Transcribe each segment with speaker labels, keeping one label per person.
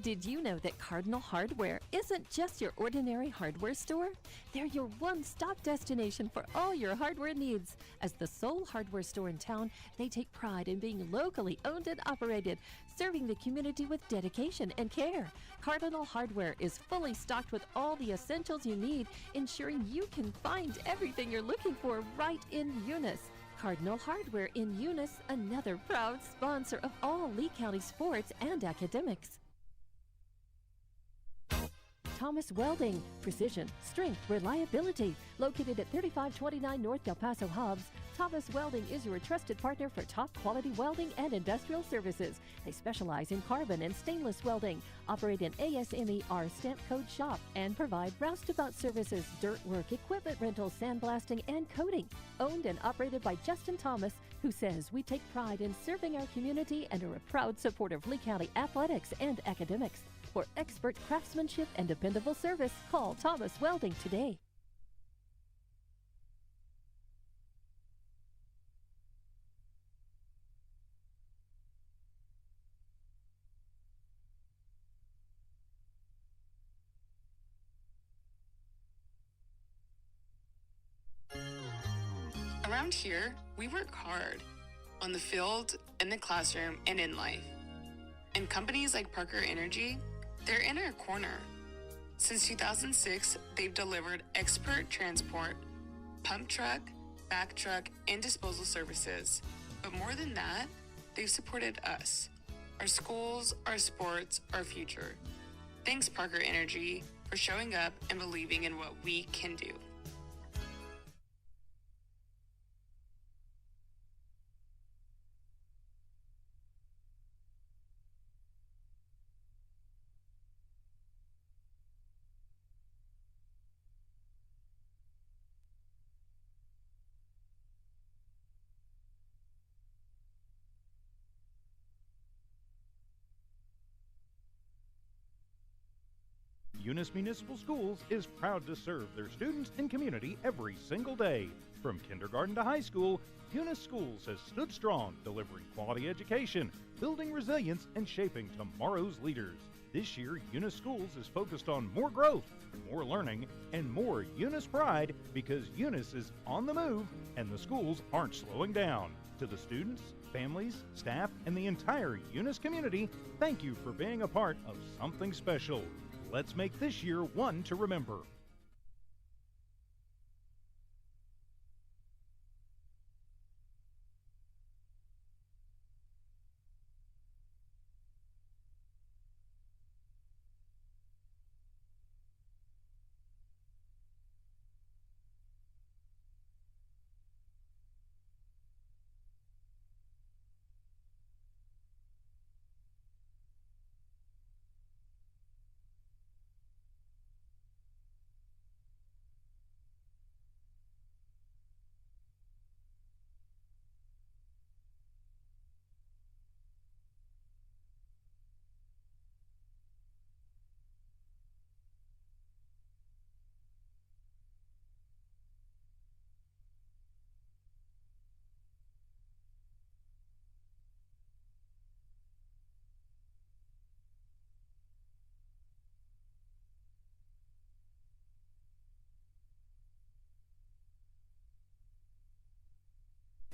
Speaker 1: Did you know that Cardinal Hardware isn't just your ordinary hardware store? They're your one-stop destination for all your hardware needs. As the sole hardware store in town, they take pride in being locally owned and operated, serving the community with dedication and care. Cardinal Hardware is fully stocked with all the essentials you need, ensuring you can find everything you're looking for right in Eunice. Cardinal Hardware in Eunice, another proud sponsor of all Lee County sports and academics. Thomas Welding, precision, strength, reliability. Located at 3529 North Del Paso Hobbs, Thomas Welding is your trusted partner for top quality welding and industrial services. They specialize in carbon and stainless welding, operate an ASMER stamp code shop, and provide roustabout services, dirt work, equipment rental, sandblasting, and coating. Owned and operated by Justin Thomas, who says we take pride in serving our community and are a proud supporter of Lee County athletics and academics. For expert craftsmanship and dependable service, call Thomas Welding today.
Speaker 2: Around here, we work hard on the field, in the classroom, and in life. And companies like Parker Energy, they're in our corner. Since 2006, they've delivered expert transport, pump truck, back truck, and disposal services. But more than that, they've supported us, our schools, our sports, our future. Thanks, Parker Energy, for showing up and believing in what we can do.
Speaker 3: Eunice Municipal Schools is proud to serve their students and community every single day. From kindergarten to high school, Eunice Schools has stood strong, delivering quality education, building resilience, and shaping tomorrow's leaders. This year, Eunice Schools is focused on more growth, more learning, and more Eunice pride because Eunice is on the move and the schools aren't slowing down. To the students, families, staff, and the entire Eunice community, thank you for being a part of something special. Let's make this year one to remember.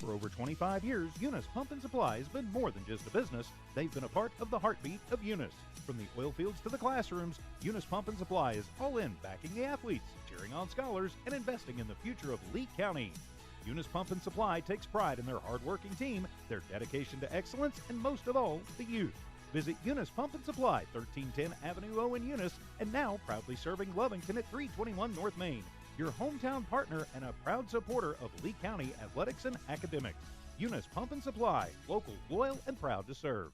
Speaker 3: For over 25 years, Eunice Pump and Supply has been more than just a business. They've been a part of the heartbeat of Eunice. From the oil fields to the classrooms, Eunice Pump and Supply is all in, backing the athletes, cheering on scholars, and investing in the future of Lee County. Eunice Pump and Supply takes pride in their hardworking team, their dedication to excellence, and most of all, the youth. Visit Eunice Pump and Supply, 1310 Avenue O in Eunice, and now proudly serving Lovington at 321 North Main. Your hometown partner and a proud supporter of Lee County athletics and academics. Eunice Pump and Supply, local, loyal, and proud to serve.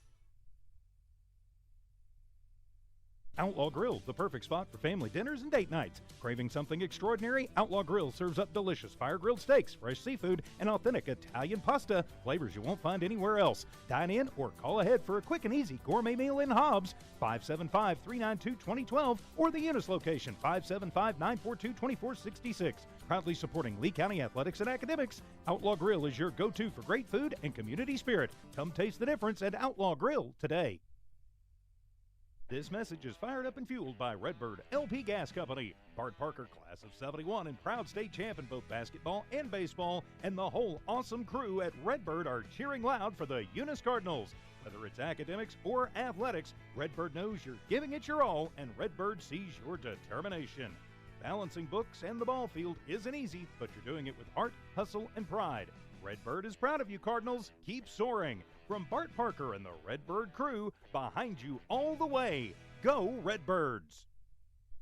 Speaker 3: Outlaw Grill, the perfect spot for family dinners and date nights. Craving something extraordinary? Outlaw Grill serves up delicious fire-grilled steaks, fresh seafood, and authentic Italian pasta, flavors you won't find anywhere else. Dine in or call ahead for a quick and easy gourmet meal in Hobbs, 575-392-2012, or the Eunice location, 575-942-2466. Proudly supporting Lee County athletics and academics, Outlaw Grill is your go-to for great food and community spirit. Come taste the difference at Outlaw Grill today. This message is fired up and fueled by Redbird LP Gas Company. Bart Parker, class of '71, and proud state champ in both basketball and baseball, and the whole awesome crew at Redbird are cheering loud for the Eunice Cardinals. Whether it's academics or athletics, Redbird knows you're giving it your all, and Redbird sees your determination. Balancing books and the ball field isn't easy, but you're doing it with heart, hustle, and pride. Redbird is proud of you, Cardinals. Keep soaring. From Bart Parker and the Redbird crew, behind you all the way. Go Redbirds!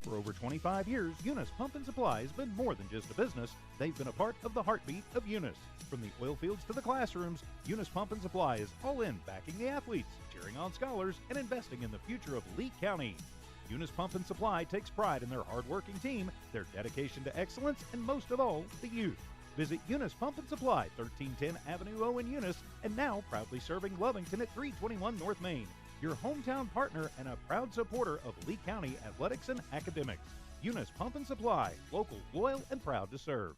Speaker 3: For over 25 years, Eunice Pump and Supply has been more than just a business. They've been a part of the heartbeat of Eunice. From the oil fields to the classrooms, Eunice Pump and Supply is all in backing the athletes, cheering on scholars, and investing in the future of Lee County. Eunice Pump and Supply takes pride in their hard-working team, their dedication to excellence, and most of all, the youth. Visit Eunice Pump and Supply, 1310 Avenue O in Eunice, and now proudly serving Lovington at 321 North Main. Your hometown partner and a proud supporter of Lee County athletics and academics. Eunice Pump and Supply, local, loyal, and proud to serve.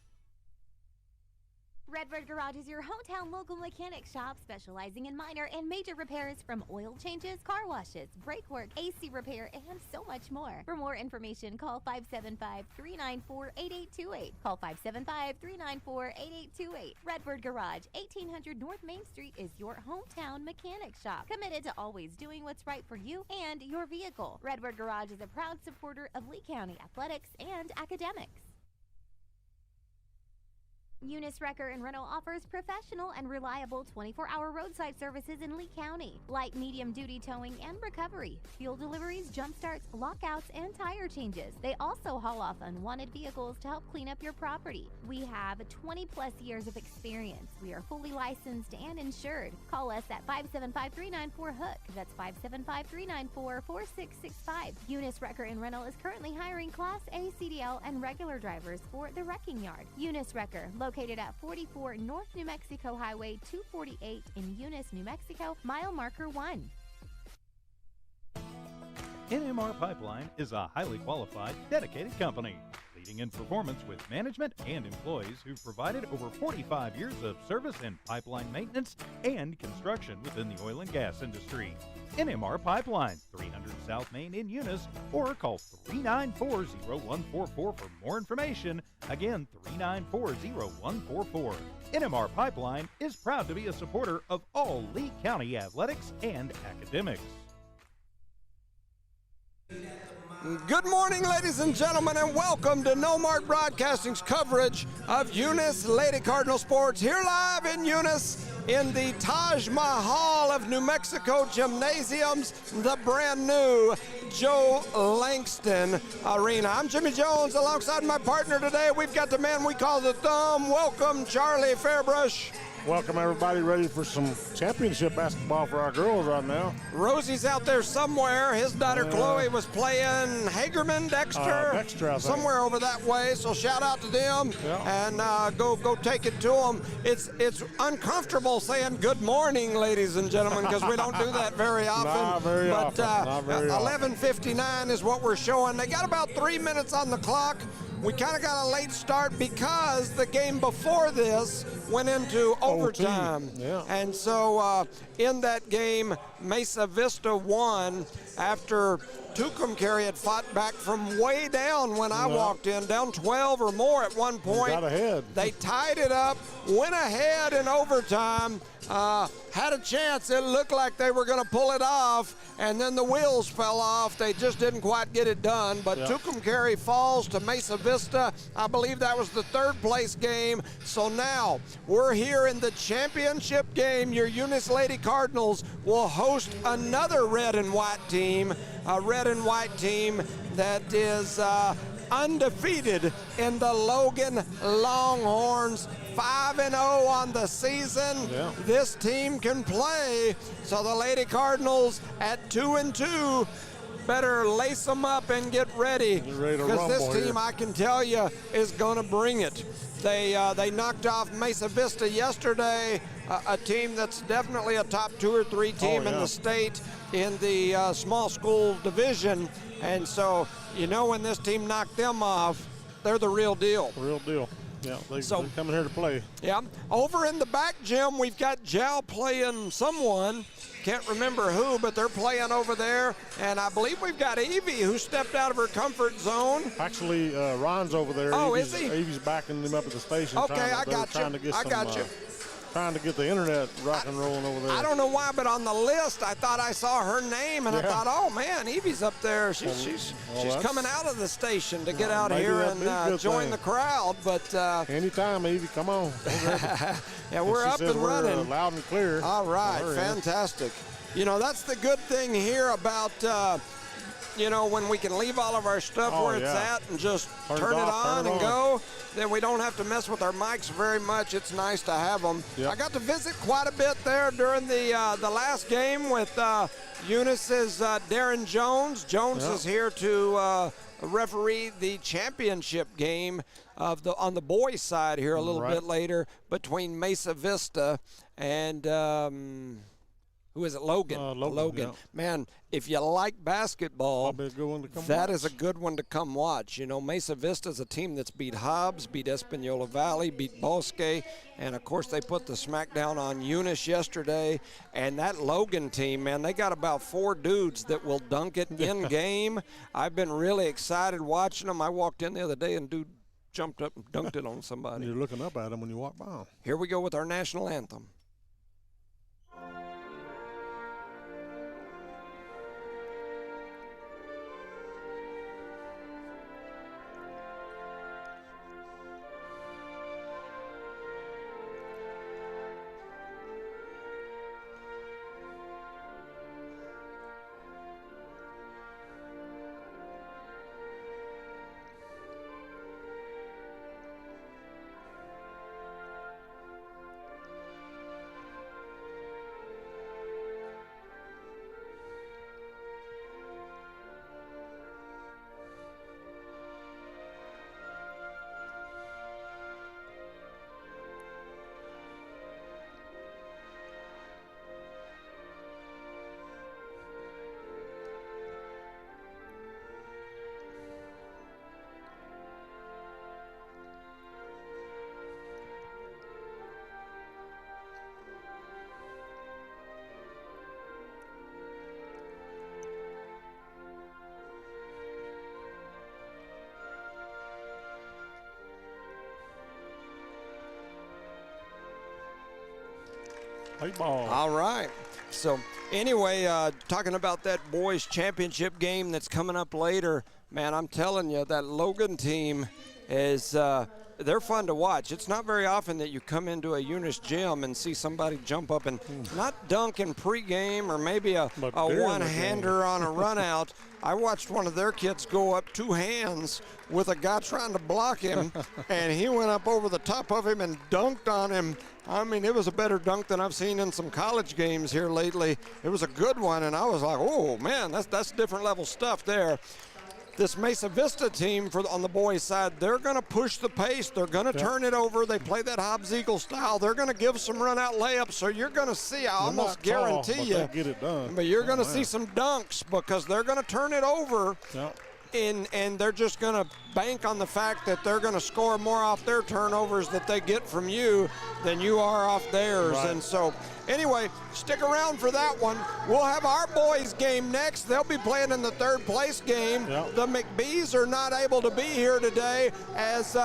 Speaker 4: Redbird Garage is your hometown local mechanic shop specializing in minor and major repairs from oil changes, car washes, brake work, AC repair, and so much more. For more information, call 575-394-8828. Call 575-394-8828. Redbird Garage, 1800 North Main Street is your hometown mechanic shop, committed to always doing what's right for you and your vehicle. Redbird Garage is a proud supporter of Lee County athletics and academics. Eunice Wrecker and Rental offers professional and reliable 24-hour roadside services in Lee County. Light, medium duty towing and recovery, fuel deliveries, jump starts, lockouts, and tire changes. They also haul off unwanted vehicles to help clean up your property. We have 20-plus years of experience. We are fully licensed and insured. Call us at 575-394-HOOK. That's 575-394-4665. Eunice Wrecker and Rental is currently hiring Class A CDL and regular drivers for the wrecking yard. Eunice Wrecker, located at 44 North New Mexico Highway 248 in Eunice, New Mexico, mile marker 1.
Speaker 3: NMR Pipeline is a highly qualified, dedicated company, leading in performance with management and employees who've provided over 45 years of service in pipeline maintenance and construction within the oil and gas industry. NMR Pipeline, 300 South Main in Eunice, or call 394-0144 for more information. Again, 394-0144. NMR Pipeline is proud to be a supporter of all Lee County athletics and academics.
Speaker 5: Good morning, ladies and gentlemen, and welcome to No Mark Broadcasting's coverage of Eunice Lady Cardinal Sports, here live in Eunice in the Taj Mahal of New Mexico Gymnasiums, the brand new Joe Langston Arena. I'm Jimmy Jones, alongside my partner today. We've got the man we call the Thumb. Welcome, Charlie Fairbrush.
Speaker 6: Welcome, everybody. Ready for some championship basketball for our girls right now.
Speaker 5: Rosie's out there somewhere. His daughter Chloe was playing Hagerman, Dexter, somewhere over that way. So shout out to them and go take it to them. It's uncomfortable saying good morning, ladies and gentlemen, because we don't do that very often.
Speaker 6: Not very often.
Speaker 5: 11:59 is what we're showing. They got about 3 minutes on the clock. We kind of got a late start because the game before this went into overtime.
Speaker 6: Yeah.
Speaker 5: And so in that game, Mesa Vista won after Tucumcari had fought back from way down when I walked in, down 12 or more at one point.
Speaker 6: Got ahead.
Speaker 5: They tied it up, went ahead in overtime, had a chance. It looked like they were going to pull it off, and then the wheels fell off. They just didn't quite get it done. But Tucumcari falls to Mesa Vista. I believe that was the third place game. So now we're here in the championship game. Your Eunice Lady Cardinals will host another red and white team, a red and white team that is undefeated in the Logan Longhorns. 5-0 on the season.
Speaker 6: Yeah.
Speaker 5: This team can play. So the Lady Cardinals at 2-2 better lace them up and get ready. Because this team, I can tell you, is going to bring it. They knocked off Mesa Vista yesterday, a team that's definitely a top 2 or 3 team in the state in the small school division. And so, you know, when this team knocked them off, they're the real deal.
Speaker 6: Real deal. Yeah, they're coming here to play.
Speaker 5: Yeah. Over in the back gym, we've got Jow playing someone. Can't remember who, but they're playing over there. And I believe we've got Evie, who stepped out of her comfort zone.
Speaker 6: Actually, Ron's over there.
Speaker 5: Oh,
Speaker 6: Evie's,
Speaker 5: is he?
Speaker 6: Evie's backing them up at the station.
Speaker 5: Okay, I got you.
Speaker 6: Trying to get the internet rock and rolling over there.
Speaker 5: I don't know why, but on the list, I thought I saw her name, and I thought, oh, man, Evie's up there. She's coming out of the station to get out here and join the crowd. But
Speaker 6: anytime, Evie, come on.
Speaker 5: yeah, we're up and running.
Speaker 6: Loud and clear.
Speaker 5: All right, fantastic. You know, that's the good thing here about, you know, when we can leave all of our stuff where it's at and just turn it on and go, then we don't have to mess with our mics very much. It's nice to have them. Yep. I got to visit quite a bit there during the last game with Eunice's Darren Jones. Jones is here to referee the championship game on the boys' side here a little bit later between Mesa Vista and who is it? Logan. Logan. Yeah. Man, if you like basketball, that is a good one to come watch. You know, Mesa Vista is a team that's beat Hobbs, beat Espanola Valley, beat Bosque, and, of course, they put the smackdown on Eunice yesterday. And that Logan team, man, they got about 4 dudes that will dunk it in game. I've been really excited watching them. I walked in the other day and dude jumped up and dunked it on somebody.
Speaker 6: You're looking up at them when you walk by them.
Speaker 5: Here we go with our national anthem.
Speaker 6: Ball.
Speaker 5: All right. So anyway, talking about that boys championship game that's coming up later, man, I'm telling you, that Logan team is they're fun to watch. It's not very often that you come into a Eunice gym and see somebody jump up and not dunk in pregame or maybe a one-hander on a run-out. I watched one of their kids go up 2 hands with a guy trying to block him, and he went up over the top of him and dunked on him. I mean, it was a better dunk than I've seen in some college games here lately. It was a good one, and I was like, oh, man, that's different level stuff there. This Mesa Vista team on the boys' side, they're going to push the pace. They're going to turn it over. They play that Hobbs Eagle style. They're going to give some run-out layups. So you're going to see, I almost guarantee you,
Speaker 6: they get it done.
Speaker 5: But you're going to see some dunks because they're going to turn it over. Yep. And they're just going to bank on the fact that they're going to score more off their turnovers that they get from you than you are off theirs. Right. And so, anyway, stick around for that one. We'll have our boys' game next. They'll be playing in the 3rd place game. Yep. The McBees are not able to be here today as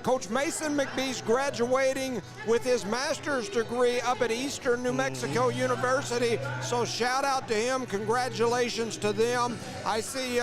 Speaker 5: Coach Mason McBee's graduating with his master's degree up at Eastern New Mexico University. So shout out to him. Congratulations to them. I see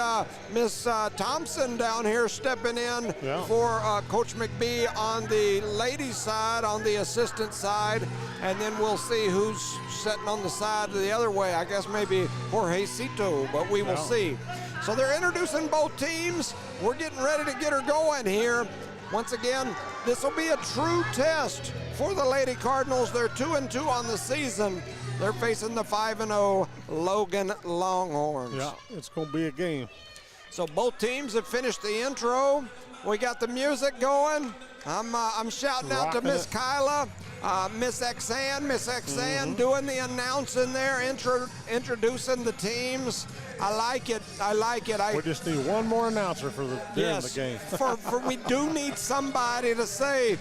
Speaker 5: Miss Thompson down here stepping in for Coach McBee on the ladies' side, on the assistant side. And then we'll see who's sitting on the side the other way. I guess maybe Jorge Cito, but we will see. So they're introducing both teams. We're getting ready to get her going here. Once again, this will be a true test for the Lady Cardinals. They're 2-2 on the season. They're facing the 5-0 Logan Longhorns.
Speaker 6: Yeah, it's going to be a game.
Speaker 5: So both teams have finished the intro. We got the music going. I'm shouting out to Miss Kyla, Miss Xan doing the announcing there, introducing the teams. I like it. I like it.
Speaker 6: We just need one more announcer for the during the game.
Speaker 5: We do need somebody to say,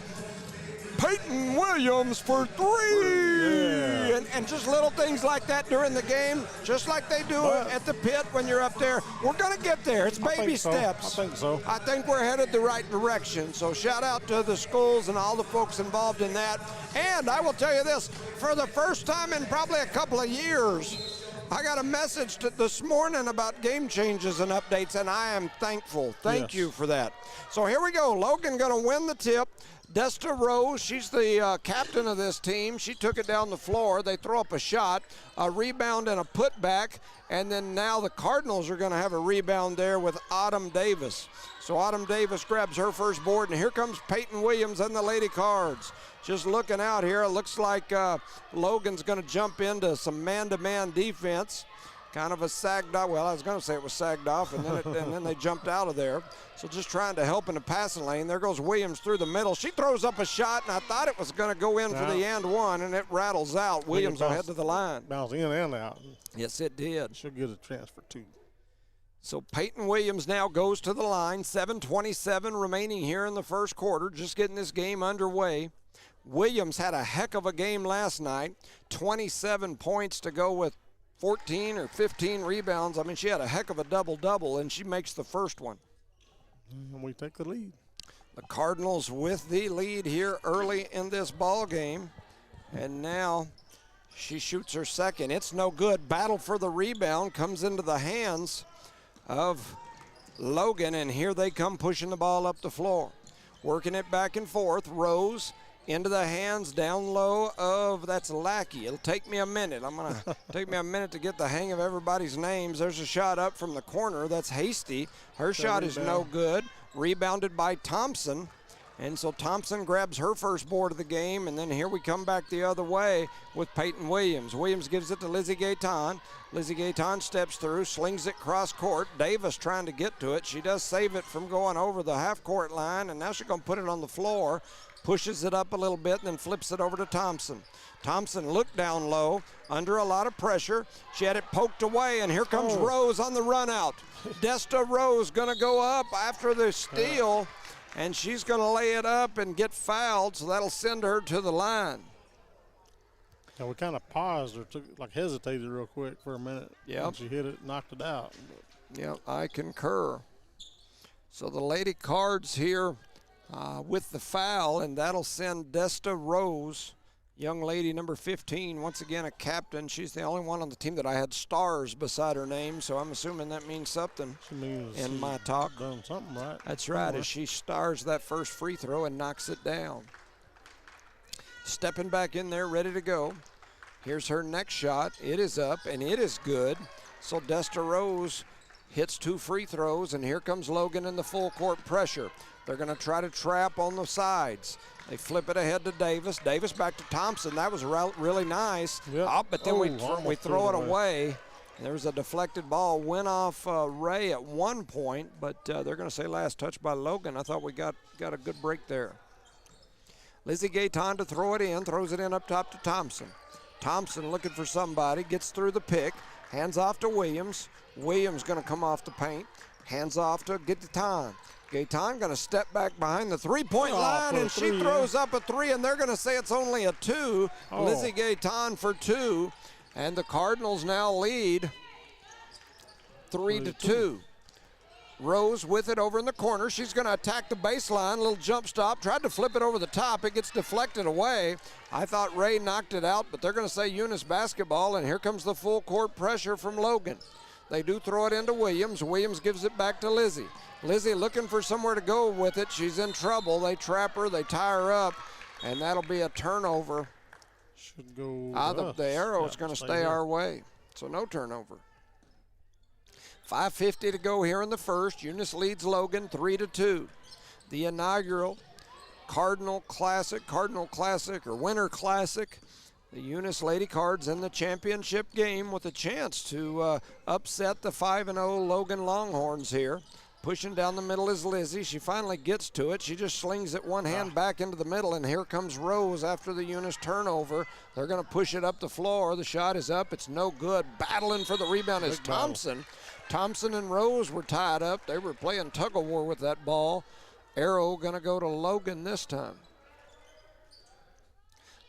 Speaker 5: Peyton Williams for 3.
Speaker 6: Yeah.
Speaker 5: And just little things like that during the game, just like they do at the pit when you're up there. We're going to get there. It's baby steps.
Speaker 6: I think so.
Speaker 5: I think we're headed the right direction. So shout out to the schools and all the folks involved in that. And I will tell you this, for the first time in probably a couple of years, I got a message this morning about game changes and updates, and I am thankful. Thank you for that. So here we go. Logan going to win the tip. Desta Rose, she's the captain of this team. She took it down the floor. They throw up a shot, a rebound, and a putback. And then now the Cardinals are going to have a rebound there with Autumn Davis. So Autumn Davis grabs her first board, and here comes Peyton Williams and the Lady Cards. Just looking out here, it looks like Logan's going to jump into some man-to-man defense. Kind of a sagged off. Well, I was going to say it was sagged off, and then they jumped out of there. So just trying to help in the passing lane. There goes Williams through the middle. She throws up a shot, and I thought it was going to go in for the and one, and it rattles out. Williams will head to the line.
Speaker 6: Bounce in and out.
Speaker 5: Yes, it did.
Speaker 6: She'll get a transfer too.
Speaker 5: So Peyton Williams now goes to the line. 7:27 remaining here in the first quarter. Just getting this game underway. Williams had a heck of a game last night. 27 points to go with 14 or 15 rebounds. I mean, she had a heck of a double-double, and she makes the first one.
Speaker 6: And we take the lead.
Speaker 5: The Cardinals with the lead here early in this ball game. And now she shoots her second. It's no good. Battle for the rebound comes into the hands of Logan, and here they come pushing the ball up the floor. Working it back and forth. Rose into the hands down low of, that's Lackey. It'll take me a minute. I'm going to take me a minute to get the hang of everybody's names. There's a shot up from the corner. That's Hasty. Her shot is no good. Rebounded by Thompson. And so Thompson grabs her first board of the game, and then here we come back the other way with Peyton Williams. Williams gives it to Lizzie Gayton. Lizzie Gayton steps through, slings it cross court. Davis trying to get to it. She does save it from going over the half court line, and now she's going to put it on the floor. Pushes it up a little bit and then flips it over to Thompson. Thompson looked down low, under a lot of pressure. She had it poked away, and here comes Rose on the run out. Desta Rose going to go up after the steal, and she's going to lay it up and get fouled, so that'll send her to the line.
Speaker 6: Now we kind of paused or hesitated real quick for a minute.
Speaker 5: Yep.
Speaker 6: And she hit it, knocked it out.
Speaker 5: Yep, I concur. So the Lady Cards here with the foul, and that'll send Desta Rose, young lady number 15, once again a captain. She's the only one on the team that I had stars beside her name, so I'm assuming that means something in my talk.
Speaker 6: Done something right.
Speaker 5: That's right, as she stars that first free throw and knocks it down. Stepping back in there, ready to go. Here's her next shot. It is up, and it is good. So Desta Rose hits 2 free throws, and here comes Logan in the full court pressure. They're going to try to trap on the sides. They flip it ahead to Davis. Davis back to Thompson. That was really nice.
Speaker 6: Yep.
Speaker 5: But then we throw it away. There was a deflected ball. Went off Ray at one point, but they're going to say last touch by Logan. I thought we got a good break there. Lizzie Gayton to throw it in. Throws it in up top to Thompson. Thompson looking for somebody. Gets through the pick. Hands off to Williams. Williams going to come off the paint. Hands off to Gayton. Gayton going to step back behind the three-point line, and she throws up a 3, and they're going to say it's only a 2. Lizzie Gayton for 2, and the Cardinals now lead 3-2. Rose with it over in the corner. She's going to attack the baseline. Little jump stop. Tried to flip it over the top. It gets deflected away. I thought Ray knocked it out, but they're going to say Eunice basketball, and here comes the full court pressure from Logan. They do throw it into Williams. Williams gives it back to Lizzie. Lizzie looking for somewhere to go with it. She's in trouble. They trap her. They tie her up, and that'll be a turnover.
Speaker 6: Should go
Speaker 5: The arrow is going to stay our way, so no turnover. 5:50 to go here in the first. Eunice leads Logan 3-2. The inaugural Cardinal Classic or Winter Classic. The Eunice Lady Cards in the championship game with a chance to upset the 5-0 Logan Longhorns here. Pushing down the middle is Lizzie. She finally gets to it. She just slings it one hand back into the middle, and here comes Rose after the Eunice turnover. They're going to push it up the floor. The shot is up. It's no good. Battling for the rebound is Thompson. Thompson and Rose were tied up. They were playing tug-of-war with that ball. Arrow going to go to Logan this time.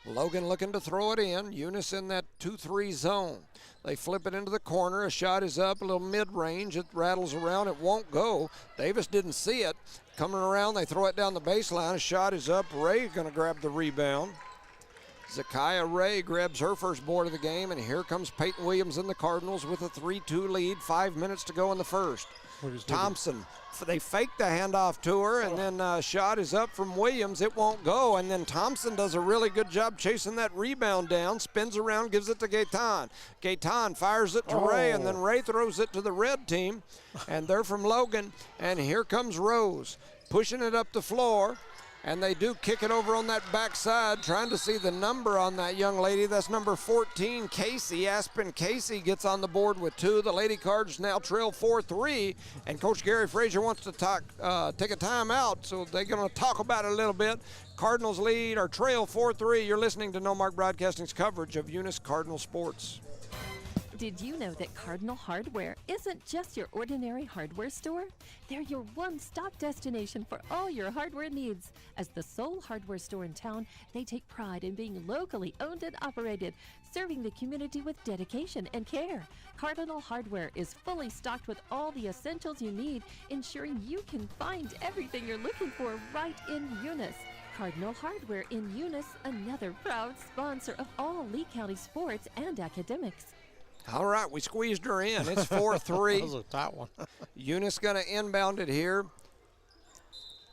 Speaker 5: Logan looking to throw it in. Eunice in that 2-3 zone. They flip it into the corner. A shot is up, a little mid-range. It rattles around. It won't go. Davis didn't see it. Coming around, they throw it down the baseline. A shot is up. Ray going to grab the rebound. Zakiah Ray grabs her first board of the game, and here comes Peyton Williams and the Cardinals with a 3-2 lead. 5 minutes to go in the first. Thompson, they fake the handoff to her, and then a shot is up from Williams. It won't go, and then Thompson does a really good job chasing that rebound down, spins around, gives it to Gaetan. Gaetan fires it to Ray, and then Ray throws it to the red team, and they're from Logan, and here comes Rose, pushing it up the floor. And they do kick it over on that backside, trying to see the number on that young lady. That's number 14, Casey. Aspen Casey gets on the board with 2. The Lady Cards now trail 4-3. And Coach Gary Frazier wants to take a timeout, so they're going to talk about it a little bit. Cardinals lead or trail 4-3. You're listening to No Mark Broadcasting's coverage of Eunice Cardinal Sports.
Speaker 1: Did you know that Cardinal Hardware isn't just your ordinary hardware store? They're your one-stop destination for all your hardware needs. As the sole hardware store in town, they take pride in being locally owned and operated, serving the community with dedication and care. Cardinal Hardware is fully stocked with all the essentials you need, ensuring you can find everything you're looking for right in Eunice. Cardinal Hardware in Eunice, another proud sponsor of all Lee County sports and academics.
Speaker 5: All right, we squeezed her in. It's 4-3.
Speaker 6: That was a tight one.
Speaker 5: Eunice going to inbound it here.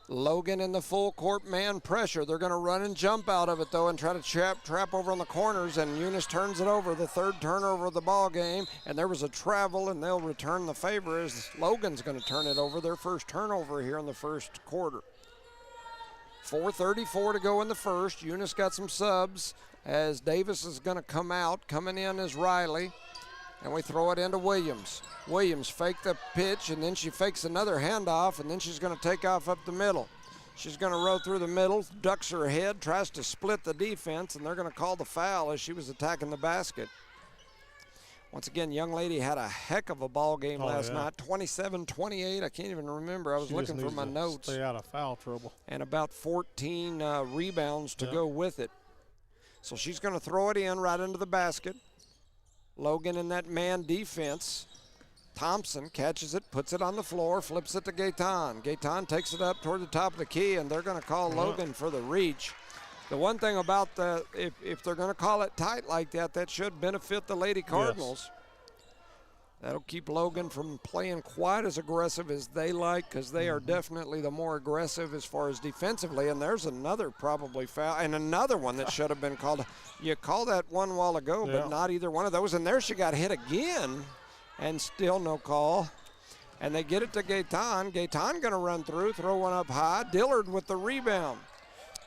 Speaker 5: Logan in the full court man pressure. They're going to run and jump out of it, though, and try to trap over on the corners, and Eunice turns it over, the third turnover of the ball game, and there was a travel, and they'll return the favor as Logan's going to turn it over, their first turnover here in the first quarter. 4:34 to go in the first. Eunice got some subs as Davis is going to come out. Coming in is Riley. And we throw it into Williams. Williams faked the pitch, and then she fakes another handoff, and then she's going to take off up the middle. She's going to row through the middle, ducks her head, tries to split the defense, and they're going to call the foul as she was attacking the basket. Once again, young lady had a heck of a ball game last night. 27-28, I can't even remember. I was looking for my notes.
Speaker 6: Stay out of foul trouble.
Speaker 5: And about 14 rebounds to go with it. So she's going to throw it in right into the basket. Logan in that man defense. Thompson catches it, puts it on the floor, flips it to Gaetan. Gaetan takes it up toward the top of the key, and they're going to call Logan for the reach. The one thing about if they're going to call it tight like that, that should benefit the Lady Cardinals. Yes. That'll keep Logan from playing quite as aggressive as they like, because they are definitely the more aggressive as far as defensively. And there's another probably foul, and another one that should have been called. You called that one while ago, but not either one of those. And there she got hit again, and still no call. And they get it to Gaetan. Gaetan going to run through, throw one up high. Dillard with the rebound.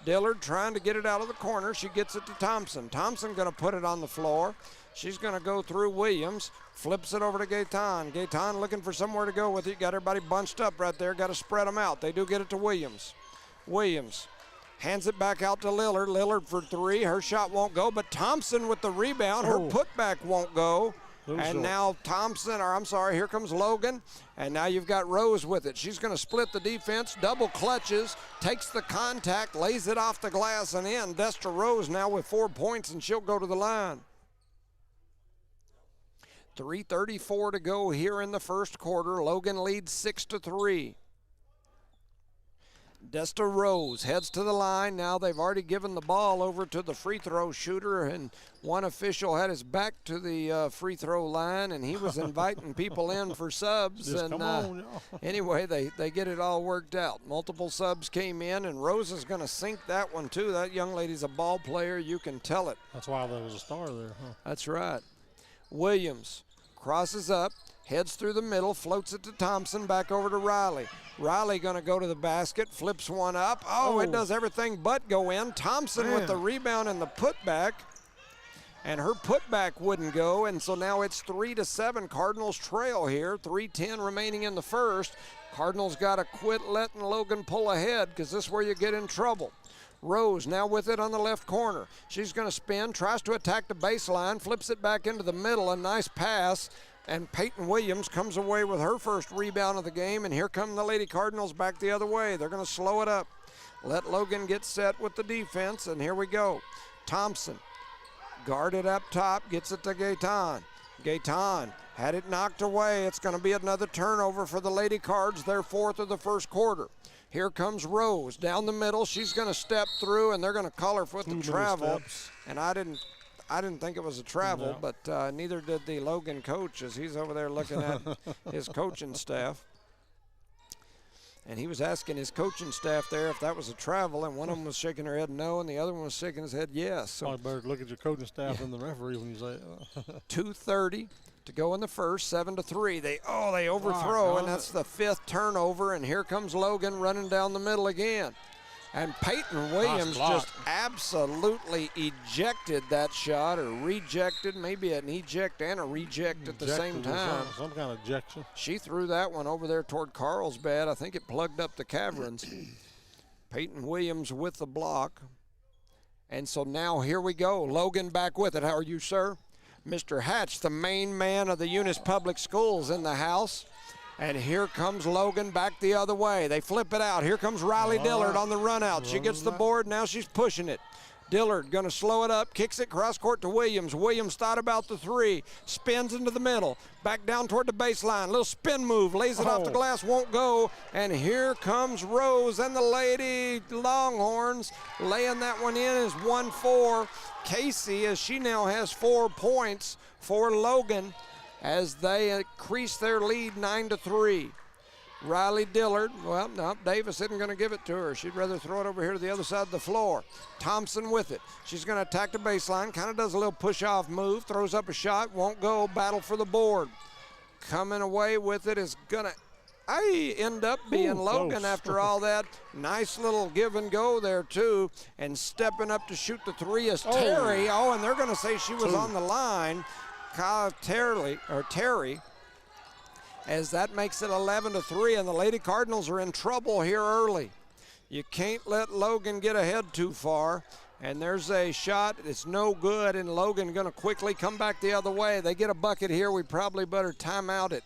Speaker 5: Dillard trying to get it out of the corner. She gets it to Thompson. Thompson going to put it on the floor. She's going to go through Williams, flips it over to Gaetan. Gaetan looking for somewhere to go with it. Got everybody bunched up right there. Got to spread them out. They do get it to Williams. Williams hands it back out to Lillard. Lillard for 3. Her shot won't go, but Thompson with the rebound. Her putback won't go. And now here comes Logan. And now you've got Rose with it. She's going to split the defense, double clutches, takes the contact, lays it off the glass and in. Destra Rose now with 4 points, and she'll go to the line. 3:34 to go here in the first quarter. Logan leads 6-3. Destra Rose heads to the line. Now they've already given the ball over to the free throw shooter, and one official had his back to the free throw line, and he was inviting people in for subs.
Speaker 6: Just come on,
Speaker 5: anyway, they get it all worked out. Multiple subs came in, and Rose is going to sink that one too. That young lady's a ball player. You can tell it.
Speaker 6: That's why there was a star there, huh?
Speaker 5: That's right. Williams crosses up, heads through the middle, floats it to Thompson, back over to Riley. Riley going to go to the basket, flips one up. It does everything but go in. Thompson with the rebound and the putback. And her putback wouldn't go, and so now it's 3-7. Cardinals trail here. 3:10 remaining in the first. Cardinals got to quit letting Logan pull ahead because this is where you get in trouble. Rose now with it on the left corner. She's going to spin, tries to attack the baseline, flips it back into the middle. A nice pass, and Peyton Williams comes away with her first rebound of the game, and here come the Lady Cardinals back the other way. They're going to slow it up. Let Logan get set with the defense, and here we go. Thompson, guarded up top, gets it to Gaetan. Gaetan had it knocked away. It's going to be another turnover for the Lady Cards, their fourth of the first quarter. Here comes Rose down the middle. She's going to step through, and they're going to call her for the travel. And I didn't think it was a travel, no. But neither did the Logan coach, as he's over there looking at his coaching staff. And he was asking his coaching staff there if that was a travel, and one of them was shaking her head no, and the other one was shaking his head yes. So
Speaker 6: probably better look at your coaching staff than the referee when you say it.
Speaker 5: 2:30 to go in the first, 7-3. They overthrow, and that's the fifth turnover, and here comes Logan running down the middle again. And Peyton Williams just absolutely ejected that shot, or rejected, maybe an eject and a reject at the same time.
Speaker 6: Some kind of ejection.
Speaker 5: She threw that one over there toward Carlsbad. I think it plugged up the caverns. Peyton Williams with the block. And so now here we go. Logan back with it. How are you, sir? Mr. Hatch, the main man of the Eunice Public Schools, in the house. And here comes Logan back the other way. They flip it out. Here comes Riley Dillard on the run out. She gets the board. Now she's pushing it. Dillard going to slow it up, kicks it cross court to Williams. Williams thought about the three, spins into the middle, back down toward the baseline. Little spin move, lays it off the glass, won't go. And here comes Rose and the Lady Longhorns laying that one in is 1-4. Casey, as she now has 4 points for Logan, as they increase their lead 9-3. Riley Dillard, well, no, Davis isn't going to give it to her. She'd rather throw it over here to the other side of the floor. Thompson with it. She's going to attack the baseline, kind of does a little push-off move, throws up a shot, won't go, battle for the board. Coming away with it is going to end up being Logan after all that. Nice little give and go there, too. And stepping up to shoot the three is Terry. And they're going to say she was on the line. Terry, as that makes it 11-3, and the Lady Cardinals are in trouble here early. You can't let Logan get ahead too far, and there's a shot. It's no good, and Logan going to quickly come back the other way. They get a bucket here. We probably better time out it.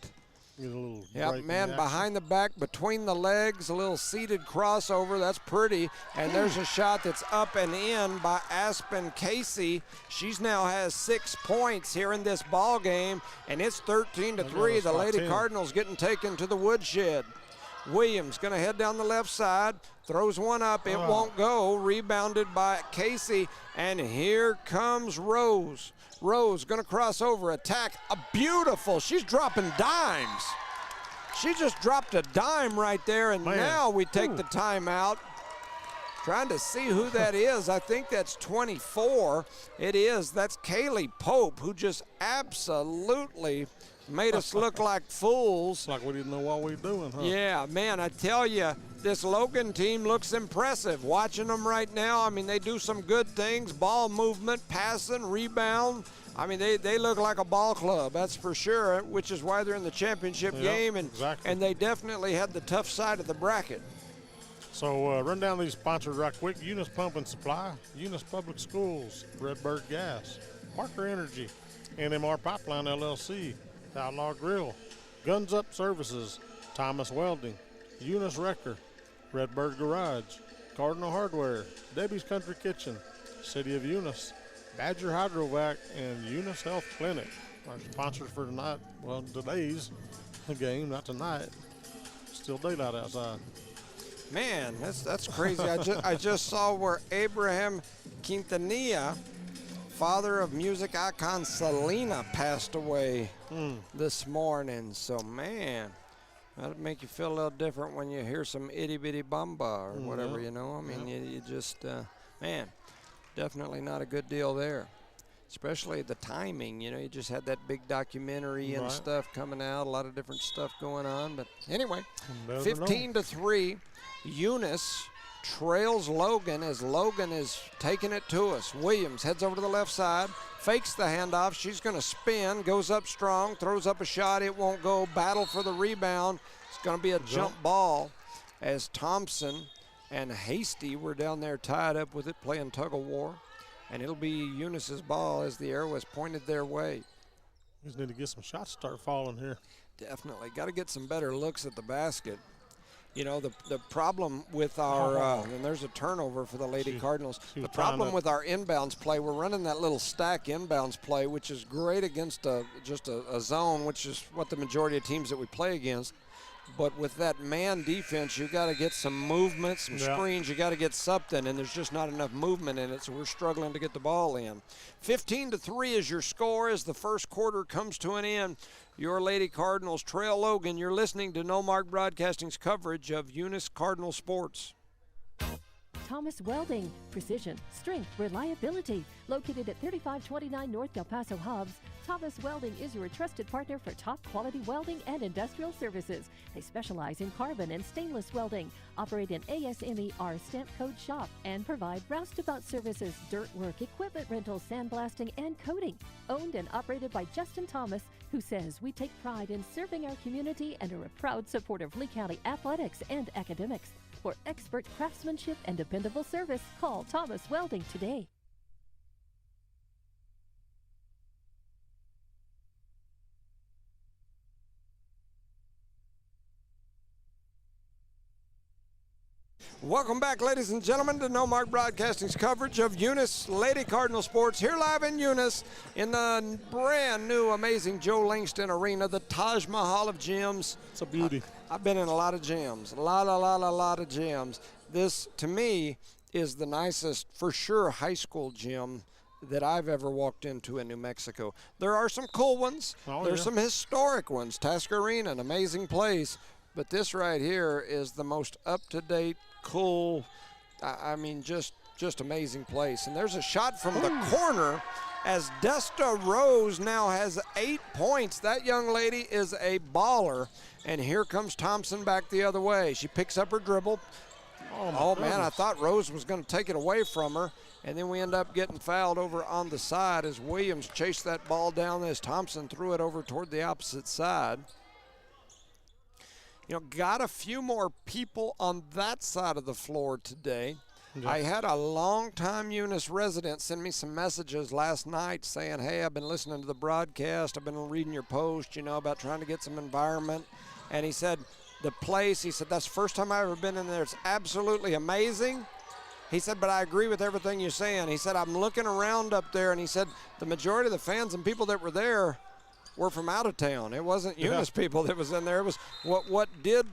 Speaker 5: Man, behind the back, between the legs, a little seated crossover. That's pretty. And there's a shot that's up and in by Aspen Casey. She's now has 6 points here in this ball game, and it's 13-3. The Lady Cardinals getting taken to the woodshed. Williams going to head down the left side, throws one up. It won't go. Rebounded by Casey, and here comes Rose. Rose going to cross over, attack, a beautiful, she's dropping dimes. She just dropped a dime right there, and now we take the timeout. Trying to see who that is. I think that's 24. It is. That's Kaylee Pope, who just absolutely made us look like fools.
Speaker 6: Like we didn't know what we were doing, huh?
Speaker 5: Yeah, man, I tell you, this Logan team looks impressive. Watching them right now, I mean, they do some good things, ball movement, passing, rebound. I mean, they look like a ball club, that's for sure, which is why they're in the championship game, and they definitely had the tough side of the bracket.
Speaker 6: So run down these sponsors right quick. Eunice Pump and Supply, Eunice Public Schools, Redbird Gas, Parker Energy, NMR Pipeline LLC, Outlaw Grill, Guns Up Services, Thomas Welding, Eunice Wrecker, Redbird Garage, Cardinal Hardware, Debbie's Country Kitchen, City of Eunice, Badger Hydrovac, and Eunice Health Clinic. Our sponsors for tonight, well, today's game, not tonight. Still daylight outside.
Speaker 5: Man, that's crazy. I just saw where Abraham Quintanilla, father of music icon Selena, passed away this morning. So, man, that'll make you feel a little different when you hear some itty bitty bamba or whatever, you know. I mean, you just, man, definitely not a good deal there. Especially the timing, you know, you just had that big documentary and stuff coming out, a lot of different stuff going on. But anyway, 15-3, Eunice trails Logan as Logan is taking it to us. Williams heads over to the left side, fakes the handoff. She's going to spin, goes up strong, throws up a shot. It won't go. Battle for the rebound. It's going to be a jump ball as Thompson and Hasty were down there tied up with it, playing tug of war. And it'll be Eunice's ball as the arrow is pointed their way.
Speaker 6: We just need to get some shots start falling here.
Speaker 5: Definitely. Got to get some better looks at the basket. You know, the problem with our, and there's a turnover for the Lady Cardinals. The problem with our inbounds play, we're running that little stack inbounds play, which is great against just a zone, which is what the majority of teams that we play against. But with that man defense, you got to get some movement, some screens. You got to get something, and there's just not enough movement in it, so we're struggling to get the ball in. 15-3 is your score as the first quarter comes to an end. Your Lady Cardinals trail Logan. You're listening to No Mark Broadcasting's coverage of Eunice Cardinal Sports.
Speaker 1: Thomas Welding, precision, strength, reliability. Located at 3529 North Del Paso Hobbs, Thomas Welding is your trusted partner for top quality welding and industrial services. They specialize in carbon and stainless welding, operate an ASME R stamp code shop, and provide roustabout services, dirt work, equipment rentals, sandblasting, and coating. Owned and operated by Justin Thomas, who says we take pride in serving our community and are a proud supporter of Lee County athletics and academics. For expert craftsmanship and dependable service, call Thomas Welding today.
Speaker 5: Welcome back, ladies and gentlemen, to No Mark Broadcasting's coverage of Eunice Lady Cardinal Sports here live in Eunice in the brand new, amazing Joe Langston Arena, the Taj Mahal of gyms.
Speaker 6: It's a beauty.
Speaker 5: I've been in a lot of gyms, a lot of gyms. This, to me, is the nicest, for sure, high school gym that I've ever walked into in New Mexico. There are some cool ones. There's some historic ones. Tasker Arena, an amazing place. But this right here is the most up-to-date, cool, I mean, just amazing place. And there's a shot from the corner as Desta Rose now has 8 points. That young lady is a baller. And here comes Thompson back the other way. She picks up her dribble. Oh man, I thought Rose was going to take it away from her. And then we end up getting fouled over on the side as Williams chased that ball down as Thompson threw it over toward the opposite side. You know, got a few more people on that side of the floor today. Yeah. I had a longtime Eunice resident send me some messages last night saying, hey, I've been listening to the broadcast. I've been reading your post, you know, about trying to get some environment. And he said, the place, he said, that's the first time I've ever been in there. It's absolutely amazing. He said, but I agree with everything you're saying. He said, I'm looking around up there, and he said, the majority of the fans and people that were there were from out of town. It wasn't Eunice people that was in there. It was what did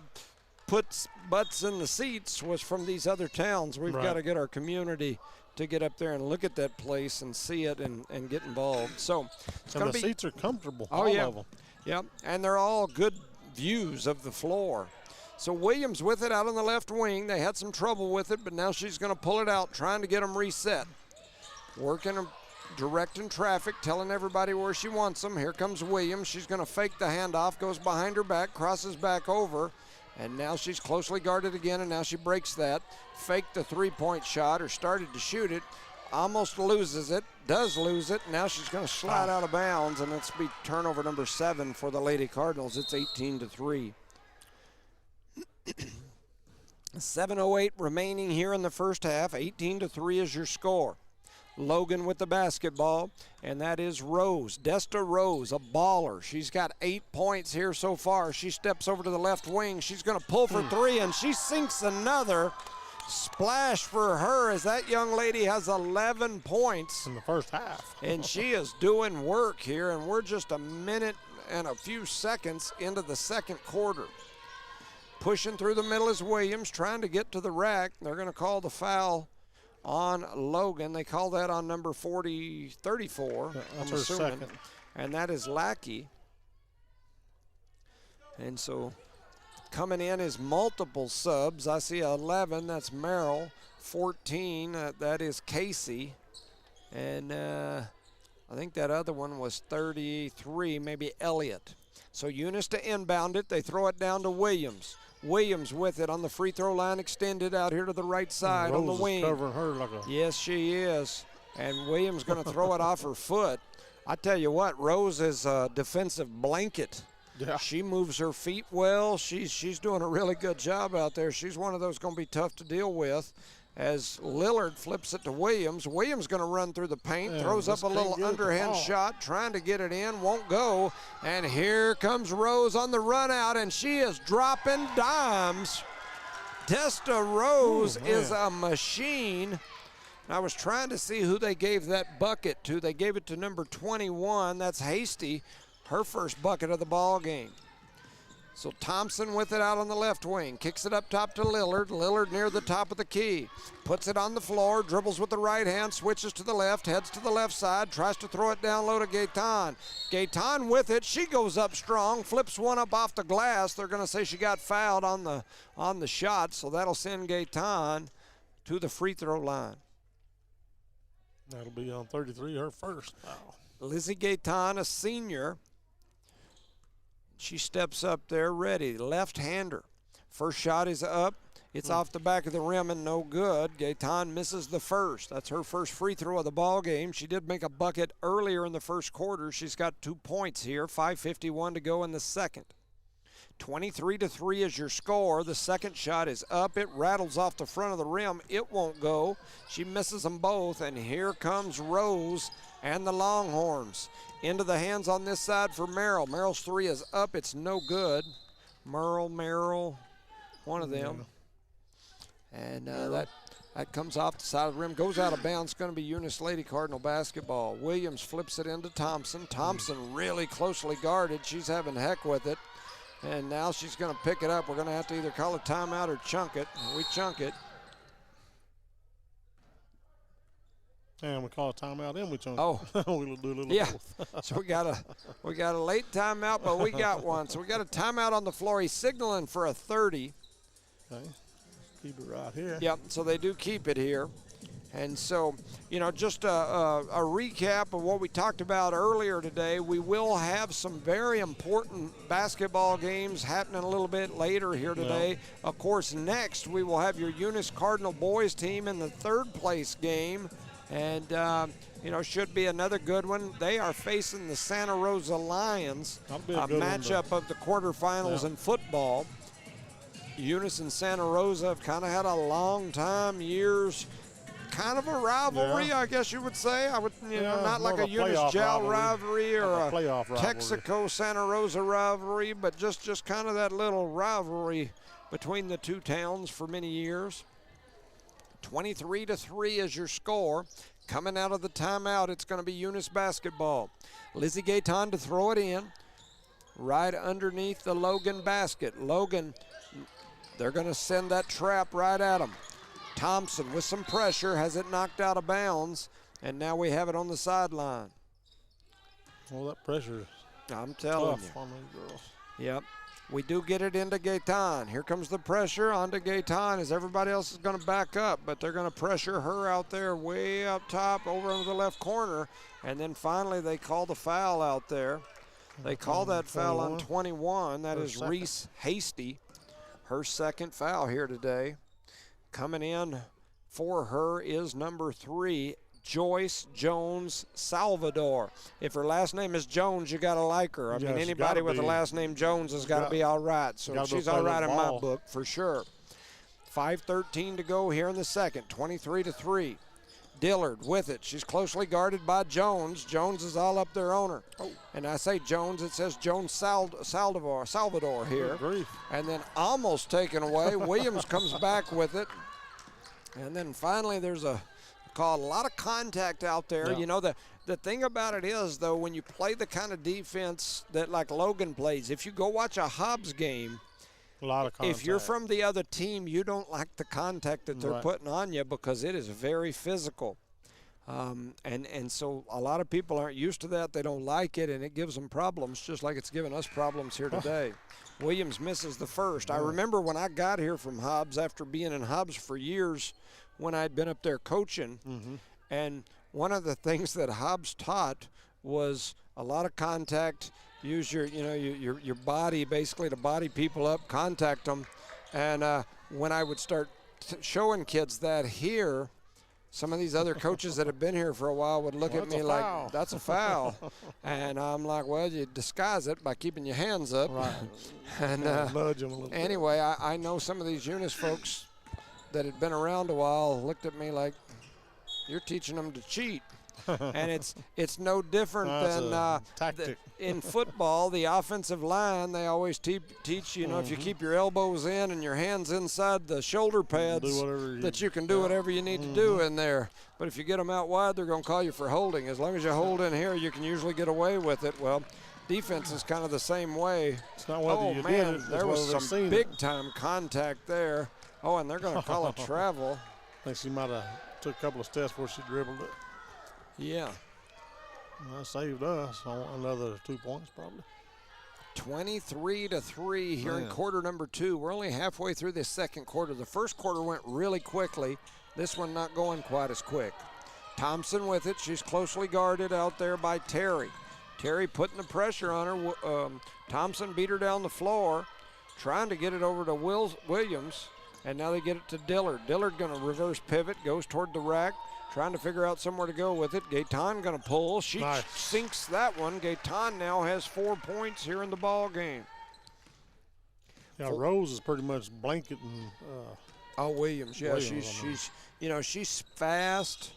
Speaker 5: put butts in the seats was from these other towns. We've got to get our community to get up there and look at that place and see it and get involved. So it's going to be.
Speaker 6: The seats are comfortable.
Speaker 5: Oh, all of them. Yeah, and they're all good views of the floor. So Williams with it out on the left wing. They had some trouble with it, but now she's going to pull it out, trying to get them reset. Working them. Directing traffic, telling everybody where she wants them. Here comes Williams. She's going to fake the handoff, goes behind her back, crosses back over, and now she's closely guarded again, and now she breaks that. Faked the three-point shot, or started to shoot it, almost loses it, does lose it. Now she's going to slide out of bounds, and it's be turnover number 7 for the Lady Cardinals. It's 18-3. 7:08 remaining here in the first half. 18-3 is your score. Logan with the basketball, and that is Rose. Desta Rose, a baller. She's got 8 points here so far. She steps over to the left wing. She's going to pull for 3, and she sinks another. Splash for her as that young lady has 11 points.
Speaker 6: In the first half.
Speaker 5: And she is doing work here, and we're just a minute and a few seconds into the second quarter. Pushing through the middle is Williams, trying to get to the rack. They're going to call the foul on Logan. They call that on number 34.
Speaker 6: That's her second.
Speaker 5: And that is Lackey. And so coming in is multiple subs. I see 11, that's Merrill. 14, that is Casey. And I think that other one was 33, maybe Elliott. So Eunice to inbound it. They throw it down to Williams. Williams with it on the free throw line, extended out here to the right side on the wing.
Speaker 6: Covering her like a.
Speaker 5: Yes, she is. And Williams going to throw it off her foot. I tell you what, Rose is a defensive blanket
Speaker 6: Yeah.
Speaker 5: She moves her feet well. She's doing a really good job out there. She's one of those going to be tough to deal with. As Lillard flips it to Williams. Williams going to run through the paint, throws up a little underhand shot, trying to get it in, won't go. And here comes Rose on the run out, and she is dropping dimes. Testa Rose is a machine. I was trying to see who they gave that bucket to. They gave it to number 21. That's Hasty, her first bucket of the ball game. So Thompson with it out on the left wing. Kicks it up top to Lillard. Lillard near the top of the key. Puts it on the floor. Dribbles with the right hand. Switches to the left. Heads to the left side. Tries to throw it down low to Gaetan. Gaetan with it. She goes up strong. Flips one up off the glass. They're going to say she got fouled on the shot. So that'll send Gaetan to the free throw line.
Speaker 6: That'll be on 33, her first foul.
Speaker 5: Lizzie Gaetan, a senior. She steps up there ready, left-hander. First shot is up. It's off the back of the rim and no good. Gaetan misses the first. That's her first free throw of the ball game. She did make a bucket earlier in the first quarter. She's got 2 points here, 5:51 to go in the second. 23-3 is your score. The second shot is up. It rattles off the front of the rim. It won't go. She misses them both, and here comes Rose and the Longhorns. Into the hands on this side for Merrill. Merrill's three is up. It's no good. Merrill, one of them. And that comes off the side of the rim, goes out of bounds. It's going to be Eunice Lady Cardinal basketball. Williams flips it into Thompson. Thompson really closely guarded. She's having heck with it. And now she's going to pick it up. We're going to have to either call a timeout or chunk it. We chunk it.
Speaker 6: And we call a timeout and we chunk it.
Speaker 5: Oh.
Speaker 6: We'll do a little both.
Speaker 5: So we got a late timeout, but we got one. So we got a timeout on the floor. He's signaling for a 30.
Speaker 6: Okay. Keep it right here.
Speaker 5: Yep, so they do keep it here. And so, just a recap of what we talked about earlier today. We will have some very important basketball games happening a little bit later here today. Of course, next we will have your Eunice Cardinal boys team in the third place game. And, should be another good one. They are facing the Santa Rosa Lions, a matchup of the quarterfinals in football. Eunice and Santa Rosa have kind of had a long time, years, kind of a rivalry, I guess you would say. I would, not like a Eunice Jowl rivalry or a Texaco Santa Rosa rivalry, but just kind of that little rivalry between the two towns for many years. 23-3 is your score. Coming out of the timeout, it's going to be Eunice basketball. Lizzie Gaetan to throw it in, right underneath the Logan basket. Logan, they're going to send that trap right at him. Thompson with some pressure has it knocked out of bounds, and now we have it on the sideline.
Speaker 6: Well, that pressure.
Speaker 5: I'm telling you.
Speaker 6: On these girls.
Speaker 5: Yep. We do get it into Gaetan. Here comes the pressure onto Gaetan as everybody else is going to back up, but they're going to pressure her out there way up top over into the left corner, and then finally they call the foul out there. They call that foul on 21. That is Reese Hasty, her second foul here today. Coming in for her is number 3, Joyce Jones Salvador. If her last name is Jones, you got to like her. I mean, anybody with the last name Jones has got to be all right. So she's all right in my book for sure. 5:13 to go here in the second, 23-3. Dillard with it. She's closely guarded by Jones. Jones is all up there on her. And I say Jones, it says Jones Salvador here. And then almost taken away. Williams comes back with it. And then finally there's a call. A lot of contact out there. The thing about it is, though, when you play the kind of defense that like Logan plays, if you go watch a Hobbs game,
Speaker 6: a lot of contact.
Speaker 5: If you're from the other team, you don't like the contact that they're putting on you because it is very physical. And so a lot of people aren't used to that. They don't like it, and it gives them problems, just like it's given us problems here today. Williams misses the first. I remember when I got here from Hobbs after being in Hobbs for years when I'd been up there coaching, and one of the things that Hobbs taught was a lot of contact. Use your body basically to body people up, contact them. And when I would start showing kids that here, some of these other coaches that have been here for a while would look at me like, that's a foul. And I'm like, well, you disguise it by keeping your hands up.
Speaker 6: Right.
Speaker 5: And
Speaker 6: nudge them a little
Speaker 5: anyway, I know some of these Eunice folks that had been around a while looked at me like, you're teaching them to cheat. And it's no different than
Speaker 6: tactic.
Speaker 5: In football, the offensive line, they always teach, you know, if you keep your elbows in and your hands inside the shoulder pads, you can do whatever you need to do in there. But if you get them out wide, they're going to call you for holding. As long as you hold in here, you can usually get away with it. Well, defense is kind of the same way.
Speaker 6: It's not whether you
Speaker 5: man,
Speaker 6: did it,
Speaker 5: there was some big-time contact there. Oh, and they're going to call it travel.
Speaker 6: I think she might have took a couple of steps before she dribbled it.
Speaker 5: Yeah.
Speaker 6: That saved us on another 2 points probably.
Speaker 5: 23-3 here in quarter number 2. We're only halfway through this second quarter. The first quarter went really quickly. This one not going quite as quick. Thompson with it. She's closely guarded out there by Terry. Terry putting the pressure on her. Thompson beat her down the floor, trying to get it over to Williams, and now they get it to Dillard. Dillard going to reverse pivot, goes toward the rack, trying to figure out somewhere to go with it. Gaetan going to pull. She sinks that one. Gaetan now has 4 points here in the ball game.
Speaker 6: Yeah, Rose is pretty much blanketing.
Speaker 5: Williams. Yeah, she's fast,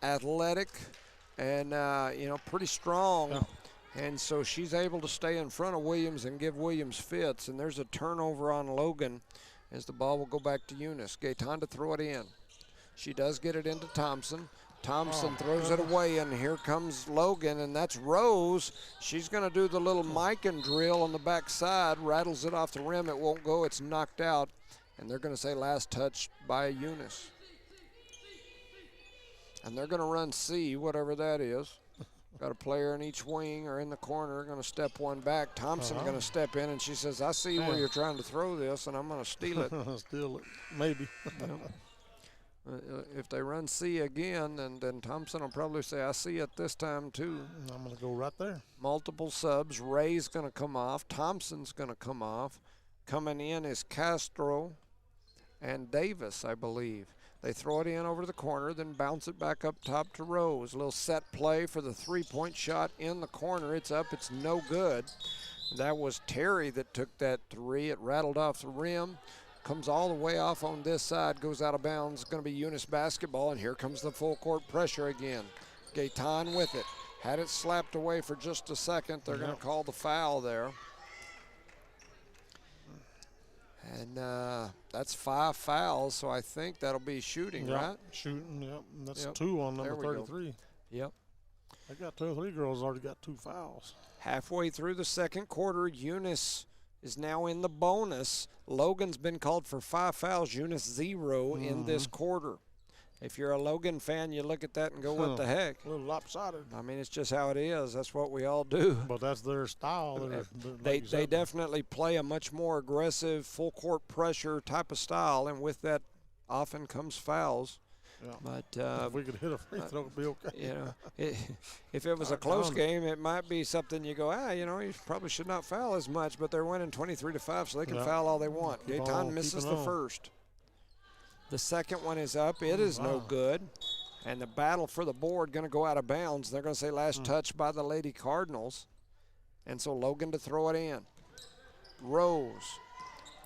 Speaker 5: athletic, and pretty strong.
Speaker 6: Yeah.
Speaker 5: And so she's able to stay in front of Williams and give Williams fits. And there's a turnover on Logan as the ball will go back to Eunice. Gaetan to throw it in. She does get it into Thompson. Thompson throws it away, and here comes Logan, and that's Rose. She's going to do the little Mikan drill on the backside, rattles it off the rim. It won't go. It's knocked out, and they're going to say last touch by Eunice. And they're going to run C, whatever that is. Got a player in each wing or in the corner, going to step one back. Thompson going to step in, and she says, I see where you're trying to throw this, and I'm going to steal it.
Speaker 6: Steal it, maybe.
Speaker 5: If they run C again, then Thompson will probably say, I see it this time too.
Speaker 6: I'm going to go right there.
Speaker 5: Multiple subs. Ray's going to come off. Thompson's going to come off. Coming in is Castro and Davis, I believe. They throw it in over the corner, then bounce it back up top to Rose. A little set play for the three-point shot in the corner. It's up. It's no good. That was Terry that took that three. It rattled off the rim. Comes all the way off on this side, goes out of bounds. It's going to be Eunice basketball, and here comes the full court pressure again. Gaetan with it. Had it slapped away for just a second. They're going to call the foul there. And that's 5 fouls, so I think that'll be shooting, right?
Speaker 6: Shooting, yep. That's 2 on number 33.
Speaker 5: Yep.
Speaker 6: They got 2 or 3 girls already got 2 fouls.
Speaker 5: Halfway through the second quarter, Eunice is now in the bonus. Logan's been called for 5 fouls, Eunice 0 in this quarter. If you're a Logan fan, you look at that and go, what the heck?
Speaker 6: A little lopsided.
Speaker 5: I mean, it's just how it is. That's what we all do.
Speaker 6: But that's their style.
Speaker 5: They definitely play a much more aggressive, full court pressure type of style, and with that often comes fouls.
Speaker 6: Yeah.
Speaker 5: But
Speaker 6: if we could hit a free throw, it'd be okay.
Speaker 5: You know, if it was a close game, it might be something you go, you probably should not foul as much, but they're winning 23-5, so they can foul all they want. Gaetan misses the first. The second one is up. It is no good. And the battle for the board going to go out of bounds. They're going to say last touch by the Lady Cardinals. And so Logan to throw it in. Rose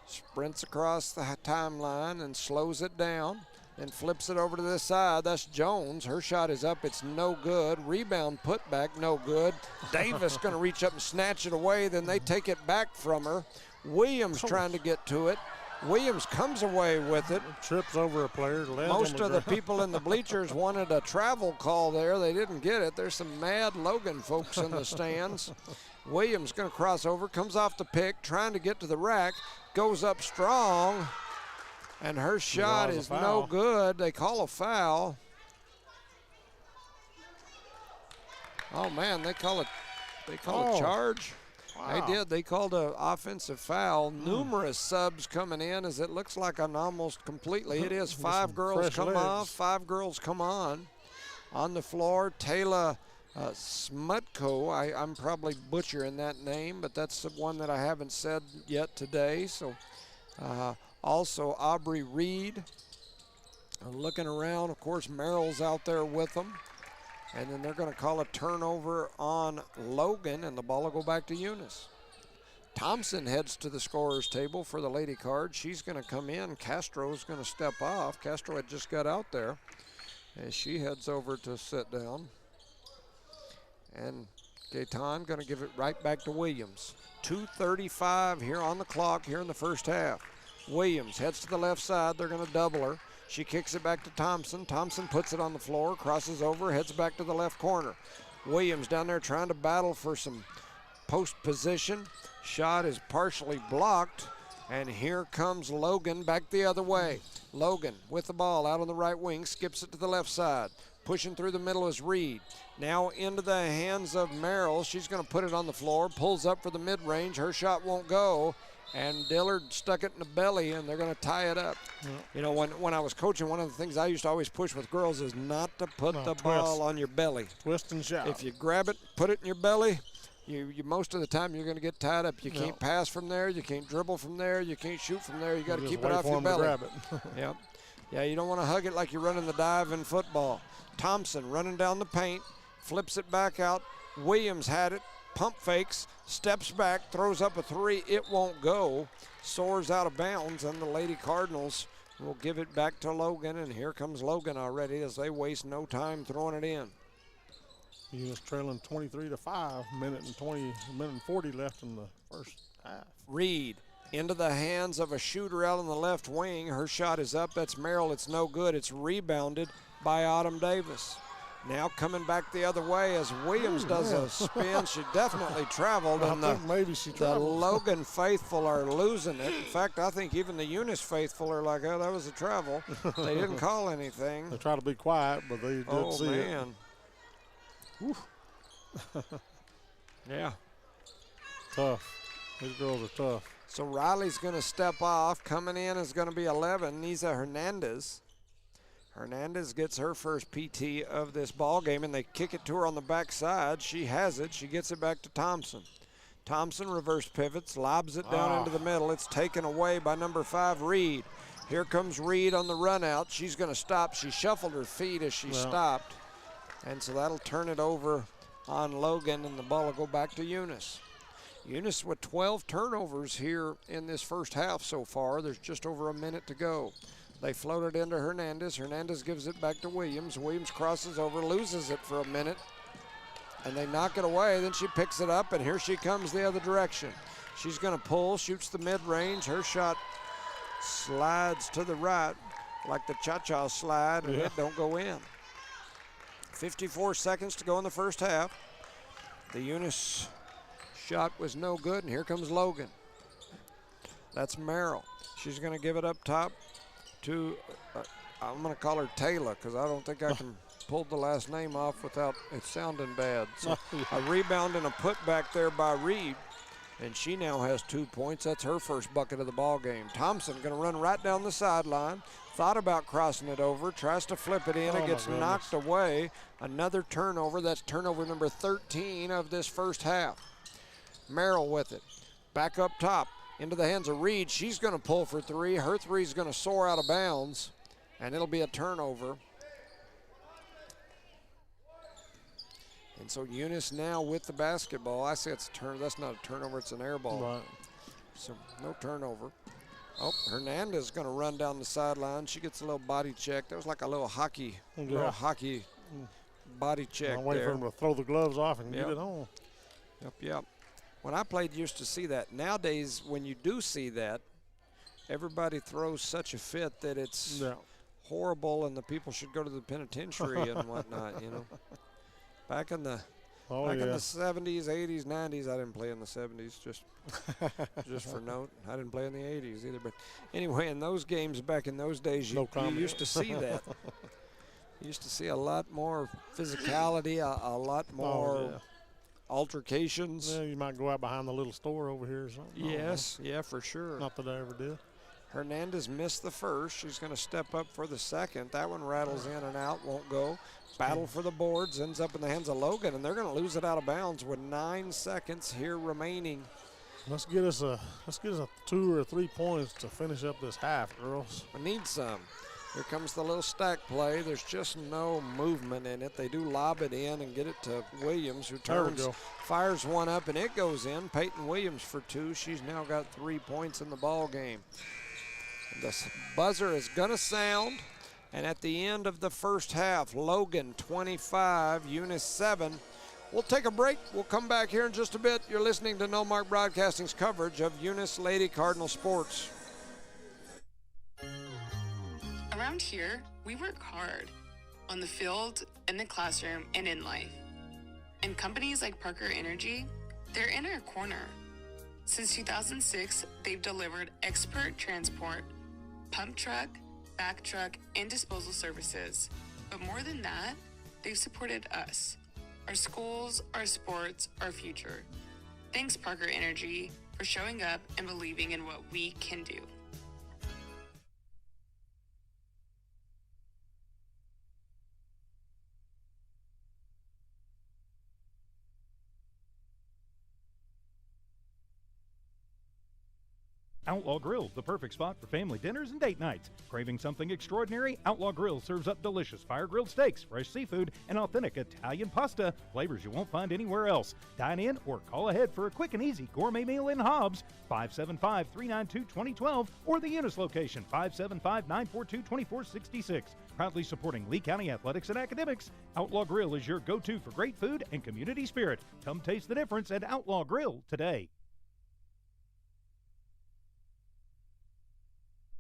Speaker 5: sprints across the timeline and slows it down. Then flips it over to this side. That's Jones. Her shot is up. It's no good. Rebound put back, no good. Davis going to reach up and snatch it away. Then they take it back from her. Williams trying to get to it. Williams comes away with it.
Speaker 6: Trips over a player.
Speaker 5: Most of the people in the bleachers wanted a travel call there. They didn't get it. There's some mad Logan folks in the stands. Williams going to cross over, comes off the pick, trying to get to the rack, goes up strong, and her shot is no good. They call a foul. Oh, man, they call a charge.
Speaker 6: Wow.
Speaker 5: They did. They called an offensive foul. Numerous subs coming in as it looks like an almost completely. It is 5 girls come off, 5 girls come on. On the floor, Taylor Smutko. I'm probably butchering that name, but that's the one that I haven't said yet today. So also Aubrey Reed Looking around, of course, Merrill's out there with them. And then they're going to call a turnover on Logan, and the ball will go back to Eunice. Thompson heads to the scorer's table for the Lady Cards. She's going to come in. Castro's going to step off. Castro had just got out there. And she heads over to sit down. And Gaetan going to give it right back to Williams. 2:35 here on the clock here in the first half. Williams heads to the left side. They're going to double her. She kicks it back to Thompson. Thompson puts it on the floor, crosses over, heads back to the left corner. Williams down there trying to battle for some post position. Shot is partially blocked, and here comes Logan back the other way. Logan with the ball out on the right wing, skips it to the left side. Pushing through the middle is Reed. Now into the hands of Merrill. She's going to put it on the floor, pulls up for the mid-range. Her shot won't go. And Dillard stuck it in the belly, and they're going to tie it up. Yeah. You know, when I was coaching, one of the things I used to always push with girls is not to put the ball on your belly.
Speaker 6: Twist and shout.
Speaker 5: If you grab it, put it in your belly, you most of the time you're going to get tied up. You can't pass from there. You can't dribble from there. You can't shoot from there. You got to keep it off your belly.
Speaker 6: Grab it.
Speaker 5: Yep. Yeah, you don't want to hug it like you're running the dive in football. Thompson running down the paint, flips it back out. Williams had it. Pump fakes, steps back, throws up a three. It won't go. Soars out of bounds, and the Lady Cardinals will give it back to Logan. And here comes Logan already as they waste no time throwing it in.
Speaker 6: He was trailing 23-5, minute and 40 left in the first half.
Speaker 5: Reed into the hands of a shooter out on the left wing. Her shot is up. That's Merrill. It's no good. It's rebounded by Autumn Davis. Now coming back the other way as Williams does a spin. She definitely traveled, and the Logan faithful are losing it. In fact, I think even the Eunice faithful are like, oh, that was a travel. They didn't call anything.
Speaker 6: They try to be quiet, but they did see it.
Speaker 5: Oh, man. Yeah.
Speaker 6: Tough. These girls are tough.
Speaker 5: So Riley's going to step off. Coming in is going to be 11, Nisa Hernandez. Hernandez gets her first PT of this ball game, and they kick it to her on the backside. She has it. She gets it back to Thompson. Thompson reverse pivots, lobs it down into the middle. It's taken away by number 5, Reed. Here comes Reed on the run out. She's going to stop. She shuffled her feet as she stopped. And so that'll turn it over on Logan, and the ball will go back to Eunice. Eunice with 12 turnovers here in this first half so far. There's just over a minute to go. They float it into Hernandez. Hernandez gives it back to Williams. Williams crosses over, loses it for a minute, and they knock it away. Then she picks it up, and here she comes the other direction. She's going to pull, shoots the mid-range. Her shot slides to the right like the cha-cha slide, and it don't go in. 54 seconds to go in the first half. The Eunice shot was no good, and here comes Logan. That's Merrill. She's going to give it up top to, I'm going to call her Taylor because I don't think I can pull the last name off without it sounding bad. So a rebound and a putback there by Reed, and she now has 2 points. That's her first bucket of the ball game. Thompson going to run right down the sideline. Thought about crossing it over, tries to flip it in. It gets knocked away. Another turnover. That's turnover number 13 of this first half. Merrill with it. Back up top. Into the hands of Reed. She's going to pull for three. Her three is going to soar out of bounds, and it'll be a turnover. And so Eunice now with the basketball. I say it's a turn. That's not a turnover. It's an air ball. Right. So no turnover. Oh, Hernandez is going to run down the sideline. She gets a little body check. That was like a little hockey, body check.
Speaker 6: I'm waiting for him to throw the gloves off and get it on.
Speaker 5: Yep. When I played, you used to see that. Nowadays, when you do see that, everybody throws such a fit that it's horrible, and the people should go to the penitentiary and whatnot. You know, back in the 70s, 80s, 90s, I didn't play in the 70s. Just for note, I didn't play in the 80s either. But anyway, in those games back in those days, you used to see that. You used to see a lot more physicality, a lot more. Altercations.
Speaker 6: Yeah, you might go out behind the little store over here or something.
Speaker 5: Yes, for sure.
Speaker 6: Not that I ever did.
Speaker 5: Hernandez missed the first. She's going to step up for the second. That one rattles in and out, won't go. Battle for the boards, ends up in the hands of Logan, and they're going to lose it out of bounds with 9 seconds here remaining.
Speaker 6: Let's get us a 2 or 3 points to finish up this half, girls.
Speaker 5: We need some. Here comes the little stack play. There's just no movement in it. They do lob it in and get it to Williams, who turns, fires one up, and it goes in. Peyton Williams for 2. She's now got 3 points in the ball game. The buzzer is going to sound, and at the end of the first half, Logan 25, Eunice 7. We'll take a break. We'll come back here in just a bit. You're listening to No Mark Broadcasting's coverage of Eunice Lady Cardinal sports.
Speaker 2: Around here, we work hard on the field, in the classroom, and in life. And companies like Parker Energy, they're in our corner. Since 2006, they've delivered expert transport, pump truck, back truck, and disposal services. But more than that, they've supported us, our schools, our sports, our future. Thanks, Parker Energy, for showing up and believing in what we can do.
Speaker 3: Outlaw Grill, the perfect spot for family dinners and date nights. Craving something extraordinary? Outlaw Grill serves up delicious fire-grilled steaks, fresh seafood, and authentic Italian pasta, flavors you won't find anywhere else. Dine in or call ahead for a quick and easy gourmet meal in Hobbs, 575-392-2012, or the Eunice location, 575-942-2466. Proudly supporting Lee County athletics and academics, Outlaw Grill is your go-to for great food and community spirit. Come taste the difference at Outlaw Grill today.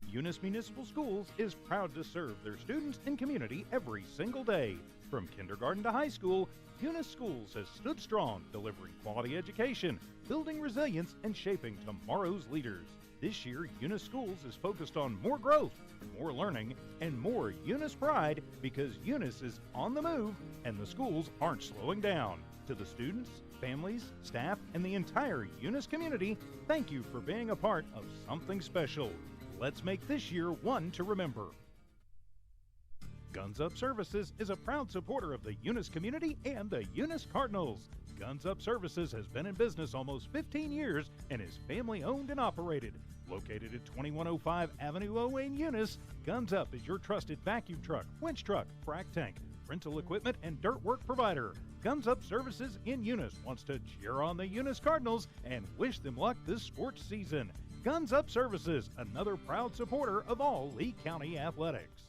Speaker 3: Eunice Municipal Schools is proud to serve their students and community every single day. From kindergarten to high school, Eunice Schools has stood strong, delivering quality education, building resilience, and shaping tomorrow's leaders. This year, Eunice Schools is focused on more growth, more learning, and more Eunice pride, because Eunice is on the move and the schools aren't slowing down. To the students, families, staff, and the entire Eunice community, thank you for being a part of something special. Let's make this year one to remember. Guns Up Services is a proud supporter of the Eunice community and the Eunice Cardinals. Guns Up Services has been in business almost 15 years and is family owned and operated. Located at 2105 Avenue O in Eunice, Guns Up is your trusted vacuum truck, winch truck, frac tank, rental equipment, and dirt work provider. Guns Up Services in Eunice wants to cheer on the Eunice Cardinals and wish them luck this sports season. Guns Up Services, another proud supporter of all Lee County athletics.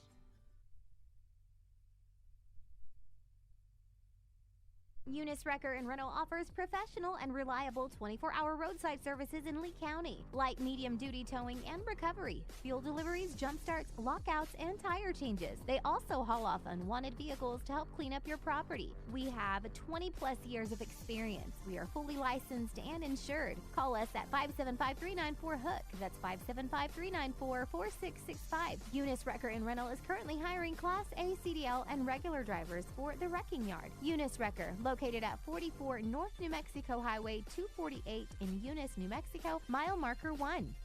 Speaker 4: Eunice Wrecker and Rental offers professional and reliable 24-hour roadside services in Lee County, like medium-duty towing and recovery, fuel deliveries, jump starts, lockouts, and tire changes. They also haul off unwanted vehicles to help clean up your property. We have 20-plus years of experience. We are fully licensed and insured. Call us at 575-394-HOOK. That's 575-394-4665. Eunice Wrecker and Rental is currently hiring Class A CDL and regular drivers for the wrecking yard. Eunice Wrecker, located at 44 North New Mexico Highway 248 in Eunice, New Mexico, mile marker 1.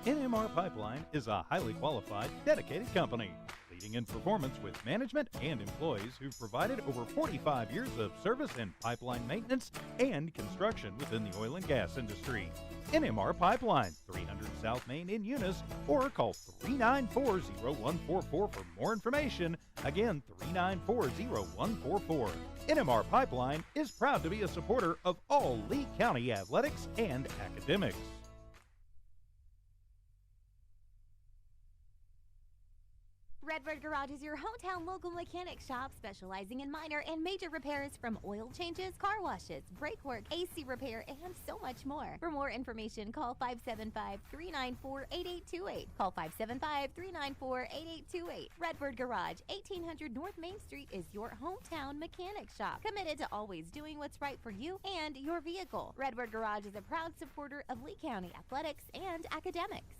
Speaker 3: NMR Pipeline is a highly qualified, dedicated company, leading in performance with management and employees who've provided over 45 years of service in pipeline maintenance and construction within the oil and gas industry. NMR Pipeline, 300 South Main in Eunice, or call 394-0144 for more information. Again, 394-0144. NMR Pipeline is proud to be a supporter of all Lee County athletics and academics.
Speaker 4: Redbird Garage is your hometown local mechanic shop specializing in minor and major repairs, from oil changes, car washes, brake work, AC repair, and so much more. For more information, call 575-394-8828. Call 575-394-8828. Redbird Garage, 1800 North Main Street is your hometown mechanic shop, committed to always doing what's right for you and your vehicle. Redbird Garage is a proud supporter of Lee County athletics and academics.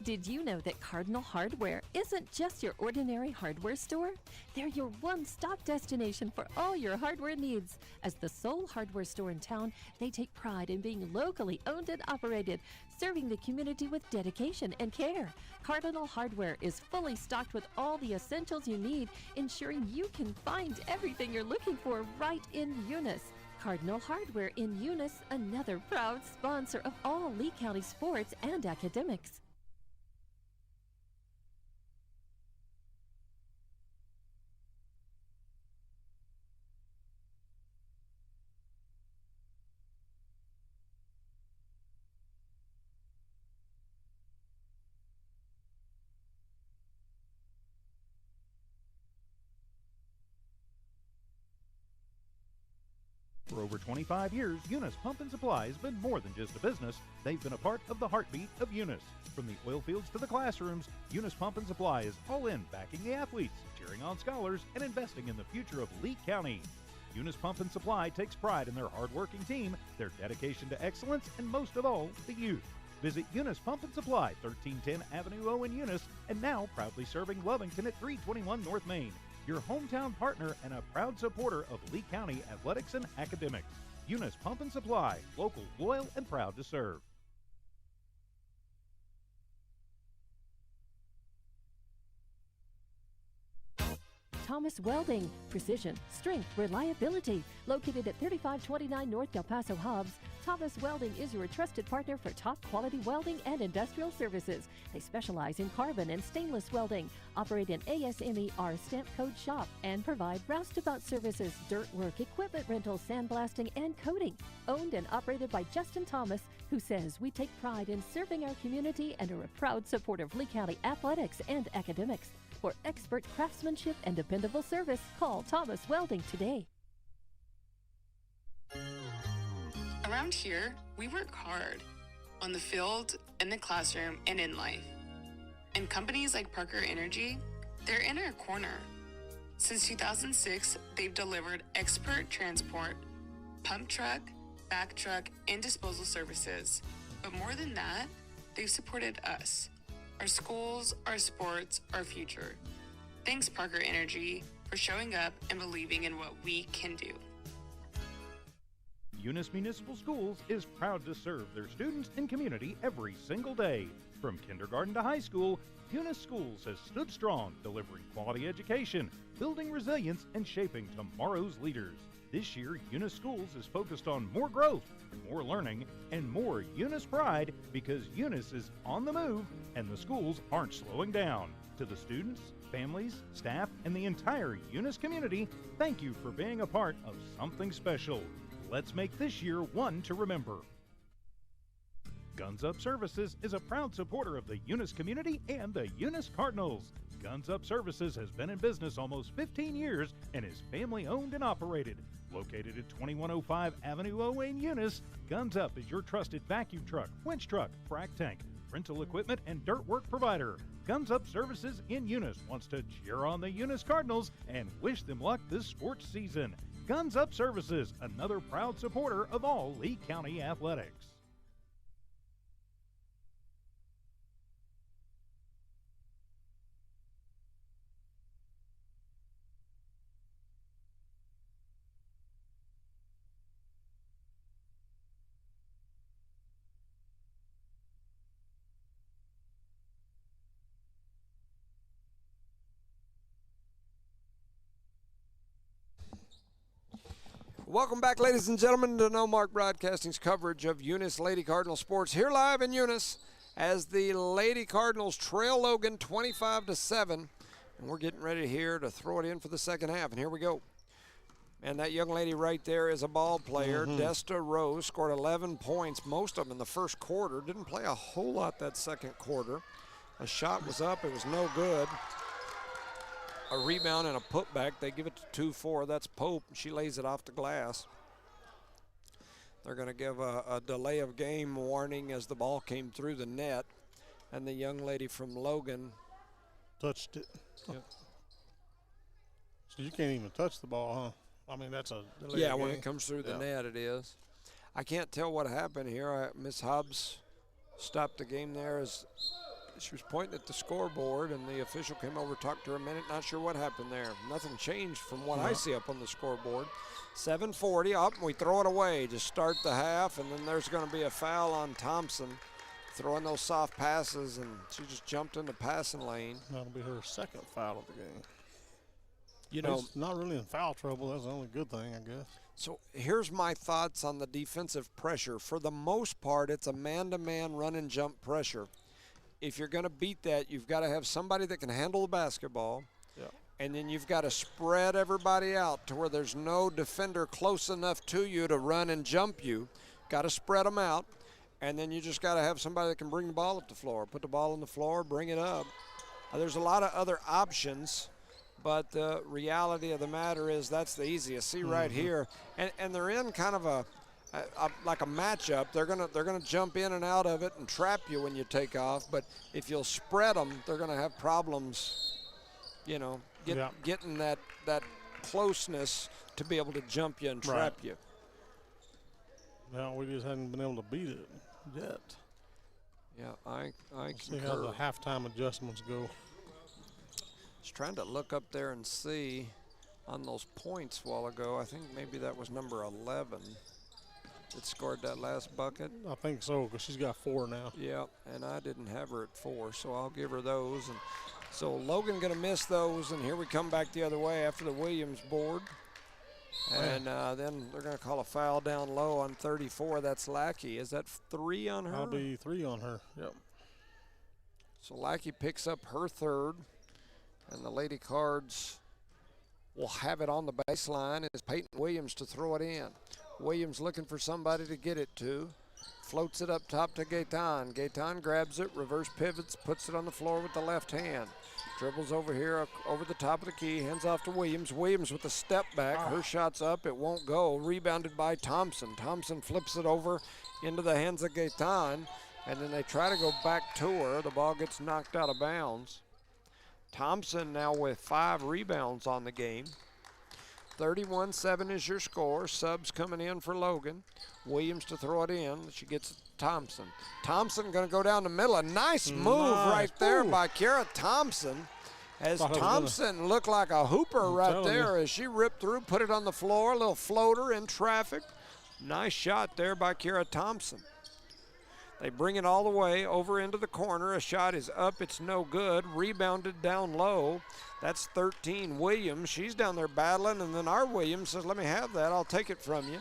Speaker 1: Did you know that Cardinal Hardware isn't just your ordinary hardware store? They're your one-stop destination for all your hardware needs. As the sole hardware store in town, they take pride in being locally owned and operated, serving the community with dedication and care. Cardinal Hardware is fully stocked with all the essentials you need, ensuring you can find everything you're looking for right in Eunice. Cardinal Hardware in Eunice, another proud sponsor of all Lee County sports and academics.
Speaker 3: For over 25 years, Eunice Pump and Supply has been more than just a business. They've been a part of the heartbeat of Eunice. From the oil fields to the classrooms, Eunice Pump and Supply is all in backing the athletes, cheering on scholars, and investing in the future of Lee County. Eunice Pump and Supply takes pride in their hard-working team, their dedication to excellence, and most of all, the youth. Visit Eunice Pump and Supply, 1310 Avenue O in Eunice, and now proudly serving Lovington at 321 North Main. Your hometown partner and a proud supporter of Lee County athletics and academics. Eunice Pump and Supply, local, loyal, and proud to serve.
Speaker 1: Thomas Welding, precision, strength, reliability. Located at 3529 North Del Paso Hobbs, Thomas Welding is your trusted partner for top quality welding and industrial services. They specialize in carbon and stainless welding, operate an ASME R stamp code shop, and provide roustabout services, dirt work, equipment rental, sandblasting, and coating. Owned and operated by Justin Thomas, who says we take pride in serving our community and are a proud supporter of Lee County athletics and academics. For expert craftsmanship and dependable service, call Thomas Welding today.
Speaker 2: Around here, we work hard on the field, in the classroom, and in life. And companies like Parker Energy, they're in our corner. Since 2006, they've delivered expert transport, pump truck, back truck, and disposal services. But more than that, they've supported us, our schools, our sports, our future. Thanks, Parker Energy, for showing up and believing in what we can do.
Speaker 3: Eunice Municipal Schools is proud to serve their students and community every single day. From kindergarten to high school, Eunice Schools has stood strong, delivering quality education, building resilience, and shaping tomorrow's leaders. This year, Eunice Schools is focused on more growth, more learning, and more Eunice pride because Eunice is on the move and the schools aren't slowing down. To the students, families, staff, and the entire Eunice community, thank you for being a part of something special. Let's make this year one to remember. Guns Up Services is a proud supporter of the Eunice community and the Eunice Cardinals. Guns Up Services has been in business almost 15 years and is family owned and operated. Located at 2105 Avenue O in Eunice, Guns Up is your trusted vacuum truck, winch truck, frac tank, rental equipment, and dirt work provider. Guns Up Services in Eunice wants to cheer on the Eunice Cardinals and wish them luck this sports season. Guns Up Services, another proud supporter of all Lee County athletics.
Speaker 5: Welcome back, ladies and gentlemen, to No Mark Broadcasting's coverage of Eunice Lady Cardinal sports here live in Eunice as the Lady Cardinals trail Logan 25-7, and we're getting ready here to throw it in for the second half. And here we go. And that young lady right there is a ball player. Desta Rose scored 11 points, most of them in the first quarter. Didn't play a whole lot that second quarter. A shot was up, it was no good. A rebound and a putback. They give it to 2-4. That's Pope. She lays it off the glass. They're going to give a delay of game warning as the ball came through the net. And the young lady from Logan
Speaker 6: touched it.
Speaker 5: Yep.
Speaker 6: So you can't even touch the ball, huh? I mean, that's a delay
Speaker 5: yeah,
Speaker 6: of
Speaker 5: when
Speaker 6: game.
Speaker 5: it comes through the net, it is. I can't tell what happened here. Miss Hobbs stopped the game there as She was pointing at the scoreboard, and the official came over, talked to her a minute. Not sure what happened there. Nothing changed from what I see up on the scoreboard. 7:40 up, and we throw it away to start the half, and then there's going to be a foul on Thompson, throwing those soft passes, and she just jumped in the passing lane.
Speaker 6: That'll be her second foul of the game.
Speaker 5: You know,
Speaker 6: she's not really in foul trouble. That's the only good thing, I guess.
Speaker 5: So here's my thoughts on the defensive pressure. For the most part, it's a man-to-man run and jump pressure. If you're going to beat that, you've got to have somebody that can handle the basketball, and then you've got to spread everybody out to where there's no defender close enough to you to run and jump you. Got to spread them out, and then you just got to have somebody that can bring the ball up the floor, put the ball on the floor, bring it up. There's a lot of other options, but the reality of the matter is that's the easiest. See right here, and they're in kind of like a matchup. They're gonna jump in and out of it and trap you when you take off. But if you'll spread them, they're gonna have problems, you know, getting that closeness to be able to jump you and trap you.
Speaker 6: No, we just haven't been able to beat it yet.
Speaker 5: Yeah, I
Speaker 6: see how the halftime adjustments go.
Speaker 5: Just trying to look up there and see on those points a while ago. I think maybe that was number 11. That scored that last bucket.
Speaker 6: I think so, because she's got 4 now.
Speaker 5: Yeah, and I didn't have her at 4, so I'll give her those. And so Logan going to miss those, and here we come back the other way after the Williams board. And then they're going to call a foul down low on 34. That's Lackey. Is that 3 on her?
Speaker 6: That'll be 3 on her, yep.
Speaker 5: So Lackey picks up her third, and the Lady Cards will have it on the baseline. It's Peyton Williams to throw it in. Williams looking for somebody to get it to. Floats it up top to Gaetan. Gaetan grabs it, reverse pivots, puts it on the floor with the left hand. Dribbles over here, over the top of the key, hands off to Williams. Williams with a step back. Her shot's up, it won't go. Rebounded by Thompson. Thompson flips it over into the hands of Gaetan, and then they try to go back to her. The ball gets knocked out of bounds. Thompson now with 5 rebounds on the game. 31-7 is your score. Subs coming in for Logan. Williams to throw it in. She gets Thompson. Thompson going to go down the middle. A nice move right there by Kara Thompson. As Thompson looked like a hooper right there as she ripped through, put it on the floor. A little floater in traffic. Nice shot there by Kara Thompson. They bring it all the way over into the corner. A shot is up. It's no good. Rebounded down low. That's 13 Williams. She's down there battling, and then our Williams says, let me have that. I'll take it from you.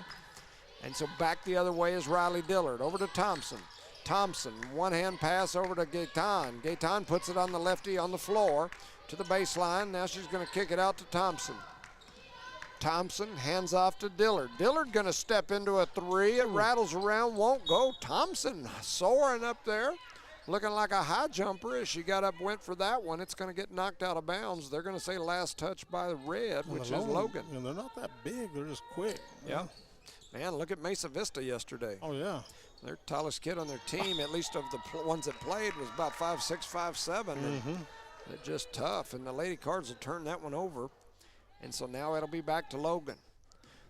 Speaker 5: And so back the other way is Riley Dillard. Over to Thompson. Thompson, one-hand pass over to Gaetan. Gaetan puts it on the lefty on the floor to the baseline. Now she's going to kick it out to Thompson. Thompson hands off to Dillard. Dillard going to step into a 3. It rattles around, won't go. Thompson soaring up there, looking like a high jumper as she got up, went for that one. It's going to get knocked out of bounds. They're going to say last touch by the red, which is Logan.
Speaker 6: And they're not that big. They're just quick.
Speaker 5: Yeah. Man, look at Mesa Vista yesterday.
Speaker 6: Oh, yeah.
Speaker 5: Their tallest kid on their team, at least of the ones that played, was about 5'6", 5'7". They're just tough, and the Lady Cards will turn that one over. And so now it'll be back to Logan.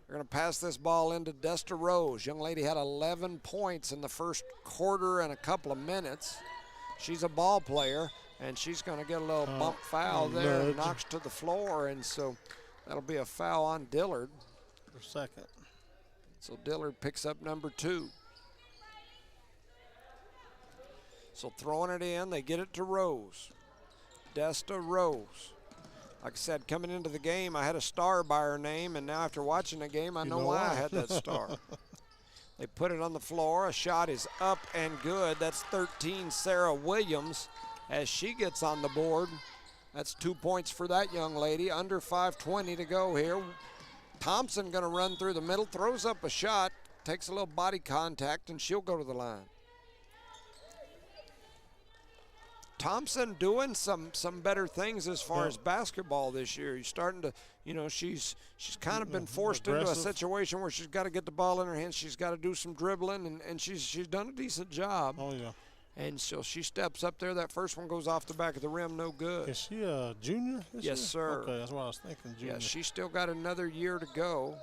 Speaker 5: They're going to pass this ball into Desta Rose. Young lady had 11 points in the first quarter and a couple of minutes. She's a ball player, and she's going to get a little bump foul there. And knocks to the floor, and so that'll be a foul on Dillard.
Speaker 6: For second.
Speaker 5: So Dillard picks up number 2. So throwing it in, they get it to Rose. Desta Rose. Like I said, coming into the game, I had a star by her name, and now after watching the game, I know why I had that star. They put it on the floor. A shot is up and good. That's 13, Sarah Williams, as she gets on the board. That's 2 points for that young lady. Under 5:20 to go here. Thompson going to run through the middle, throws up a shot, takes a little body contact, and she'll go to the line. Thompson doing some better things as far as basketball this year. He's starting to, you know, she's kind of been forced into a situation where she's got to get the ball in her hands. She's got to do some dribbling, and she's done a decent job.
Speaker 6: Oh, yeah.
Speaker 5: And so she steps up there. That first one goes off the back of the rim, no good.
Speaker 6: Is she a junior?
Speaker 5: Yes, sir.
Speaker 6: Okay, that's what I was thinking, junior.
Speaker 5: Yeah, she's still got another year to go.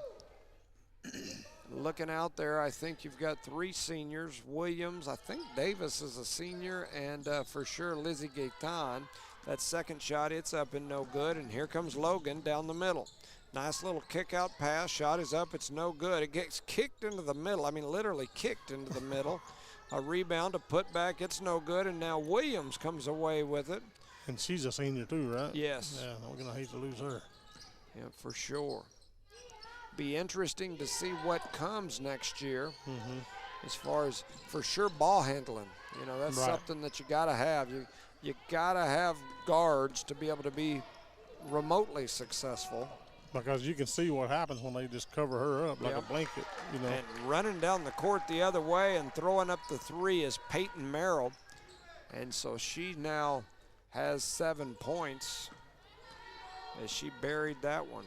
Speaker 5: Looking out there, I think you've got 3 seniors. Williams, I think Davis is a senior, and for sure Lizzie Gaetan. That second shot, it's up and no good, and here comes Logan down the middle. Nice little kick out pass, shot is up, it's no good. It gets kicked into the middle, I mean literally kicked into the middle. A rebound, a put back, it's no good, and now Williams comes away with it.
Speaker 6: And she's a senior too, right?
Speaker 5: Yes.
Speaker 6: Yeah, we're going to hate to lose her.
Speaker 5: Yeah, for sure. Be interesting to see what comes next year as far as, for sure, ball handling. You know, that's something that you got to have. You got to have guards to be able to be remotely successful.
Speaker 6: Because you can see what happens when they just cover her up like a blanket, you know.
Speaker 5: And running down the court the other way and throwing up the 3 is Peyton Merrill. And so she now has 7 points as she buried that one.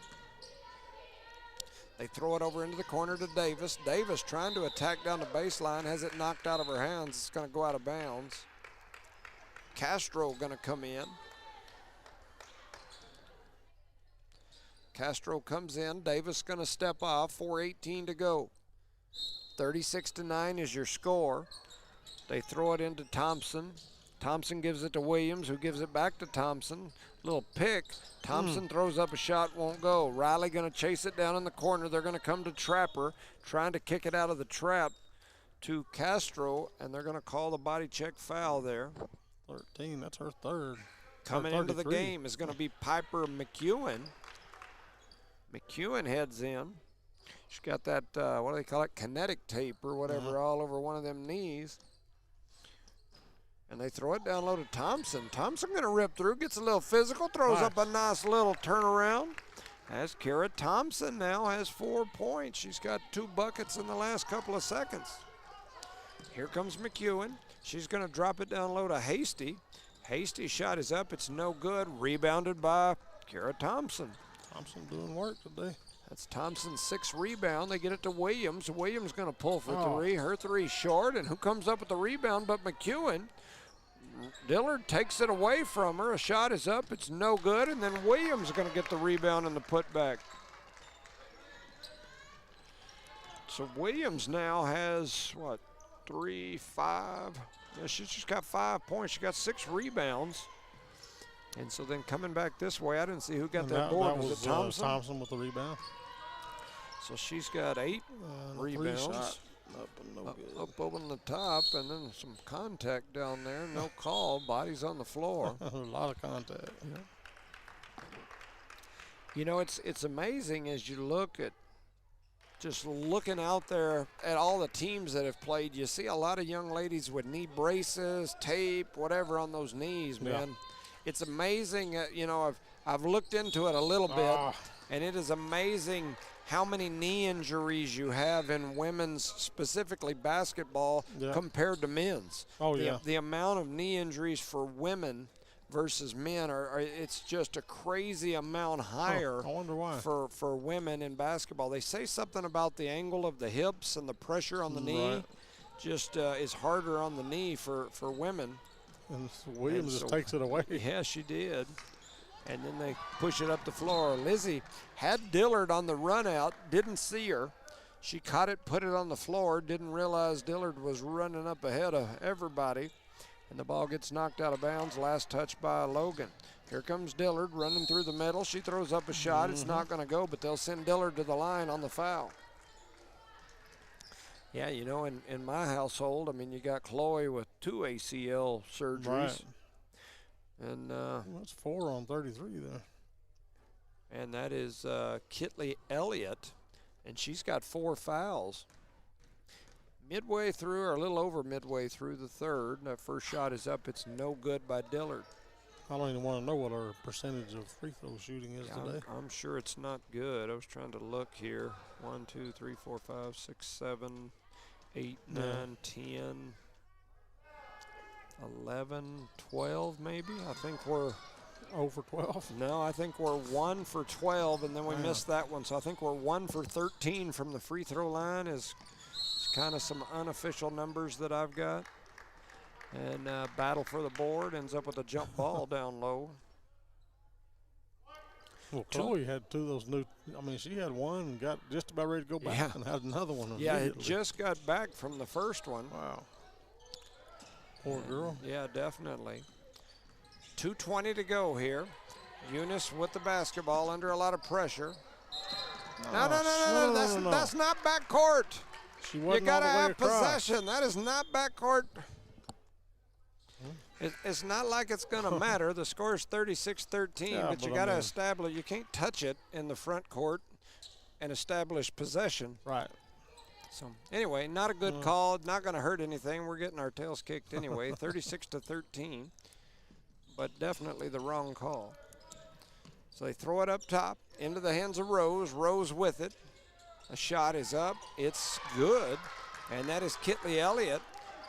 Speaker 5: They throw it over into the corner to Davis. Davis trying to attack down the baseline, has it knocked out of her hands. It's going to go out of bounds. Castro going to come in. Castro comes in. Davis going to step off. 4:18 to go. 36-9 is your score. They throw it into Thompson. Thompson gives it to Williams, who gives it back to Thompson. Little pick. Thompson throws up a shot, won't go. Riley going to chase it down in the corner. They're going to come to Trapper, trying to kick it out of the trap to Castro, and they're going to call the body check foul there.
Speaker 6: 13, that's her third.
Speaker 5: Coming into the game is going to be Piper McEwen. McEwen heads in. She's got that, what do they call it, kinetic tape or whatever all over one of them knees. And they throw it down low to Thompson. Thompson going to rip through, gets a little physical, throws up a nice little turnaround. As Kara Thompson now has 4 points. She's got 2 buckets in the last couple of seconds. Here comes McEwen. She's going to drop it down low to Hasty. Hasty's shot is up. It's no good. Rebounded by Kara Thompson.
Speaker 6: Thompson doing work today.
Speaker 5: That's Thompson's 6th rebound. They get it to Williams. Williams going to pull for 3. Her 3 short. And who comes up with the rebound but McEwen? Dillard takes it away from her. A shot is up. It's no good. And then Williams is going to get the rebound and the putback. So Williams now has, what, 3, 5? Yeah, she's just got 5 points. She got 6 rebounds. And so then coming back this way, I didn't see who got that board. Was it Thompson?
Speaker 6: Thompson with the rebound.
Speaker 5: So she's got 8 rebounds. Up over the top, and then some contact down there. No call. Body's on the floor.
Speaker 6: A lot of contact.
Speaker 5: Yeah. You know, it's amazing as you look at just looking out there at all the teams that have played. You see a lot of young ladies with knee braces, tape, whatever on those knees, man. Yeah. It's amazing. You know, I've looked into it a little bit, and it is amazing how many knee injuries you have in women's, specifically basketball, compared to men's. The amount of knee injuries for women versus men it's just a crazy amount higher.
Speaker 6: I wonder why.
Speaker 5: For women in basketball. They say something about the angle of the hips and the pressure on the knee just is harder on the knee for women.
Speaker 6: And Williams just takes it away.
Speaker 5: Yeah, she did. And then they push it up the floor. Lizzie had Dillard on the run out, didn't see her. She caught it, put it on the floor, didn't realize Dillard was running up ahead of everybody. And the ball gets knocked out of bounds, last touch by Logan. Here comes Dillard running through the middle. She throws up a shot. It's not going to go, but they'll send Dillard to the line on the foul. Yeah, you know, in my household, I mean, you got Chloe with 2 ACL surgeries.
Speaker 6: Right.
Speaker 5: And
Speaker 6: that's 4 on 33 there.
Speaker 5: And that is Kitley Elliott, and she's got 4 fouls. Midway through, or a little over midway through the third, that first shot is up. It's no good by Dillard.
Speaker 6: I don't even want to know what our percentage of free throw shooting is today.
Speaker 5: I'm sure it's not good. I was trying to look here. 1, 2, 3, 4, 5, 6, 7, 8, 9, 10, 11, 12 maybe. I think we're
Speaker 6: 0 for 12.
Speaker 5: No, I think we're 1 for 12, and then we missed that one. So I think we're 1 for 13 from the free throw line is kind of some unofficial numbers that I've got. And battle for the board ends up with a jump ball down low.
Speaker 6: Well, Chloe had two of those new. I mean, she had one and got just about ready to go back,
Speaker 5: Yeah.
Speaker 6: and had another one.
Speaker 5: Yeah, it
Speaker 6: immediately.
Speaker 5: just got back from the first one.
Speaker 6: Wow. Poor girl.
Speaker 5: Yeah, definitely. 2:20 to go here. Eunice with the basketball under a lot of pressure. No. That's not backcourt.
Speaker 6: She
Speaker 5: You
Speaker 6: wasn't
Speaker 5: got to
Speaker 6: all the way
Speaker 5: have
Speaker 6: across.
Speaker 5: possession. That is not backcourt. It's not like it's going to matter. The score is 36-13,
Speaker 6: Yeah,
Speaker 5: but you
Speaker 6: but I
Speaker 5: got to
Speaker 6: mean-
Speaker 5: establish. You can't touch it in the front court and establish possession.
Speaker 6: Right.
Speaker 5: So anyway, not a good call. Not going to hurt anything. We're getting our tails kicked anyway, 36-13, but definitely the wrong call. So they throw it up top into the hands of Rose. Rose with it. A shot is up. It's good, and that is Kitley Elliott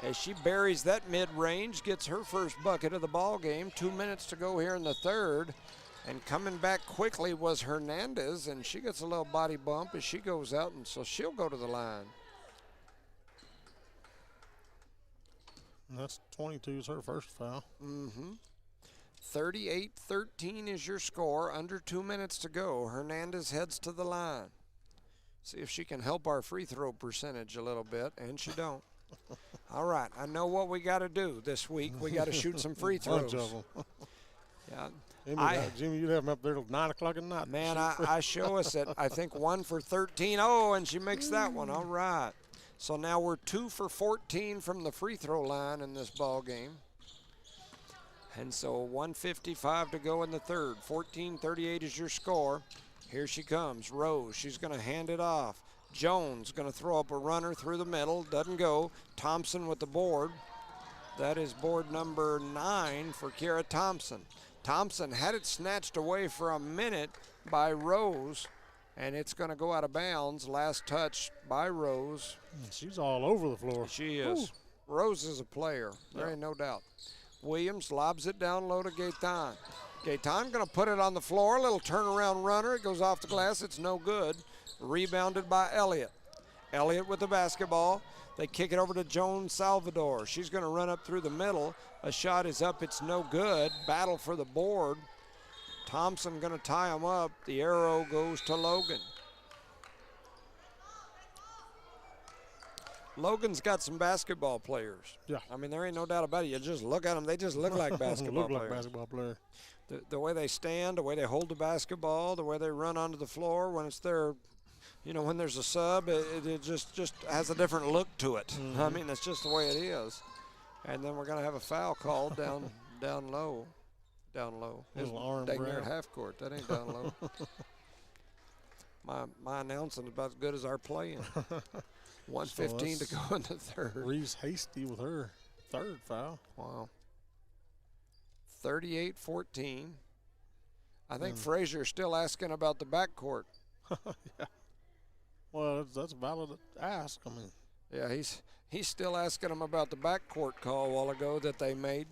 Speaker 5: as she buries that mid-range, gets her first bucket of the ball game. 2 minutes to go here in the third. And coming back quickly was Hernandez, and she gets a little body bump as she goes out, and so she'll go to the line.
Speaker 6: And that's 22 is her first foul.
Speaker 5: 38-13 is your score. Under 2 minutes to go. Hernandez heads to the line. See if she can help our free throw percentage a little bit, and she don't. All right, I know what we got to do this week. We got to shoot some free
Speaker 6: Bunch
Speaker 5: throws.
Speaker 6: of them.
Speaker 5: Yeah.
Speaker 6: Jimmy, you'd have them up there till 9 o'clock at night.
Speaker 5: Man, I show us at, I think, 1 for 13. Oh, and she makes that one. All right. So now we're 2 for 14 from the free throw line in this ball game. And so 1:55 to go in the third. 14-38 is your score. Here she comes, Rose. She's going to hand it off. Jones going to throw up a runner through the middle. Doesn't go. Thompson with the board. That is board number 9 for Kiera Thompson. Thompson had it snatched away for a minute by Rose, and it's going to go out of bounds. Last touch by Rose.
Speaker 6: She's all over the floor.
Speaker 5: She is.
Speaker 6: Ooh.
Speaker 5: Rose is a player. There ain't no doubt. Williams lobs it down low to Gaetan. Gaetan going to put it on the floor. A little turnaround runner. It goes off the glass. It's no good. Rebounded by Elliott. Elliott with the basketball. They kick it over to Joan Salvador. She's going to run up through the middle. A shot is up. It's no good. Battle for the board. Thompson going to tie him up. The arrow goes to Logan. Logan's got some basketball players.
Speaker 6: Yeah.
Speaker 5: I mean, there ain't no doubt about it. You just look at them. They just look like basketball
Speaker 6: Look like
Speaker 5: players.
Speaker 6: basketball player.
Speaker 5: The way they stand, the way they hold the basketball, the way they run onto the floor when it's their, you know, when there's a sub, it just has a different look to it. I mean, that's just the way it is. And then we're going to have a foul called down low. Down low.
Speaker 6: Little arm
Speaker 5: Dang near
Speaker 6: grab.
Speaker 5: half court. That ain't down low. My announcing is about as good as our playing. 1:15 to go in the third.
Speaker 6: Reese Hasty with her third foul.
Speaker 5: Wow. 38-14. I think Frazier's still asking about the backcourt.
Speaker 6: Yeah. Well, that's a valid ask. I mean,
Speaker 5: Yeah, he's still asking him about the backcourt call a while ago that they made.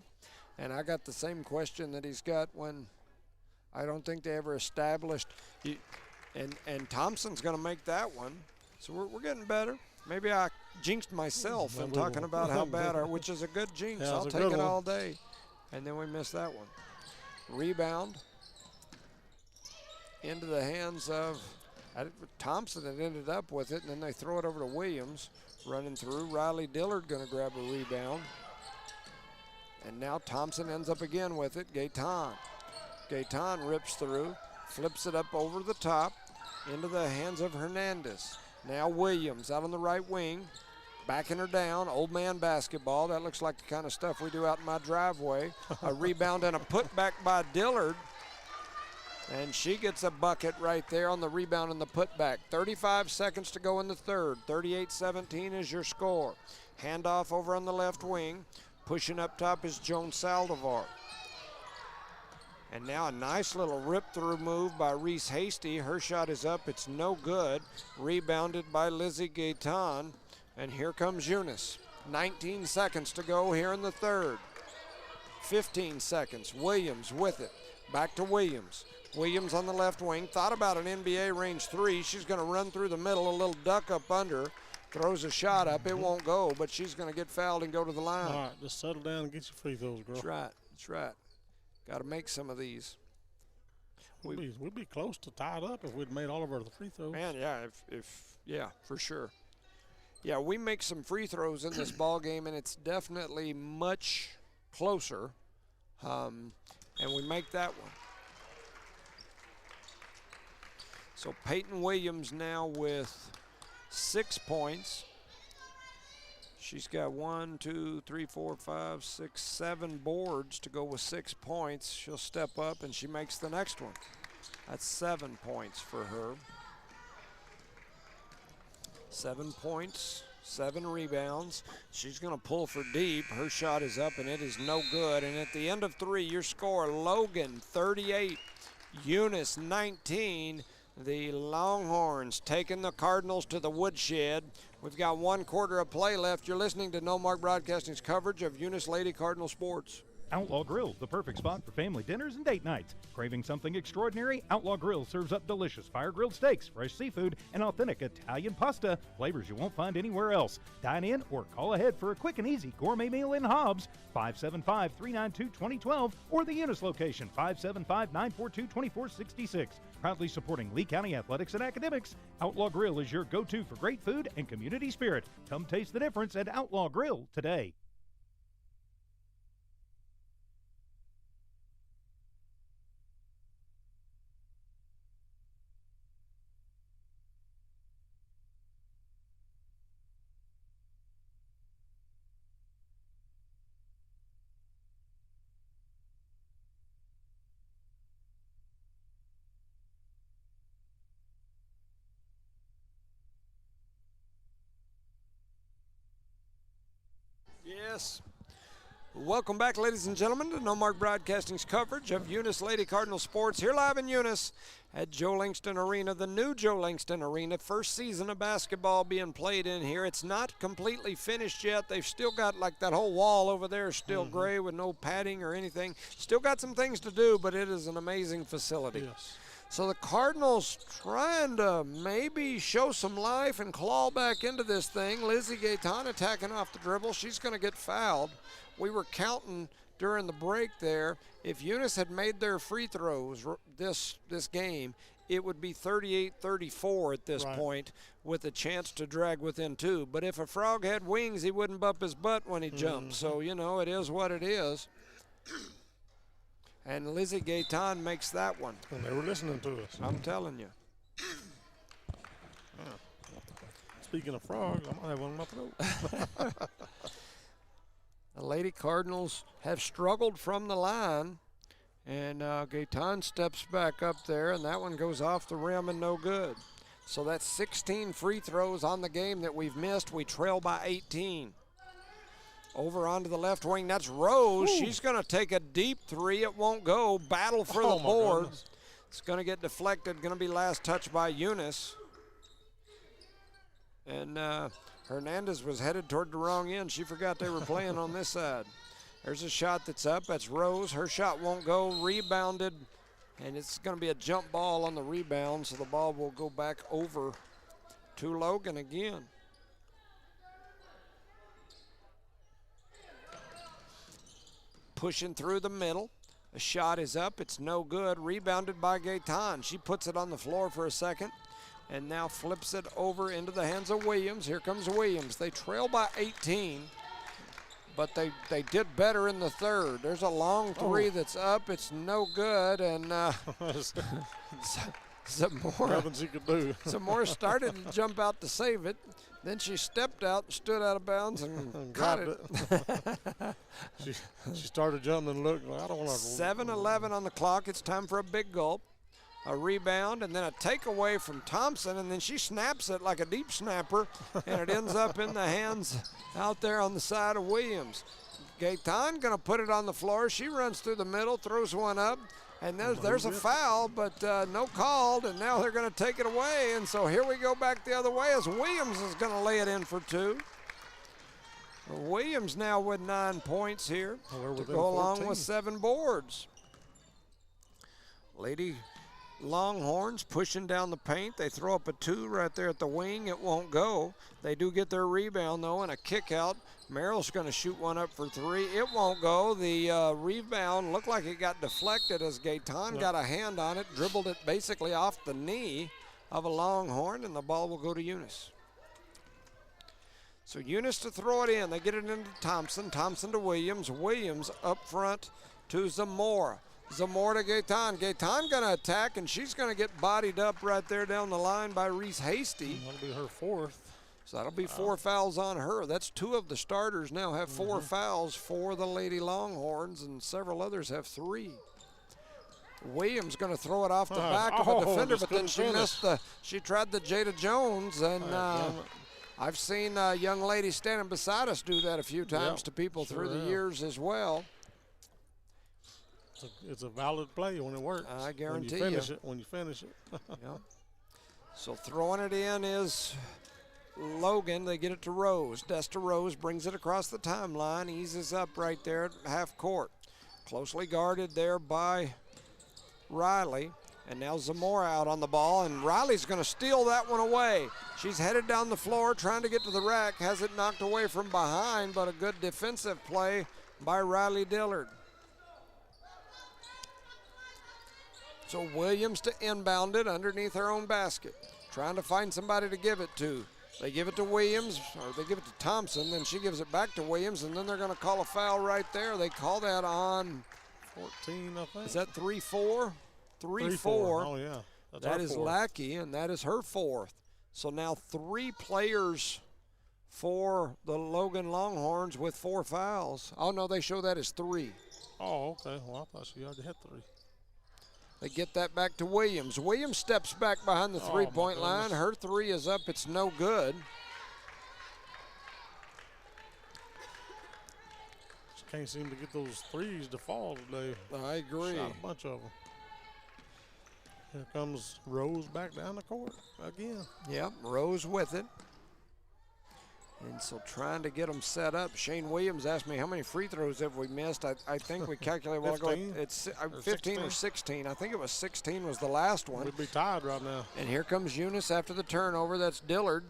Speaker 5: And I got the same question that he's got when I don't think they ever established. And Thompson's going to make that one. So we're getting better. Maybe I jinxed myself in talking about how bad which is a good jinx.
Speaker 6: Yeah,
Speaker 5: I'll
Speaker 6: it's a
Speaker 5: take
Speaker 6: good
Speaker 5: it
Speaker 6: one.
Speaker 5: all day. And then we missed that one. Rebound into the hands of Thompson that ended up with it, and then they throw it over to Williams. Running through, Riley Dillard going to grab a rebound. And now Thompson ends up again with it. Gaetan rips through, flips it up over the top into the hands of Hernandez. Now Williams out on the right wing, backing her down. Old man basketball. That looks like the kind of stuff we do out in my driveway. A rebound and a putback by Dillard. And she gets a bucket right there on the rebound and the putback. 35 seconds to go in the third. 38-17 is your score. Handoff over on the left wing. Pushing up top is Joan Saldivar. And now a nice little rip-through move by Reese Hasty. Her shot is up. It's no good. Rebounded by Lizzie Gaetan. And here comes Eunice. 19 seconds to go here in the third. 15 seconds. Williams with it. Back to Williams. Williams on the left wing. Thought about an NBA range three. She's going to run through the middle. A little duck up under. Throws a shot up. It won't go, but she's going to get fouled and go to the line.
Speaker 6: all right, just settle down and get your free throws, girl.
Speaker 5: That's right. That's right. Got to make some of these.
Speaker 6: We'd be close to tied up if we'd made all of our free throws.
Speaker 5: Man, yeah, yeah, for sure. Yeah, we make some free throws in this ball game, and it's definitely much closer. And we make that one. So Peyton Williams now with 6 points. She's got 1, 2, 3, 4, 5, 6, 7 boards to go with 6 points. She'll step up and she makes the next one. That's 7 points for her. 7 points, 7 rebounds. She's going to pull for deep. Her shot is up and it is no good. And at the end of 3, your score, Logan 38, Eunice 19. The Longhorns taking the Cardinals to the woodshed. We've got 1 quarter of play left. You're listening to No Mark Broadcasting's coverage of Eunice Lady Cardinal sports.
Speaker 3: Outlaw Grill, the perfect spot for family dinners and date nights. Craving something extraordinary? Outlaw Grill serves up delicious fire-grilled steaks, fresh seafood, and authentic Italian pasta, flavors you won't find anywhere else. Dine in or call ahead for a quick and easy gourmet meal in Hobbs, 575-392-2012, or the Eunice location, 575-942-2466. Proudly supporting Lee County athletics and academics, Outlaw Grill is your go-to for great food and community spirit. Come taste the difference at Outlaw Grill today.
Speaker 5: Yes. Welcome back, ladies and gentlemen, to No Mark Broadcasting's coverage of Eunice Lady Cardinal sports here live in Eunice at Joe Langston Arena, the new Joe Langston Arena. First season of basketball being played in here. It's not completely finished yet. They've still got like that whole wall over there still gray with no padding or anything. Still got some things to do, but it is an amazing facility.
Speaker 6: Yes.
Speaker 5: So the Cardinals trying to maybe show some life and claw back into this thing. Lizzie Gaetan attacking off the dribble. She's going to get fouled. We were counting during the break there. If Eunice had made their free throws this game, it would be 38-34 at this point with a chance to drag within 2. But if a frog had wings, he wouldn't bump his butt when he jumped. So, you know, it is what it is. And Lizzie Gaetan makes that one.
Speaker 6: And they were listening to us.
Speaker 5: I'm telling you.
Speaker 6: Speaking of frogs, I might have one in my throat.
Speaker 5: The Lady Cardinals have struggled from the line. And Gaetan steps back up there, and that one goes off the rim and no good. So that's 16 free throws on the game that we've missed. We trail by 18. Over onto the left wing, that's Rose. Ooh. She's going to take a deep 3. It won't go. Battle for the board. Goodness. It's going to get deflected. Going to be last touch by Eunice. And Hernandez was headed toward the wrong end. She forgot they were playing on this side. There's a shot that's up. That's Rose. Her shot won't go. Rebounded. And it's going to be a jump ball on the rebound, so the ball will go back over to Logan again. Pushing through the middle. A shot is up. It's no good. Rebounded by Gaetan. She puts it on the floor for a second and now flips it over into the hands of Williams. Here comes Williams. They trail by 18, but they did better in the third. There's a long 3 that's up. It's no good. And
Speaker 6: nothing she could do.
Speaker 5: Zamora started to jump out to save it. Then she stepped out and stood out of bounds and caught it.
Speaker 6: she started jumping and looked like, I don't want to.
Speaker 5: 7:11 on the clock. It's time for a big gulp. A rebound and then a takeaway from Thompson, and then she snaps it like a deep snapper, and it ends up in the hands out there on the side of Williams. Gaetan going to put it on the floor. She runs through the middle, throws one up. And there's a foul, but no called, and now they're going to take it away. And so here we go back the other way as Williams is going to lay it in for 2. Williams now with 9 points here to go along with 7 boards. Lady Longhorns pushing down the paint. They throw up a 2 right there at the wing. It won't go. They do get their rebound, though, and a kick out. Merrill's going to shoot one up for 3. It won't go. The rebound looked like it got deflected as Gaetan got a hand on it, dribbled it basically off the knee of a Longhorn, and the ball will go to Eunice. So Eunice to throw it in. They get it into Thompson. Thompson to Williams. Williams up front to Zamora. Zamora to Gaetan. Gaetan going to attack, and she's going to get bodied up right there down the line by Reese Hasty.
Speaker 6: That'll be her 4th.
Speaker 5: So that'll be 4 fouls on her. That's 2 of the starters now have 4 fouls for the Lady Longhorns, and several others have 3. Williams going to throw it off the back of a defender, but then she missed she tried the Jada Jones, and I've seen a young lady standing beside us do that a few times to people through the years as well.
Speaker 6: It's a valid play when it works.
Speaker 5: I guarantee
Speaker 6: you. When you finish it.
Speaker 5: So throwing it in is Logan. They get it to Rose. Desta Rose brings it across the timeline, eases up right there at half court. Closely guarded there by Riley. And now Zamora out on the ball, and Riley's going to steal that one away. She's headed down the floor trying to get to the rack, has it knocked away from behind, but a good defensive play by Riley Dillard. So Williams to inbound it underneath her own basket, trying to find somebody to give it to. They give it to Williams, or they give it to Thompson, then she gives it back to Williams, and then they're going to call a foul right there. They call that on
Speaker 6: 14, I think.
Speaker 5: Is that 3-4? 3-4.
Speaker 6: Oh, yeah.
Speaker 5: That is Lackey, and that is her 4th. So now 3 players for the Logan Longhorns with 4 fouls. Oh, no, they show that as 3.
Speaker 6: Oh, okay. Well, I thought she already had 3.
Speaker 5: They get that back to Williams. Williams steps back behind the three-point line. Her 3 is up. It's no good.
Speaker 6: Just can't seem to get those 3s to fall today.
Speaker 5: I agree.
Speaker 6: Shot a bunch of them. Here comes Rose back down the court again.
Speaker 5: Yep, Rose with it. And so trying to get them set up. Shane Williams asked me how many free throws have we missed. I think we calculated a while ago. It's 15 or 16. I think it was 16 was the last one.
Speaker 6: We'd be tied right now.
Speaker 5: And here comes Eunice after the turnover. That's Dillard.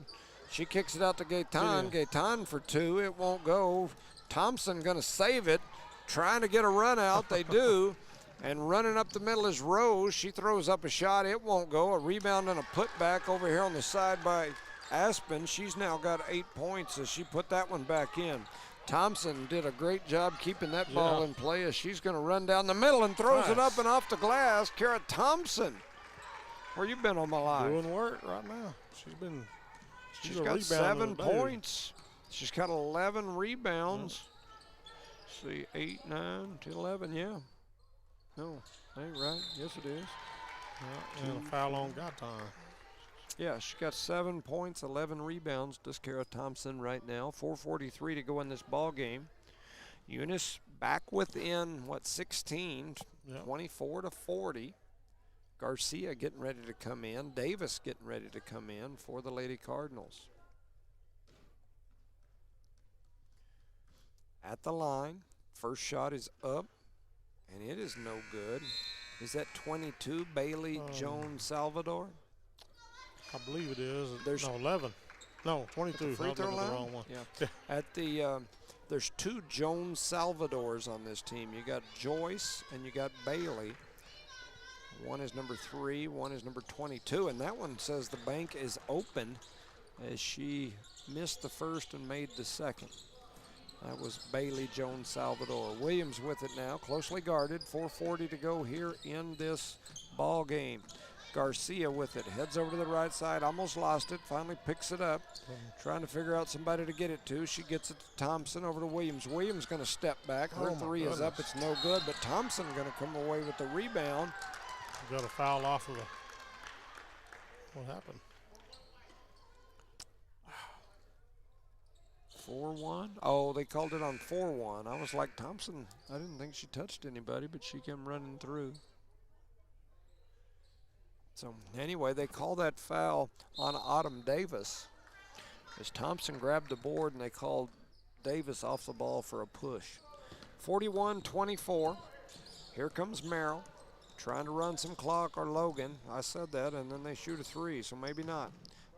Speaker 5: She kicks it out to Gaetan. Gaetan for 2. It won't go. Thompson going to save it. Trying to get a run out. They do. And running up the middle is Rose. She throws up a shot. It won't go. A rebound and a putback over here on the side by Aspen. She's now got 8 points as she put that one back in. Thompson did a great job keeping that ball in play as she's going to run down the middle and throws it up and off the glass. Kara Thompson, where you been all my life?
Speaker 6: Doing work right now. She's
Speaker 5: got 7 points. She's got 11 rebounds. Let's see, 8, 9, 10, 11, yeah. No, ain't right. Yes, it is.
Speaker 6: Yeah, and a foul on Gaetan.
Speaker 5: Yeah, she got 7 points, 11 rebounds. Kara Thompson right now. 4:43 to go in this ball game. Eunice back within 16, 24-40. Garcia getting ready to come in. Davis getting ready to come in for the Lady Cardinals. At the line, first shot is up. And it is no good. Is that 22, Bailey Jones Salvador?
Speaker 6: I believe it is. There's 11. No, 22.
Speaker 5: Free throw line?
Speaker 6: The wrong one.
Speaker 5: Yeah. At the there's 2 Jones Salvadors on this team. You got Joyce and you got Bailey. One is number 3, one is number 22, and that one says the bank is open as she missed the first and made the second. That was Bailey Jones Salvador. Williams with it now, closely guarded. 4:40 to go here in this ball game. Garcia with it, heads over to the right side, almost lost it, finally picks it up. Trying to figure out somebody to get it to. She gets it to Thompson, over to Williams. Williams going to step back. Her 3 is up, it's no good, but Thompson going to come away with the rebound.
Speaker 6: Got a foul off of what happened?
Speaker 5: 4-1. Oh, they called it on 4-1. I was like, Thompson, I didn't think she touched anybody, but she came running through. So anyway, they call that foul on Autumn Davis as Thompson grabbed the board and they called Davis off the ball for a push. 41-24. Here comes Merrill. Trying to run some clock, or Logan. I said that, and then they shoot a 3, so maybe not.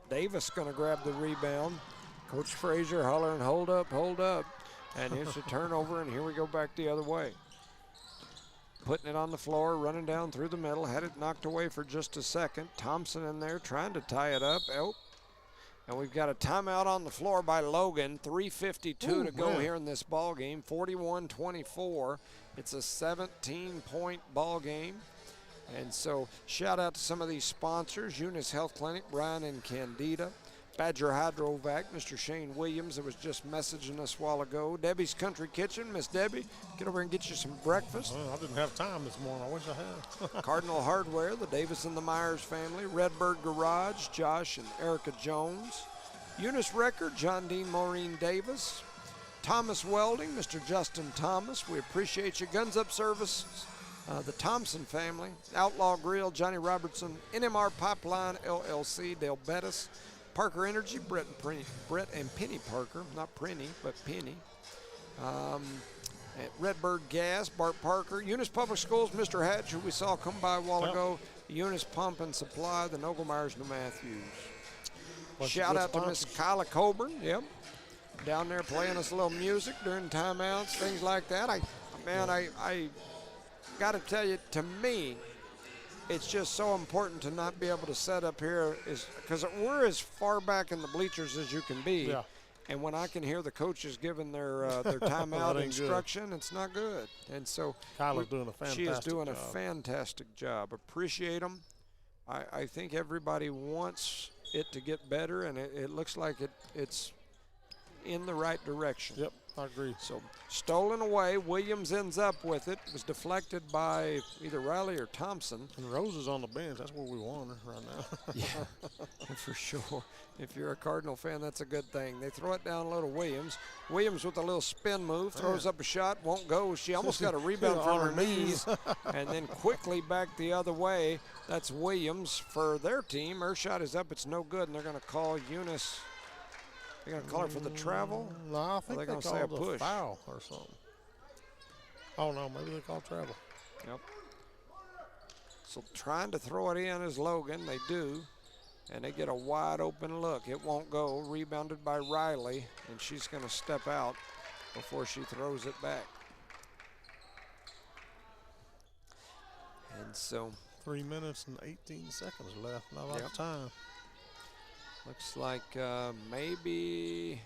Speaker 5: Davis going to grab the rebound. Coach Frazier hollering, hold up, hold up. And it's a turnover, and here we go back the other way. Putting it on the floor, running down through the middle, had it knocked away for just a second. Thompson in there trying to tie it up. Oh, and we've got a timeout on the floor by Logan. 3:52 to go here in this ball game. 41-24. It's a 17-point ball game. And so shout out to some of these sponsors: Eunice Health Clinic, Brian and Candida; Badger Hydrovac, Mr. Shane Williams that was just messaging us a while ago; Debbie's Country Kitchen, Miss Debbie, get over and get you some breakfast.
Speaker 6: Well, I didn't have time this morning. I wish I had.
Speaker 5: Cardinal Hardware, the Davis and the Myers family; Redbird Garage, Josh and Erica Jones; Eunice Record, John Dean Maureen Davis; Thomas Welding, Mr. Justin Thomas, we appreciate you; Guns Up Services, the Thompson family; Outlaw Grill, Johnny Robertson; NMR Pipeline LLC, Dale Bettis; Parker Energy, Brett and Penny Parker, not Prenny, but Penny; at Redbird Gas, Bart Parker; Eunice Public Schools, Mr. Hatch, who we saw come by a while ago; Eunice Pump and Supply, the Nogelmeyers, New Matthews. Shout out to Miss Kyla Coburn, down there playing us a little music during timeouts, things like that. I got to tell you, to me, it's just so important to not be able to set up here, because we're as far back in the bleachers as you can be.
Speaker 6: Yeah.
Speaker 5: And when I can hear the coaches giving their timeout instruction, it's not good. And so
Speaker 6: Kyla's doing a fantastic
Speaker 5: she is doing
Speaker 6: job.
Speaker 5: a fantastic job. Appreciate them. I think everybody wants it to get better, and it looks like it's in the right direction.
Speaker 6: Yep, I agree.
Speaker 5: So stolen away. Williams ends up with it. It was deflected by either Riley or Thompson.
Speaker 6: And Rose is on the bench. That's where we want her right now.
Speaker 5: Yeah, for sure. If you're a Cardinal fan, that's a good thing. They throw it down low to Williams. Williams with a little spin move, throws up a shot, won't go. She almost got a rebound from her knees, and then quickly back the other way. That's Williams for their team. Her shot is up. It's no good, and they're going to call Eunice. They're going to call her for the travel?
Speaker 6: No, I think
Speaker 5: they
Speaker 6: called
Speaker 5: say a push?
Speaker 6: Foul or something. Oh, no, maybe they called travel.
Speaker 5: Yep. So trying to throw it in is Logan. They do. And they get a wide open look. It won't go. Rebounded by Riley, and she's going to step out before she throws it back. And so
Speaker 6: 3 minutes and 18 seconds left. Not a lot of time.
Speaker 5: Looks like maybe,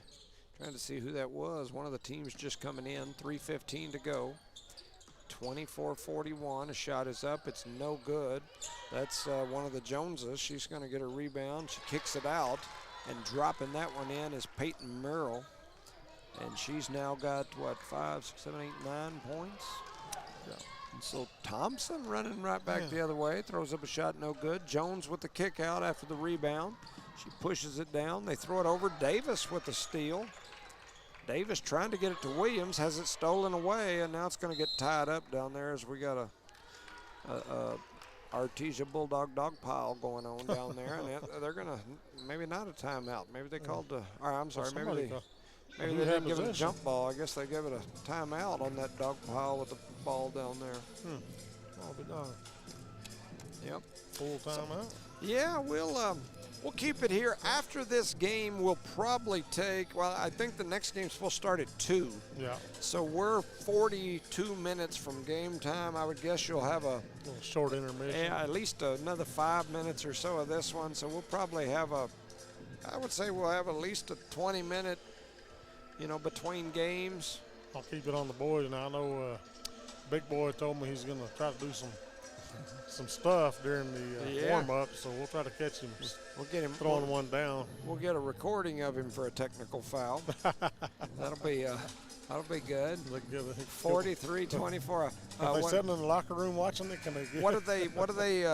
Speaker 5: trying to see who that was. One of the teams just coming in. 3:15 to go. 24-41. A shot is up. It's no good. That's one of the Joneses. She's going to get a rebound. She kicks it out, and dropping that one in is Peyton Merrill. And she's now got, what, 5, 6, 7, 8, 9 points? Yeah. And so Thompson running right back the other way. Throws up a shot, no good. Jones with the kick out after the rebound. She pushes it down. They throw it over. Davis with the steal. Davis trying to get it to Williams, has it stolen away, and now it's going to get tied up down there as we got a Artesia Bulldog dog pile going on down there, and they're going to maybe not a timeout. Maybe they called the. I'm sorry. Maybe they didn't give it a jump ball. I guess they gave it a timeout on that dog pile with the ball down there.
Speaker 6: I'll be darned.
Speaker 5: Yep.
Speaker 6: Full timeout.
Speaker 5: Yeah, we'll keep it here. After this game, we'll probably take, well, I think the next game's supposed to start at 2.
Speaker 6: Yeah.
Speaker 5: So we're 42 minutes from game time. I would guess you'll have a
Speaker 6: little short intermission.
Speaker 5: Yeah, at least another 5 minutes or so of this one. So we'll probably have I would say we'll have at least a 20-minute, between games.
Speaker 6: I'll keep it on the boys. Now I know Big Boy told me he's going to try to do some stuff during the warm-up, so we'll try to catch him.
Speaker 5: We'll get him
Speaker 6: throwing one down.
Speaker 5: We'll get a recording of him for a technical foul. That'll be good. 43-24.
Speaker 6: If they're sitting in the locker room watching it, can they get
Speaker 5: What do they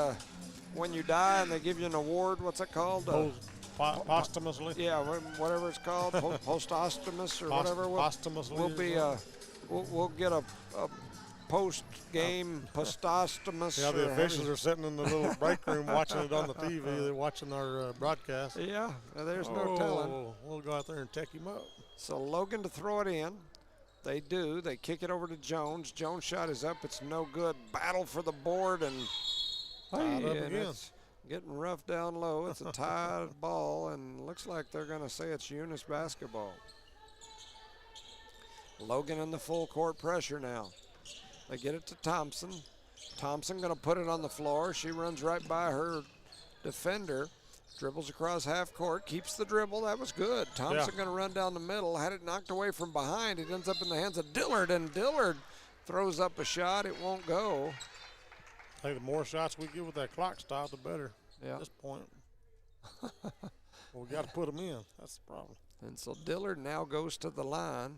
Speaker 5: when you die and they give you an award? What's it called?
Speaker 6: Posthumously.
Speaker 5: Yeah, whatever it's called, posthumus or whatever.
Speaker 6: Posthumously.
Speaker 5: We'll be we'll get a post-game posthumous.
Speaker 6: Yeah, the officials are sitting in the little break room watching it on the TV. They're watching our broadcast.
Speaker 5: Yeah, there's no telling.
Speaker 6: We'll go out there and check him up.
Speaker 5: So Logan to throw it in. They do. They kick it over to Jones. Jones' shot is up. It's no good. Battle for the board, and it's getting rough down low. It's a tied ball, and looks like they're going to say it's Eunice basketball. Logan in the full court pressure now. They get it to Thompson. Thompson going to put it on the floor. She runs right by her defender. Dribbles across half court, keeps the dribble. That was good. Thompson going to run down the middle. Had it knocked away from behind. It ends up in the hands of Dillard, and Dillard throws up a shot. It won't go.
Speaker 6: I think the more shots we get with that clock stop, the better
Speaker 5: at
Speaker 6: this point. Well, we got to put them in. That's the problem.
Speaker 5: And so Dillard now goes to the line.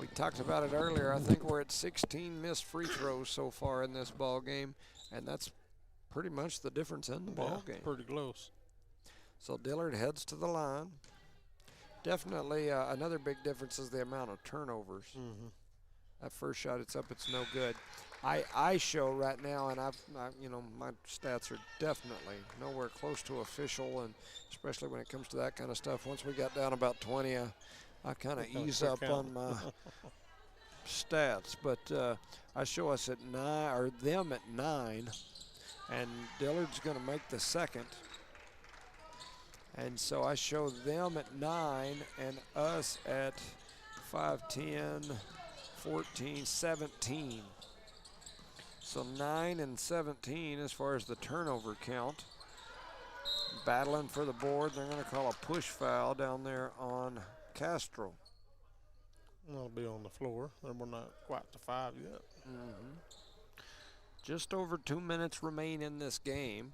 Speaker 5: We talked about it earlier. I think we're at 16 missed free throws so far in this ball game, and that's pretty much the difference in the ball game.
Speaker 6: Pretty close.
Speaker 5: So Dillard heads to the line. Definitely another big difference is the amount of turnovers. That first shot, it's up, it's no good. I show right now, and my stats are definitely nowhere close to official, and especially when it comes to that kind of stuff. Once we got down about 20, I kind of ease up on my stats. But I show us at 9, or them at 9, and Dillard's going to make the second. And so I show them at 9 and us at 5, 10, 14, 17. So 9 and 17 as far as the turnover count. Battling for the board. They're going to call a push foul down there on Castro.
Speaker 6: That'll be on the floor. We're not quite to 5 yet.
Speaker 5: Just over 2 minutes remain in this game.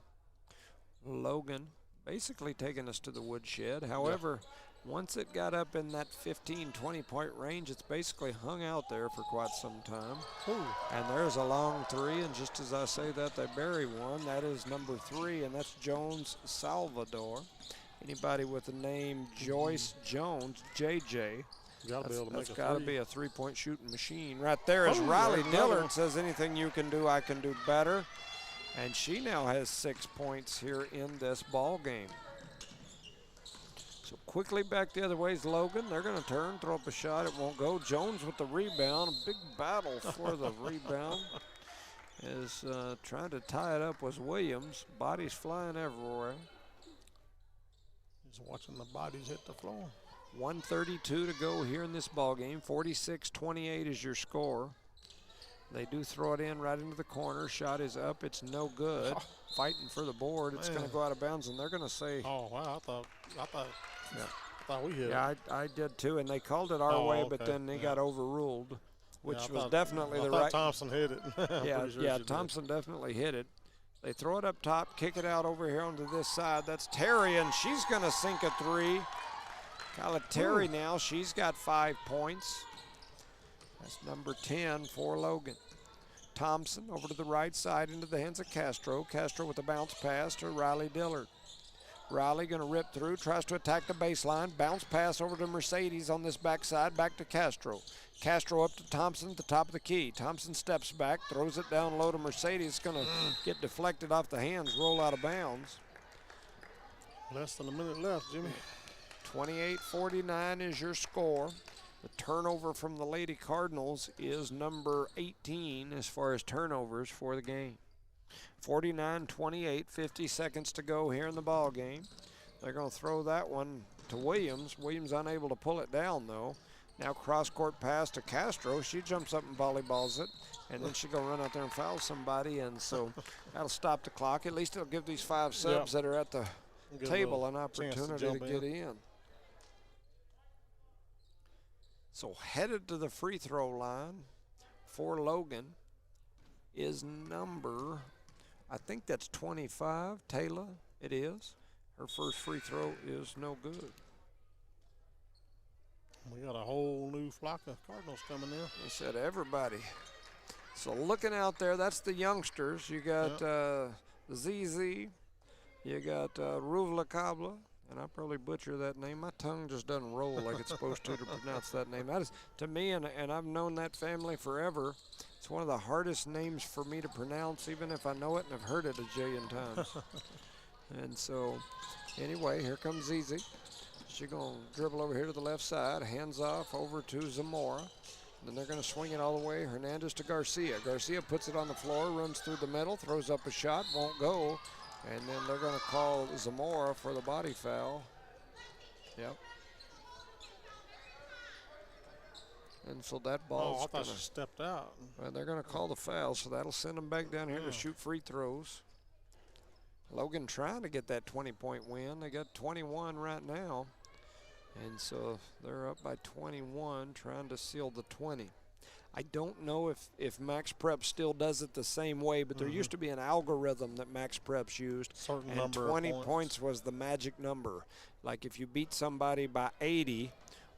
Speaker 5: Logan basically taking us to the woodshed. However, once it got up in that 15, 20-point range, it's basically hung out there for quite some time. And there's a long three, and just as I say that, they bury one. That is number 3, and that's Jones Salvador. Anybody with the name Joyce Jones, JJ, that's got to be a three-point shooting machine. Right there is Riley Dillard. Says, anything you can do, I can do better. And she now has 6 points here in this ball game. So quickly back the other way is Logan. They're going to turn, throw up a shot. It won't go. Jones with the rebound. A big battle for the rebound. Is trying to tie it up was Williams. Bodies flying everywhere.
Speaker 6: Just watching the bodies hit the floor.
Speaker 5: 1:32 to go here in this ball game. 46-28 is your score. They do throw it in right into the corner. Shot is up. It's no good. Fighting for the board. It's going to go out of bounds, and they're going to say.
Speaker 6: Oh wow! I thought we hit it.
Speaker 5: Yeah, I did too, and they called it our way, but then they got overruled, which was definitely the right.
Speaker 6: Thompson hit it.
Speaker 5: Thompson definitely hit it. They throw it up top, kick it out over here onto this side. That's Terry, and she's going to sink a 3. Kyla Terry now. She's got 5 points. That's number 10 for Logan. Thompson over to the right side into the hands of Castro. Castro with a bounce pass to Riley Dillard. Riley going to rip through, tries to attack the baseline. Bounce pass over to Mercedes on this backside, back to Castro. Castro up to Thompson at the top of the key. Thompson steps back, throws it down low to Mercedes. It's going to get deflected off the hands, roll out of bounds.
Speaker 6: Less than a minute left, Jimmy.
Speaker 5: 28-49 is your score. The turnover from the Lady Cardinals is number 18 as far as turnovers for the game. 49-28, 50 seconds to go here in the ball game. They're going to throw that one to Williams. Williams unable to pull it down, though. Now cross-court pass to Castro. She jumps up and volleyballs it, and then she's going to run out there and foul somebody, and so that'll stop the clock. At least it'll give these 5 subs that are at the table an opportunity to get in. So headed to the free throw line for Logan is number, I think that's 25, Taylor. It is. Her first free throw is no good.
Speaker 6: We got a whole new flock of Cardinals coming in.
Speaker 5: They said everybody. So looking out there, that's the youngsters. You got ZZ. You got Ruvla Kabla. And I probably butcher that name. My tongue just doesn't roll like it's supposed to pronounce that name. That is, to me, and I've known that family forever, it's one of the hardest names for me to pronounce, even if I know it and have heard it a jillion times. And so, anyway, here comes ZZ. She's going to dribble over here to the left side, hands off over to Zamora. Then they're going to swing it all the way. Hernandez to Garcia. Garcia puts it on the floor, runs through the middle, throws up a shot, won't go. And then they're going to call Zamora for the body foul. Yep. And so that ball's
Speaker 6: I thought she stepped out.
Speaker 5: Well, they're going to call the foul, so that'll send them back down here to shoot free throws. Logan trying to get that 20-point win. They got 21 right now. And so they're up by 21, trying to seal the 20. I don't know if Max Prep still does it the same way, but there used to be an algorithm that Max Prep's used.
Speaker 6: Certain
Speaker 5: and 20 points was the magic number. Like if you beat somebody by 80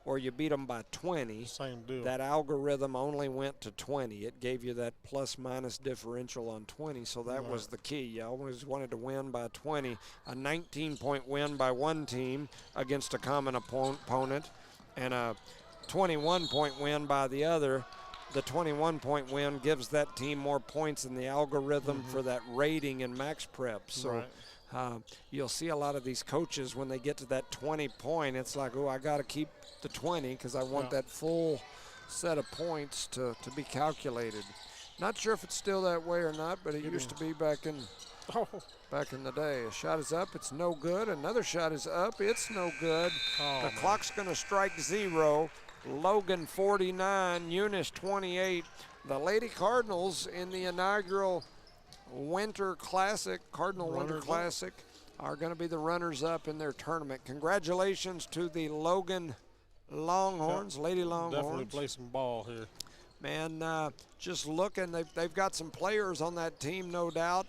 Speaker 5: or you beat them by 20,
Speaker 6: same deal.
Speaker 5: That algorithm only went to 20. It gave you that plus-minus differential on 20, so that was the key. You always wanted to win by 20. A 19-point win by one team against a common opponent and a 21-point win by the other. The 21-point win gives that team more points in the algorithm for that rating in Max Prep. So you'll see a lot of these coaches when they get to that 20-point, it's like, oh, I got to keep the 20 because I want that full set of points to be calculated. Not sure if it's still that way or not, but it used to be back in the day. A shot is up, it's no good. Another shot is up, it's no good. The clock's going to strike 0. Logan 49, Eunice 28. The Lady Cardinals in the inaugural Winter Classic, Cardinal Winter Classic, are going to be the runners-up in their tournament. Congratulations to the Logan Longhorns, Lady Longhorns.
Speaker 6: Definitely play some ball here.
Speaker 5: Man, just looking, they've got some players on that team, no doubt.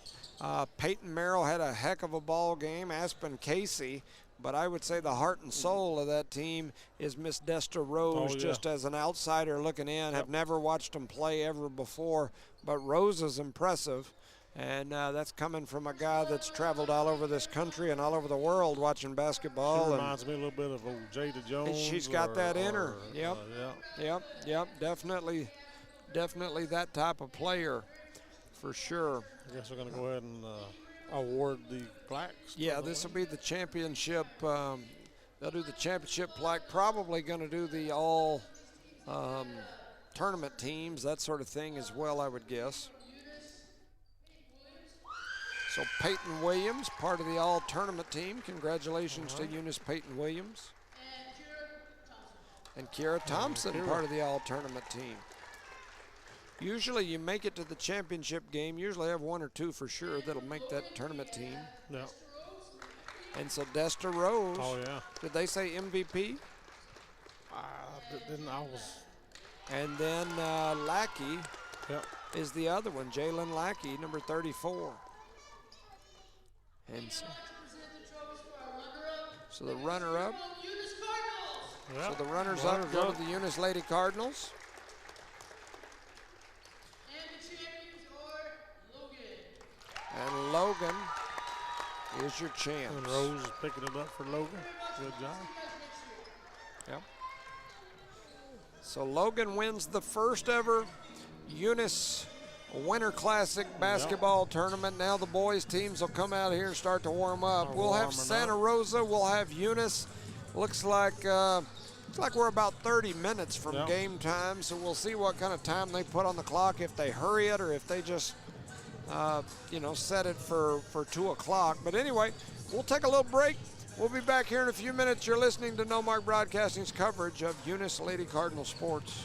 Speaker 5: Peyton Merrill had a heck of a ball game. Aspen Casey. But I would say the heart and soul of that team is Miss Desta Rose, just as an outsider looking in. Have never watched them play ever before, but Rose is impressive. And that's coming from a guy that's traveled all over this country and all over the world watching basketball.
Speaker 6: She reminds me a little bit of old Jada Jones.
Speaker 5: She's got that in her. Yep. Definitely that type of player for sure.
Speaker 6: I guess we're going to go ahead and award the plaques.
Speaker 5: Yeah, this will be the championship. They'll do the championship plaque. Probably going to do the all tournament teams, that sort of thing as well, I would guess. So Peyton Williams, part of the all tournament team. Congratulations to Eunice Peyton Williams. And Kiara Thompson, part of the all tournament team. Usually you make it to the championship game. Usually have one or two for sure that'll make that tournament team.
Speaker 6: Yeah.
Speaker 5: And so Desta Rose.
Speaker 6: Oh, yeah.
Speaker 5: Did they say MVP? And then Lackey is the other one. Jalen Lackey, number 34. And so the runner-up. So the runners-up go to the Eunice Lady Cardinals. And Logan is your champ.
Speaker 6: And Rose is picking it up for Logan. Good job.
Speaker 5: Yep. So Logan wins the first ever Eunice Winter Classic basketball tournament. Now the boys teams will come out here and start to warm up. We'll have Santa Rosa. We'll have Eunice. Looks like we're about 30 minutes from game time. So we'll see what kind of time they put on the clock. If they hurry it or if they just set it for 2 o'clock. But anyway, we'll take a little break. We'll be back here in a few minutes. You're listening to No Mark Broadcasting's coverage of Eunice Lady Cardinal sports.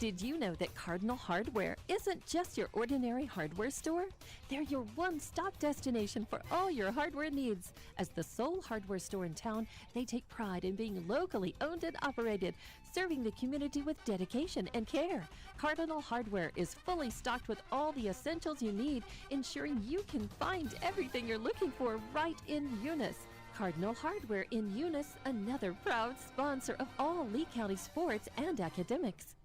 Speaker 1: Did you know that Cardinal Hardware isn't just your ordinary hardware store? They're your one-stop destination for all your hardware needs. As the sole hardware store in town, they take pride in being locally owned and operated, serving the community with dedication and care. Cardinal Hardware is fully stocked with all the essentials you need, ensuring you can find everything you're looking for right in Eunice. Cardinal Hardware in Eunice, another proud sponsor of all Lee County sports and academics.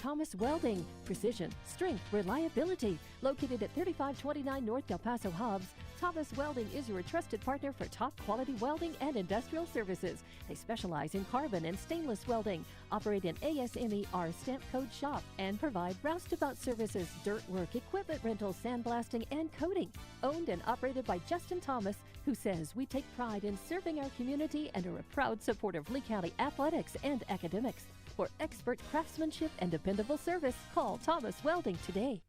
Speaker 1: Thomas Welding, precision, strength, reliability. Located at 3529 North Del Paso Hobbs, Thomas Welding is your trusted partner for top quality welding and industrial services. They specialize in carbon and stainless welding, operate an ASMER stamp code shop, and provide roustabout services, dirt work, equipment rental, sandblasting, and coating. Owned and operated by Justin Thomas, who says we take pride in serving our community and are a proud supporter of Lee County athletics and academics. For expert craftsmanship and dependable service, call Thomas Welding today.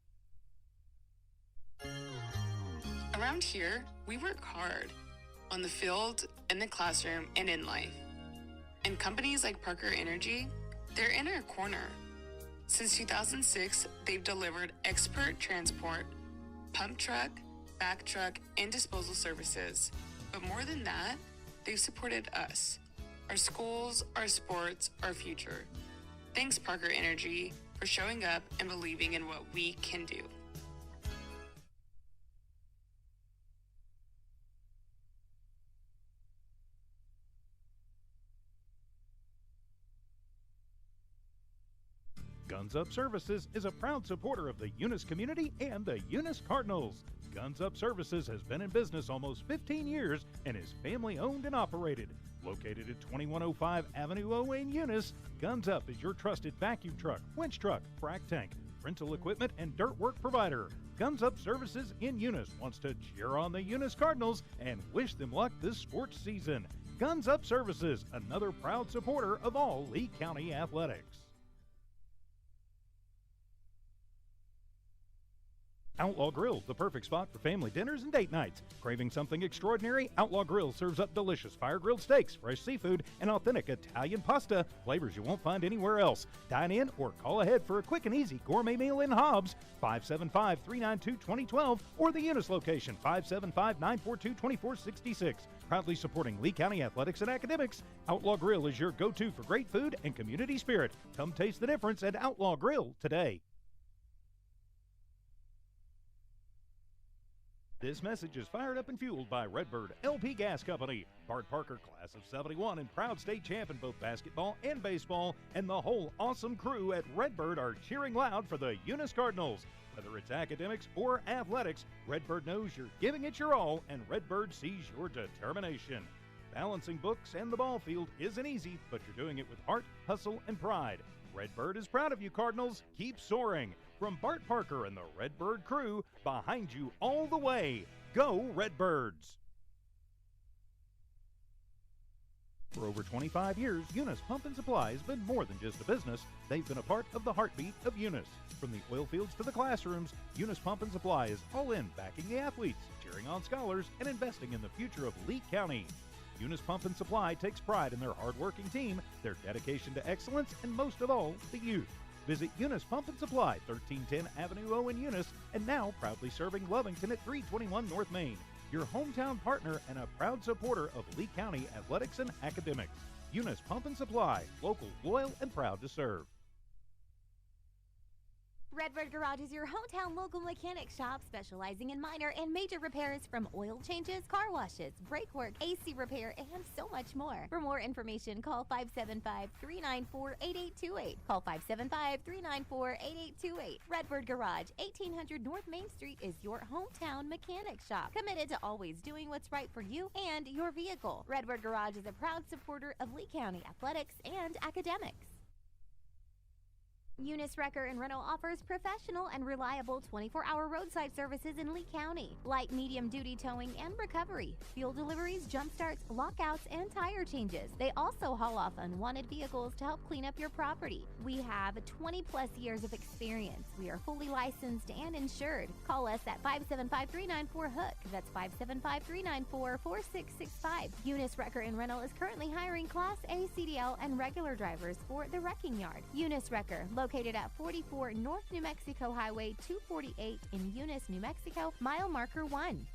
Speaker 2: Around here, we work hard on the field, in the classroom, and in life. And companies like Parker Energy, they're in our corner. Since 2006, they've delivered expert transport, pump truck, back truck, and disposal services. But more than that, they've supported us, our schools, our sports, our future. Thanks, Parker Energy, for showing up and believing in what we can do.
Speaker 3: Guns Up Services is a proud supporter of the Eunice community and the Eunice Cardinals. Guns Up Services has been in business almost 15 years and is family owned and operated. Located at 2105 Avenue O in Eunice, Guns Up is your trusted vacuum truck, winch truck, frac tank, rental equipment, and dirt work provider. Guns Up Services in Eunice wants to cheer on the Eunice Cardinals and wish them luck this sports season. Guns Up Services, another proud supporter of all Lee County athletics. Outlaw Grill, the perfect spot for family dinners and date nights. Craving something extraordinary? Outlaw Grill serves up delicious fire-grilled steaks, fresh seafood, and authentic Italian pasta, flavors you won't find anywhere else. Dine in or call ahead for a quick and easy gourmet meal in Hobbs, 575-392-2012, or the Eunice location, 575-942-2466. Proudly supporting Lee County athletics and academics, Outlaw Grill is your go-to for great food and community spirit. Come taste the difference at Outlaw Grill today. This message is fired up and fueled by Redbird LP Gas Company. Bart Parker, class of 71 and proud state champ in both basketball and baseball, and the whole awesome crew at Redbird are cheering loud for the Eunice Cardinals. Whether it's academics or athletics, Redbird knows you're giving it your all, and Redbird sees your determination. Balancing books and the ball field isn't easy, but you're doing it with heart, hustle, and pride. Redbird is proud of you, Cardinals. Keep soaring. From Bart Parker and the Redbird crew, behind you all the way. Go Redbirds! For over 25 years, Eunice Pump and Supply has been more than just a business. They've been a part of the heartbeat of Eunice. From the oil fields to the classrooms, Eunice Pump and Supply is all in backing the athletes, cheering on scholars, and investing in the future of Lee County. Eunice Pump and Supply takes pride in their hard-working team, their dedication to excellence, and most of all, the youth. Visit Eunice Pump and Supply, 1310 Avenue O in Eunice, and now proudly serving Lovington at 321 North Main. Your hometown partner and a proud supporter of Lee County athletics and academics. Eunice Pump and Supply, local, loyal, and proud to serve.
Speaker 4: Redbird Garage is your hometown local mechanic shop specializing in minor and major repairs from oil changes, car washes, brake work, AC repair, and so much more. For more information, call 575-394-8828. Call 575-394-8828. Redbird Garage, 1800 North Main Street is your hometown mechanic shop, committed to always doing what's right for you and your vehicle. Redbird Garage is a proud supporter of Lee County athletics and academics. Eunice Wrecker and Rental offers professional and reliable 24-hour roadside services in Lee County, like medium-duty towing and recovery, fuel deliveries, jump starts, lockouts, and tire changes. They also haul off unwanted vehicles to help clean up your property. We have 20-plus years of experience. We are fully licensed and insured. Call us at 575-394-HOOK. That's 575-394-4665. Eunice Wrecker and Rental is currently hiring Class A CDL and regular drivers for the wrecking yard. Eunice Wrecker, located at 44 North New Mexico Highway 248 in Eunice, New Mexico, mile marker 1.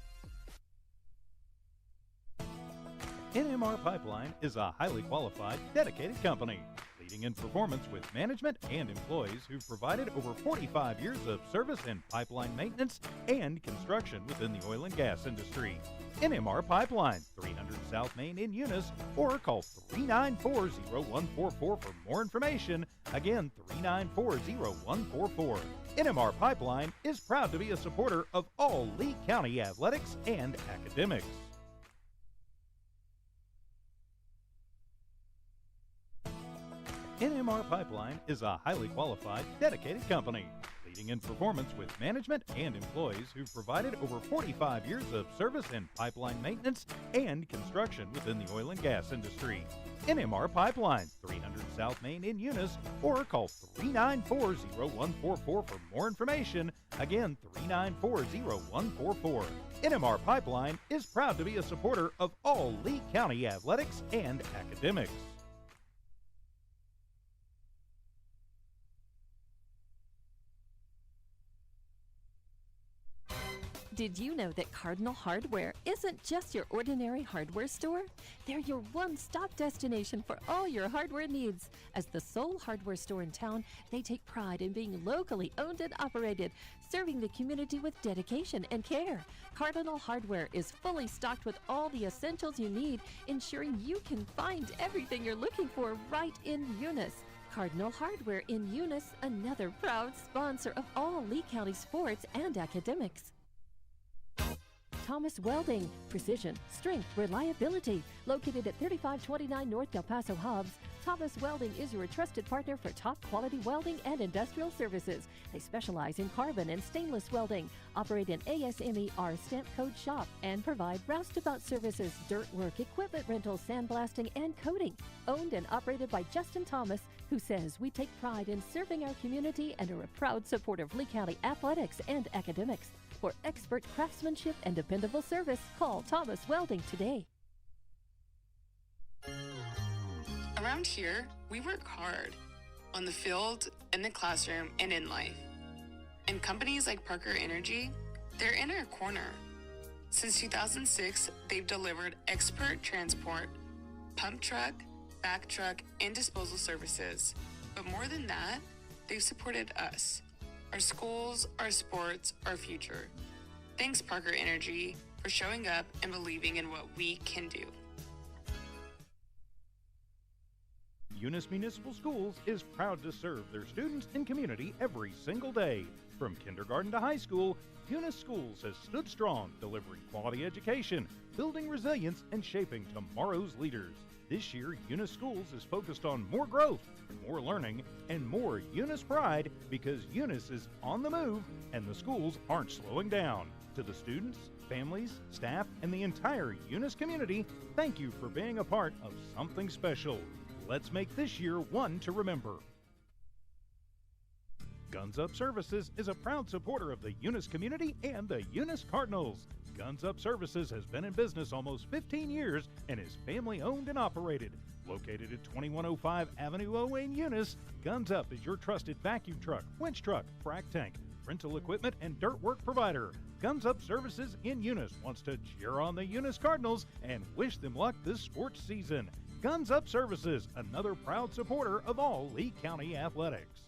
Speaker 3: NMR Pipeline is a highly qualified, dedicated company, leading in performance with management and employees who've provided over 45 years of service in pipeline maintenance and construction within the oil and gas industry. NMR Pipeline, 300 South Main in Eunice, or call 394-0144 for more information. Again, 394-0144. NMR Pipeline is proud to be a supporter of all Lee County athletics and academics. NMR Pipeline is a highly qualified, dedicated company, leading in performance with management and employees who've provided over 45 years of service in pipeline maintenance and construction within the oil and gas industry. NMR Pipeline, 300 South Main in Eunice, or call 394-0144 for more information. Again, 394-0144. NMR Pipeline is proud to be a supporter of all Lee County athletics and academics.
Speaker 1: Did you know that Cardinal Hardware isn't just your ordinary hardware store? They're your one-stop destination for all your hardware needs. As the sole hardware store in town, they take pride in being locally owned and operated, serving the community with dedication and care. Cardinal Hardware is fully stocked with all the essentials you need, ensuring you can find everything you're looking for right in Eunice. Cardinal Hardware in Eunice, another proud sponsor of all Lee County sports and academics. Thomas Welding, precision, strength, reliability. Located at 3529 North Del Paso Hobbs, Thomas Welding is your trusted partner for top quality welding and industrial services. They specialize in carbon and stainless welding, operate an ASMER stamp code shop, and provide roustabout services, dirt work, equipment rental, sandblasting, and coating. Owned and operated by Justin Thomas, who says we take pride in serving our community and are a proud supporter of Lee County athletics and academics. For expert craftsmanship and dependable service, call Thomas Welding today.
Speaker 2: Around here, we work hard on the field, in the classroom, and in life. And companies like Parker Energy, they're in our corner. Since 2006, they've delivered expert transport, pump truck, back truck, and disposal services. But more than that, they've supported us, our schools, our sports, our future. Thanks, Parker Energy, for showing up and believing in what we can do.
Speaker 3: Eunice Municipal Schools is proud to serve their students and community every single day. From kindergarten to high school, Eunice Schools has stood strong, delivering quality education, building resilience, and shaping tomorrow's leaders. This year, Eunice Schools is focused on more growth, more learning, and more Eunice pride, because Eunice is on the move and the schools aren't slowing down. To the students, families, staff, and the entire Eunice community, thank you for being a part of something special. Let's make this year one to remember. Guns Up Services is a proud supporter of the Eunice community and the Eunice Cardinals. Guns Up Services has been in business almost 15 years and is family owned and operated. Located at 2105 Avenue O in Eunice, Guns Up is your trusted vacuum truck, winch truck, frac tank, rental equipment, and dirt work provider. Guns Up Services in Eunice wants to cheer on the Eunice Cardinals and wish them luck this sports season. Guns Up Services, another proud supporter of all Lee County athletics.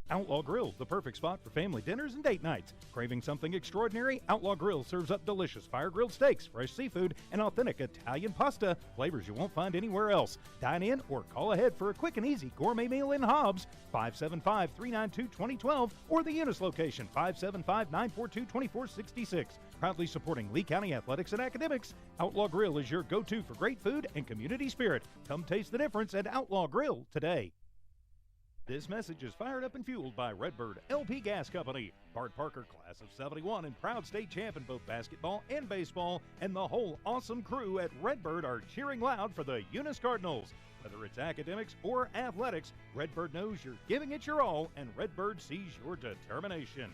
Speaker 3: Outlaw Grill, the perfect spot for family dinners and date nights. Craving something extraordinary? Outlaw Grill serves up delicious fire-grilled steaks, fresh seafood, and authentic Italian pasta, flavors you won't find anywhere else. Dine in or call ahead for a quick and easy gourmet meal in Hobbs, 575-392-2012, or the Eunice location, 575-942-2466. Proudly supporting Lee County athletics and academics, Outlaw Grill is your go-to for great food and community spirit. Come taste the difference at Outlaw Grill today. This message is fired up and fueled by Redbird LP Gas Company. Bart Parker, class of 71 and proud state champ in both basketball and baseball, and the whole awesome crew at Redbird are cheering loud for the Eunice Cardinals. Whether it's academics or athletics, Redbird knows you're giving it your all, and Redbird sees your determination.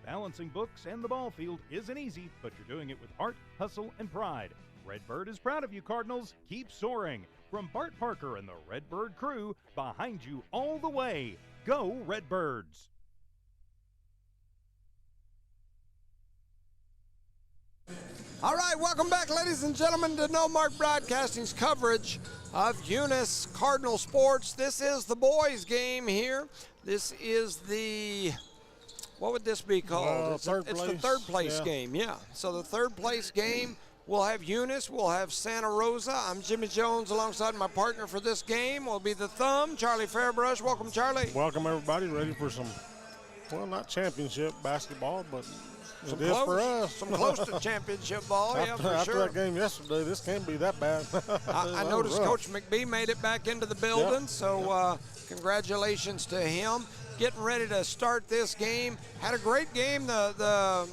Speaker 3: Balancing books and the ball field isn't easy, but you're doing it with heart, hustle, and pride. Redbird is proud of you, Cardinals. Keep soaring. From Bart Parker and the Redbird crew, behind you all the way. Go Redbirds!
Speaker 5: All right, welcome back, ladies and gentlemen, to No Mark Broadcasting's coverage of Eunice Cardinal sports. This is the boys' game here. This is the, what would this be called? It's the third place game, yeah. So the third place game, we'll have Eunice, we'll have Santa Rosa. I'm Jimmy Jones alongside my partner for this game. Will be the Thumb, Charlie Fairbrush. Welcome, Charlie.
Speaker 6: Welcome, everybody. Ready for some, well, not championship basketball, but
Speaker 5: some
Speaker 6: it is for us.
Speaker 5: Some close to championship ball, yeah, for
Speaker 6: after
Speaker 5: sure.
Speaker 6: that game yesterday, this can't be that bad.
Speaker 5: I noticed Coach McBee made it back into the building, so congratulations to him. Getting ready to start this game. Had a great game the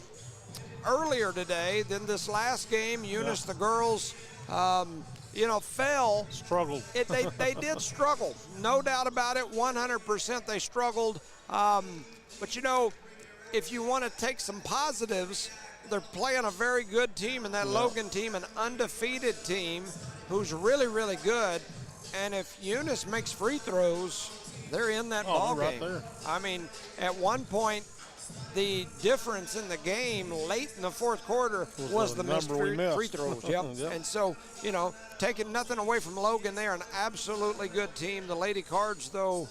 Speaker 5: earlier today. Then this last game, Eunice, the girls, fell.
Speaker 6: Struggled.
Speaker 5: They did struggle, no doubt about it. 100% they struggled. But if you want to take some positives, they're playing a very good team in that Logan team, an undefeated team who's really, really good. And if Eunice makes free throws, they're in that ball game.
Speaker 6: There.
Speaker 5: I mean, at one point, the difference in the game late in the fourth quarter was the missed free throws. Yep. And so, taking nothing away from Logan, they're an absolutely good team. The Lady Cards, though,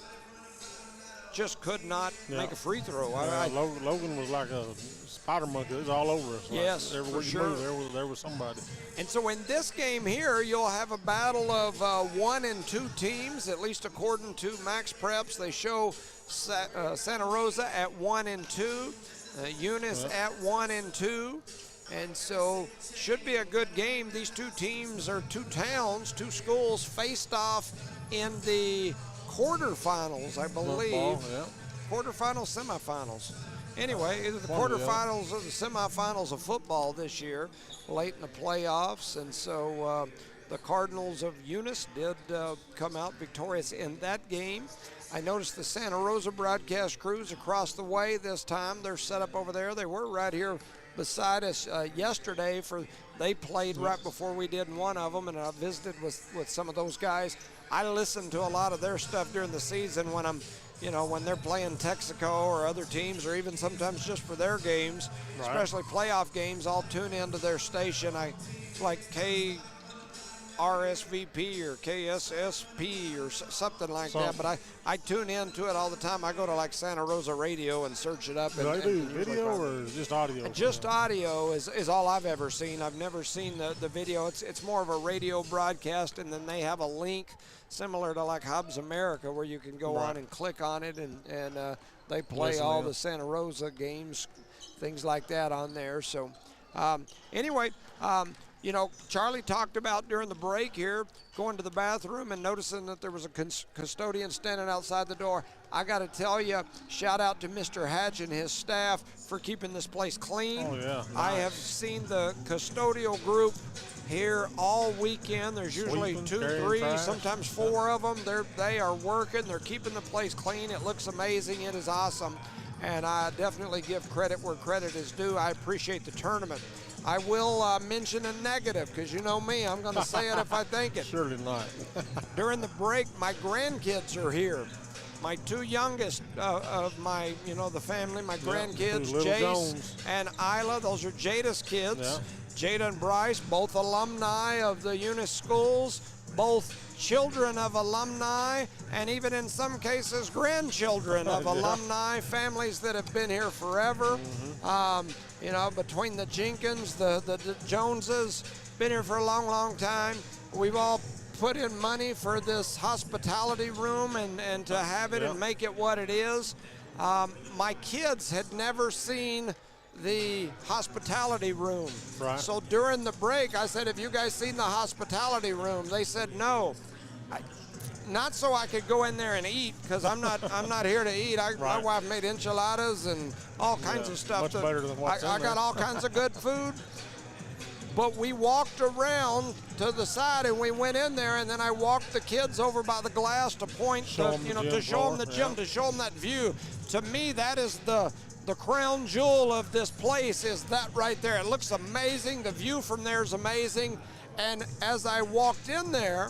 Speaker 5: just could not make a free throw.
Speaker 6: Logan was like a spider monkey. It was all over us.
Speaker 5: Yes,
Speaker 6: like
Speaker 5: for sure.
Speaker 6: There was somebody.
Speaker 5: And so in this game here, you'll have a battle of 1 and 2 teams, at least according to Max Preps. They show Santa Rosa at 1 and 2, Eunice at 1 and 2. And so should be a good game. These two teams are two towns, two schools faced off in the quarterfinals, I believe. Quarterfinals, semifinals. Anyway, either the quarterfinals or the semifinals of football this year, late in the playoffs. And so the Cardinals of Eunice did come out victorious in that game. I noticed the Santa Rosa broadcast crews across the way this time. They're set up over there. They were right here beside us yesterday. They played right before we did in one of them, and I visited with some of those guys. I listen to a lot of their stuff during the season when I'm, when they're playing Texaco or other teams, or even sometimes just for their games, especially playoff games. I'll tune into their station. It's like KRSVP or KSSP or something like that, but I tune into it all the time. I go to like Santa Rosa Radio and search it up.
Speaker 6: Do they do video or just audio?
Speaker 5: Just audio is all I've ever seen. I've never seen the video. It's more of a radio broadcast, and then they have a link similar to like Hobbs America where you can go on and click on it, and they play all the Santa Rosa games, things like that on there. So anyway, Charlie talked about during the break here going to the bathroom and noticing that there was a custodian standing outside the door. I got to tell you, shout out to Mr. Hatch and his staff for keeping this place clean.
Speaker 6: Oh, yeah. Nice.
Speaker 5: I have seen the custodial group here all weekend. There's usually
Speaker 6: Sweeping,
Speaker 5: 2, 3,
Speaker 6: trash.
Speaker 5: sometimes 4 of them. They are working. They're keeping the place clean. It looks amazing. It is awesome. And I definitely give credit where credit is due. I appreciate the tournament. I will mention a negative, because you know me, I'm going to say it if I think it.
Speaker 6: Surely not.
Speaker 5: During the break, my grandkids are here. My 2 youngest of my, the family, my grandkids, Jace
Speaker 6: Jones
Speaker 5: and Isla. Those are Jada's kids.
Speaker 6: Yeah.
Speaker 5: Jada and Bryce, both alumni of the Eunice schools, both children of alumni, and even in some cases grandchildren of alumni, families that have been here forever. Between the Jenkins, the Joneses, been here for a long, long time. We've all put in money for this hospitality room and to have it and make it what it is. My kids had never seen the hospitality room.
Speaker 6: Right.
Speaker 5: So during the break, I said, have you guys seen the hospitality room? They said no. Not so I could go in there and eat, because I'm not here to eat. My wife made enchiladas and all kinds of stuff.
Speaker 6: Much better than what's in
Speaker 5: I got
Speaker 6: there.
Speaker 5: all kinds of good food. But we walked around to the side and we went in there, and then I walked the kids over by the glass to point to show them the gym, to show them that view. To me, that is the crown jewel of this place, is that right there. It looks amazing. The view from there is amazing. And as I walked in there,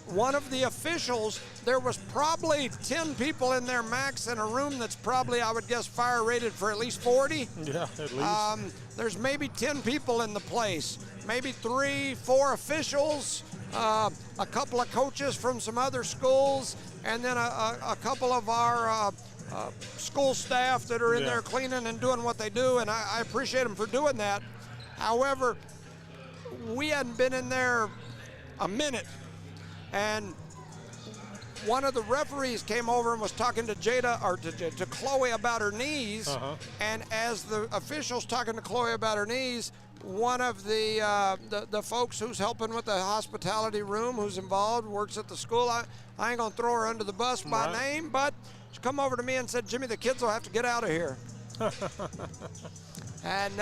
Speaker 5: one of the officials, there was probably 10 people in there max in a room that's probably, I would guess, fire rated for at least 40.
Speaker 6: Yeah, at least.
Speaker 5: There's maybe 10 people in the place, maybe 3, 4 officials, a couple of coaches from some other schools, and then a couple of our school staff that are in there cleaning and doing what they do, and I appreciate them for doing that. However, we hadn't been in there a minute, and one of the referees came over and was talking to to Chloe about her knees. And as the official's talking to Chloe about her knees, one of the folks who's helping with the hospitality room, who's involved, works at the school. I ain't gonna throw her under the bus by name, but she come over to me and said, Jimmy, the kids will have to get out of here. And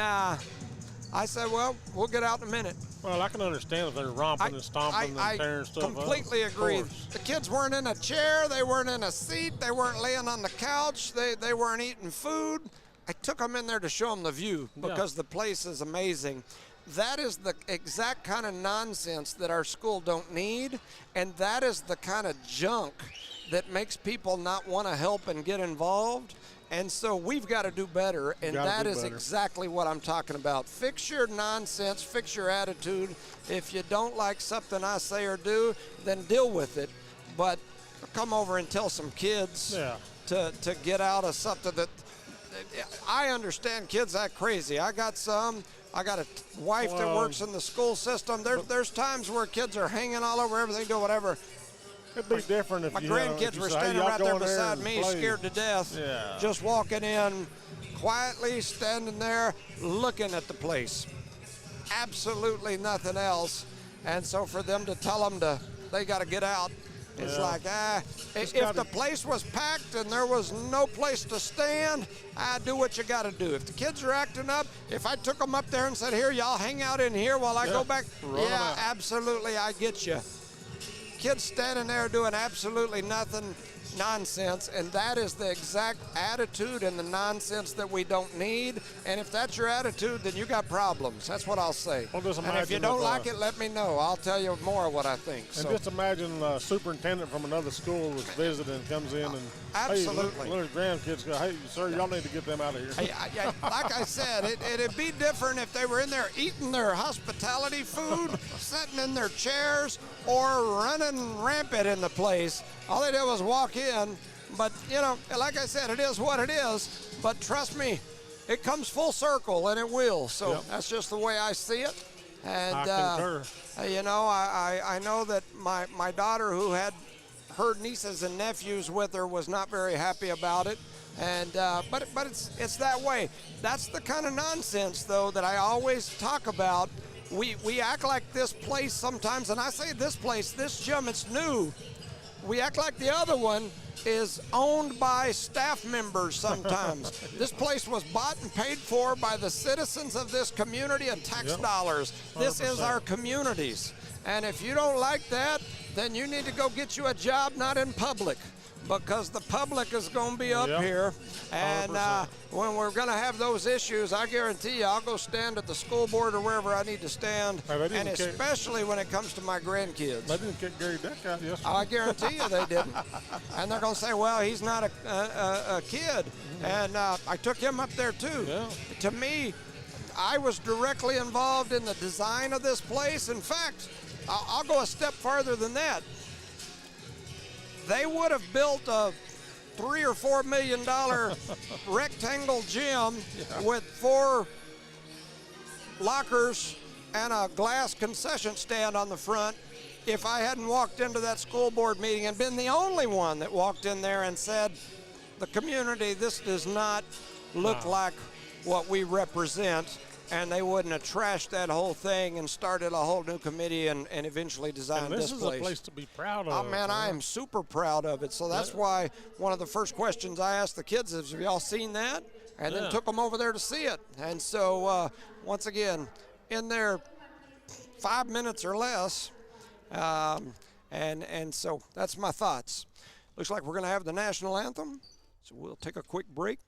Speaker 5: I said, well, we'll get out in a minute.
Speaker 6: Well, I can understand if they're romping and stomping and tearing stuff up.
Speaker 5: I completely agree. The kids weren't in a chair. They weren't in a seat. They weren't laying on the couch. They weren't eating food. I took them in there to show them the view, because the place is amazing. That is the exact kind of nonsense that our school don't need, and that is the kind of junk that makes people not want to help and get involved. And so we've got to do better, and that is exactly what I'm talking about. Fix your nonsense, fix your attitude. If you don't like something I say or do, then deal with it. But come over and tell some kids to get out of something that I understand. Kids act crazy. I got a wife that works in the school system. There's times where kids are hanging all over everything, do whatever.
Speaker 6: It'd be different if
Speaker 5: my grandkids were standing right there beside me, scared to death, just walking in, quietly standing there, looking at the place. Absolutely nothing else. And so for them to tell them they got to get out, it's like, if the place was packed and there was no place to stand, do what you got to do. If the kids are acting up, if I took them up there and said, here, y'all hang out in here while I go back, absolutely, I get you. Kids standing there doing absolutely nothing, nonsense, and that is the exact attitude and the nonsense that we don't need. And if that's your attitude, then you got problems. That's what I'll say.
Speaker 6: Well,
Speaker 5: and if you don't like it, let me know. I'll tell you more of what I think.
Speaker 6: And just imagine a superintendent from another school was visiting and comes in and
Speaker 5: absolutely.
Speaker 6: Hey, little grandkids go, hey, sir, y'all need to get them out of here.
Speaker 5: Like I said, it'd be different if they were in there eating their hospitality food, sitting in their chairs, or running rampant in the place. All they did was walk in, but, like I said, it is what it is. But trust me, it comes full circle, and it will. So that's just the way I see it. And,
Speaker 6: I concur.
Speaker 5: I know that my daughter, who had her nieces and nephews with her, was not very happy about it. And but it's that way. That's the kind of nonsense, though, that I always talk about. We act like this place sometimes, and I say this place, this gym, it's new. We act like the other one is owned by staff members sometimes. This place was bought and paid for by the citizens of this community and tax dollars. 100%. This is our communities. And if you don't like that, then you need to go get you a job not in public, because the public is going to be up here. And when we're going to have those issues, I guarantee you I'll go stand at the school board or wherever I need to stand, and especially when it comes to my grandkids.
Speaker 6: They didn't kick Gary Deck out yesterday.
Speaker 5: I guarantee you they didn't. And they're going to say, well, he's not a kid. And I took him up there too.
Speaker 6: Yeah.
Speaker 5: To me, I was directly involved in the design of this place. In fact, I'll go a step farther than that. They would have built a $3 or $4 million rectangle gym with 4 lockers and a glass concession stand on the front if I hadn't walked into that school board meeting and been the only one that walked in there and said, the community, this does not look like what we represent, and they wouldn't have trashed that whole thing and started a whole new committee and eventually designed this place.
Speaker 6: This is a place to be proud of.
Speaker 5: Oh, man, I am super proud of it. So that's why one of the first questions I asked the kids is, have y'all seen that? And then took them over there to see it. And so, once again, in there 5 minutes or less. And so that's my thoughts. Looks like we're going to have the national anthem. So we'll take a quick break.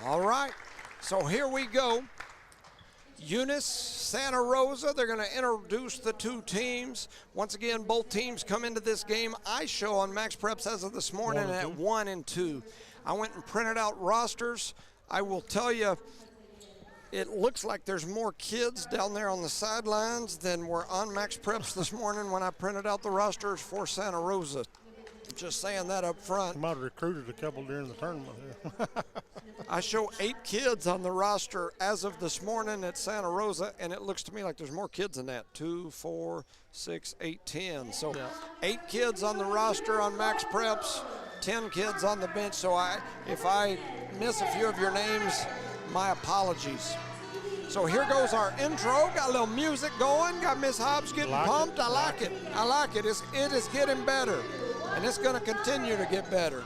Speaker 5: All right, so here we go. Eunice, Santa Rosa, they're going to introduce the two teams. Once again, both teams come into this game. I show on Max Preps as of this morning at 1 and 2. I went and printed out rosters. I will tell you, it looks like there's more kids down there on the sidelines than were on Max Preps this morning when I printed out the rosters for Santa Rosa. Just saying that up front.
Speaker 6: You might have recruited a couple during the tournament.
Speaker 5: I show 8 kids on the roster as of this morning at Santa Rosa, and it looks to me like there's more kids than that. 2, 4, 6, 8, 10. So 8 kids on the roster on Max Preps, 10 kids on the bench. So if I miss a few of your names, my apologies. So here goes our intro. Got a little music going. Got Miss Hobbs getting pumped. I like it. I like it. It is getting better, and it's going to continue to get better.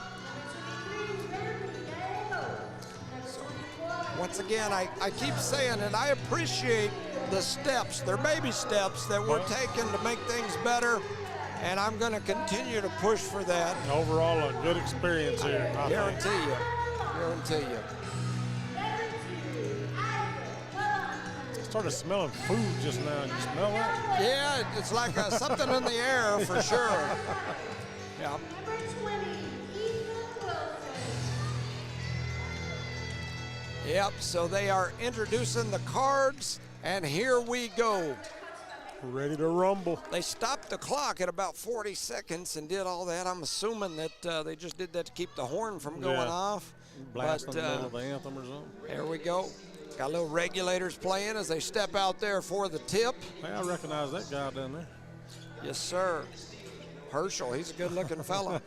Speaker 5: Once again, I keep saying it, I appreciate the steps. They're baby steps that we're taking to make things better, and I'm going to continue to push for that.
Speaker 6: Overall, a good experience here.
Speaker 5: I guarantee you. Guarantee you.
Speaker 6: I started smelling food just now. You smell that?
Speaker 5: Yeah, it's like something in the air for sure. Yeah. Yep, so they are introducing the cards, and here we go.
Speaker 6: Ready to rumble.
Speaker 5: They stopped the clock at about 40 seconds and did all that. I'm assuming that they just did that to keep the horn from going off.
Speaker 6: Blast in the middle of the anthem or something.
Speaker 5: There we go. Got little regulators playing as they step out there for the tip.
Speaker 6: Hey, I recognize that guy down there.
Speaker 5: Yes, sir. Herschel, he's a good-looking fella.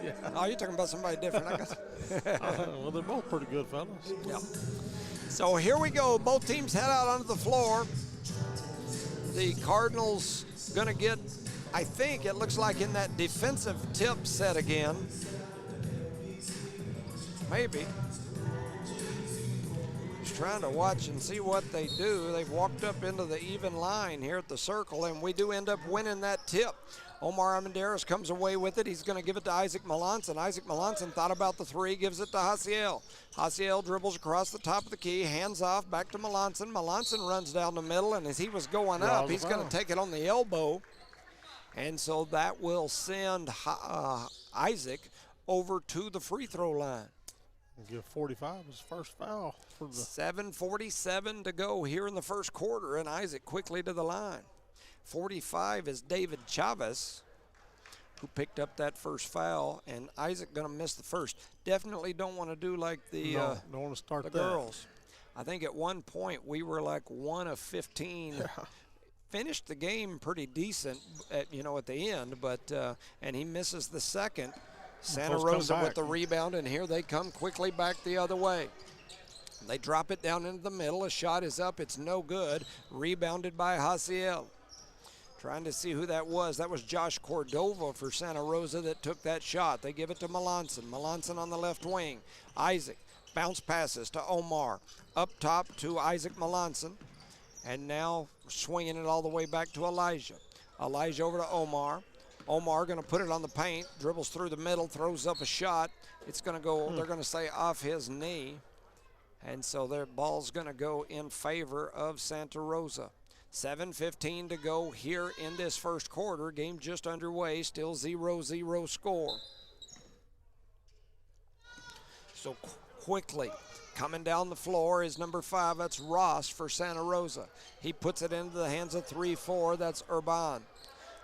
Speaker 6: Yeah.
Speaker 5: Oh, you're talking about somebody different. I guess.
Speaker 6: Well, they're both pretty good fellas.
Speaker 5: Yeah. So here we go. Both teams head out onto the floor. The Cardinals going to get, I think it looks like in that defensive tip set again. Maybe. Just trying to watch and see what they do. They've walked up into the even line here at the circle, and we do end up winning that tip. Omar Armendariz comes away with it. He's going to give it to Isaac Melanson. Isaac Melanson thought about the three, gives it to Hasiel. Hasiel dribbles across the top of the key, hands off, back to Melanson. Melanson runs down the middle, and as he was going up, he's going to take it on the elbow. And so that will send Isaac over to the free throw line.
Speaker 6: Give 45 his first foul. For the
Speaker 5: 7:47 to go here in the first quarter, and Isaac quickly to the line. 45 is David Chavez, who picked up that first foul, and Isaac going to miss the first. Definitely don't want to do like the
Speaker 6: don't want to start
Speaker 5: the
Speaker 6: that.
Speaker 5: girls. I think at one point we were like 1 of 15. Yeah. Finished the game pretty decent at the end, but and he misses the second. Santa Rosa with the rebound, and here they come quickly back the other way. They drop it down into the middle. A shot is up. It's no good. Rebounded by Haciel. Trying to see who that was. That was Josh Cordova for Santa Rosa that took that shot. They give it to Melanson. Melanson on the left wing. Isaac. Bounce passes to Omar. Up top to Isaac Melanson. And now swinging it all the way back to Elijah. Elijah over to Omar. Omar going to put it on the paint. Dribbles through the middle. Throws up a shot. It's going to go, they're going to say, off his knee. And so their ball's going to go in favor of Santa Rosa. 7:15 to go here in this first quarter. Game just underway. Still 0-0 score. So quickly coming down the floor is number 5. That's Ross for Santa Rosa. He puts it into the hands of 3-4. That's Urban.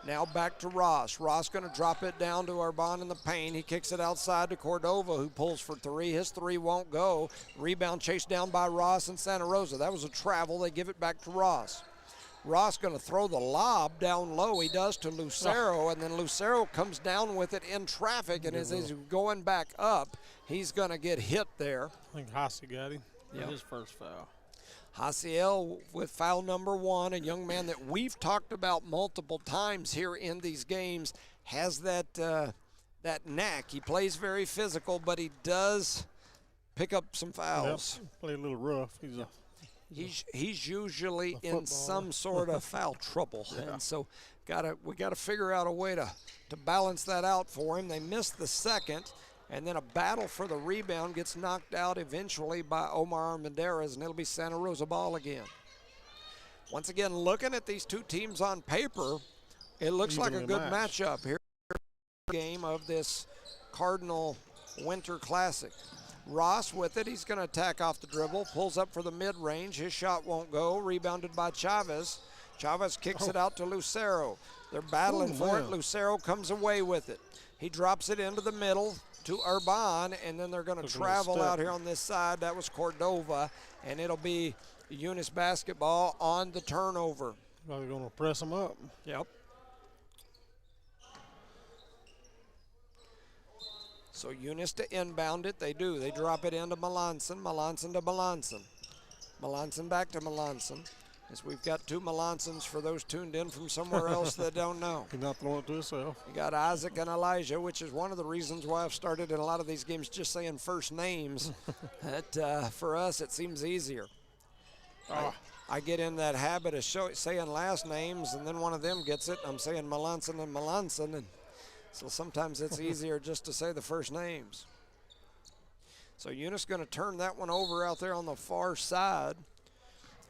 Speaker 5: Now back to Ross. Ross going to drop it down to Urban in the paint. He kicks it outside to Cordova, who pulls for 3. His 3 won't go. Rebound chased down by Ross and Santa Rosa. That was a travel. They give it back to Ross. Ross going to throw the lob down low. He does to Lucero, and then Lucero comes down with it in traffic, and as he's going back up, he's going to get hit there.
Speaker 6: I think Hasse got him.
Speaker 5: Yep.
Speaker 6: His first foul.
Speaker 5: Haciel with foul number 1, a young man that we've talked about multiple times here in these games, has that that knack. He plays very physical, but he does pick up some fouls.
Speaker 6: Yep. Play a little rough.
Speaker 5: He's usually in some sort of foul trouble, and so we gotta figure out a way to balance that out for him. They missed the second. And then a battle for the rebound gets knocked out eventually by Omar Armendariz, and it'll be Santa Rosa ball again. Once again, looking at these two teams on paper, it looks like a good matchup here. Game of this Cardinal Winter Classic. Ross with it. He's going to attack off the dribble, pulls up for the mid-range. His shot won't go. Rebounded by Chavez. Chavez kicks it out to Lucero. They're battling for it. Lucero comes away with it. He drops it into the middle to Urban, and then they're going to travel out here on this side. That was Cordova, and it'll be Eunice basketball on the turnover.
Speaker 6: They're going to press them up.
Speaker 5: Yep. So Eunice to inbound it. They do. They drop it into Melanson. Melanson to Melanson. Melanson back to Melanson. As we've got 2 Melansons for those tuned in from somewhere else that don't know.
Speaker 6: He's not throwing it to himself.
Speaker 5: You got Isaac and Elijah, which is one of the reasons why I've started in a lot of these games just saying first names. That for us, it seems easier. I get in that habit of saying last names, and then one of them gets it. I'm saying Melanson and Melanson, and so sometimes it's easier just to say the first names. So Eunice going to turn that one over out there on the far side.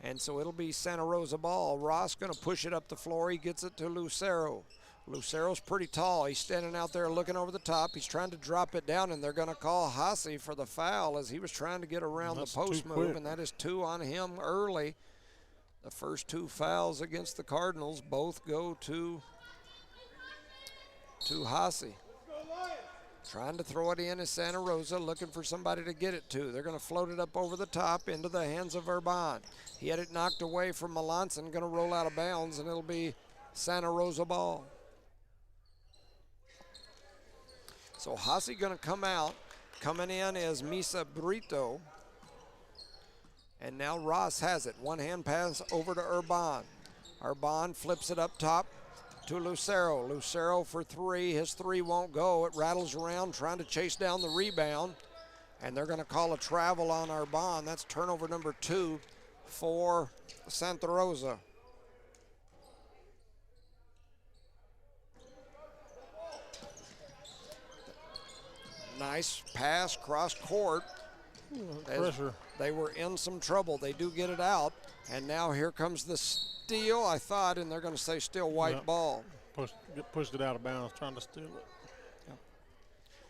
Speaker 5: And so it'll be Santa Rosa ball. Ross going to push it up the floor. He gets it to Lucero. Lucero's pretty tall. He's standing out there looking over the top. He's trying to drop it down, and they're going to call Hasse for the foul as he was trying to get around the post move, and that is 2 on him early. The first 2 fouls against the Cardinals both go to Hasse. Trying to throw it in is Santa Rosa, looking for somebody to get it to. They're going to float it up over the top into the hands of Urban. He had it knocked away from Melanson, going to roll out of bounds, and it'll be Santa Rosa ball. So Hasse going to come out. Coming in is Misa Brito. And now Ross has it. One-hand pass over to Urban. Urban flips it up top to Lucero. Lucero for 3. His 3 won't go. It rattles around trying to chase down the rebound. And they're going to call a travel on Urban. That's turnover number 2 for Santa Rosa. Nice pass cross court.
Speaker 6: Pressure.
Speaker 5: They were in some trouble. They do get it out. And now here comes the steal, I thought, and they're going to say still white ball.
Speaker 6: Pushed it out of bounds, trying to steal it.
Speaker 5: Yep.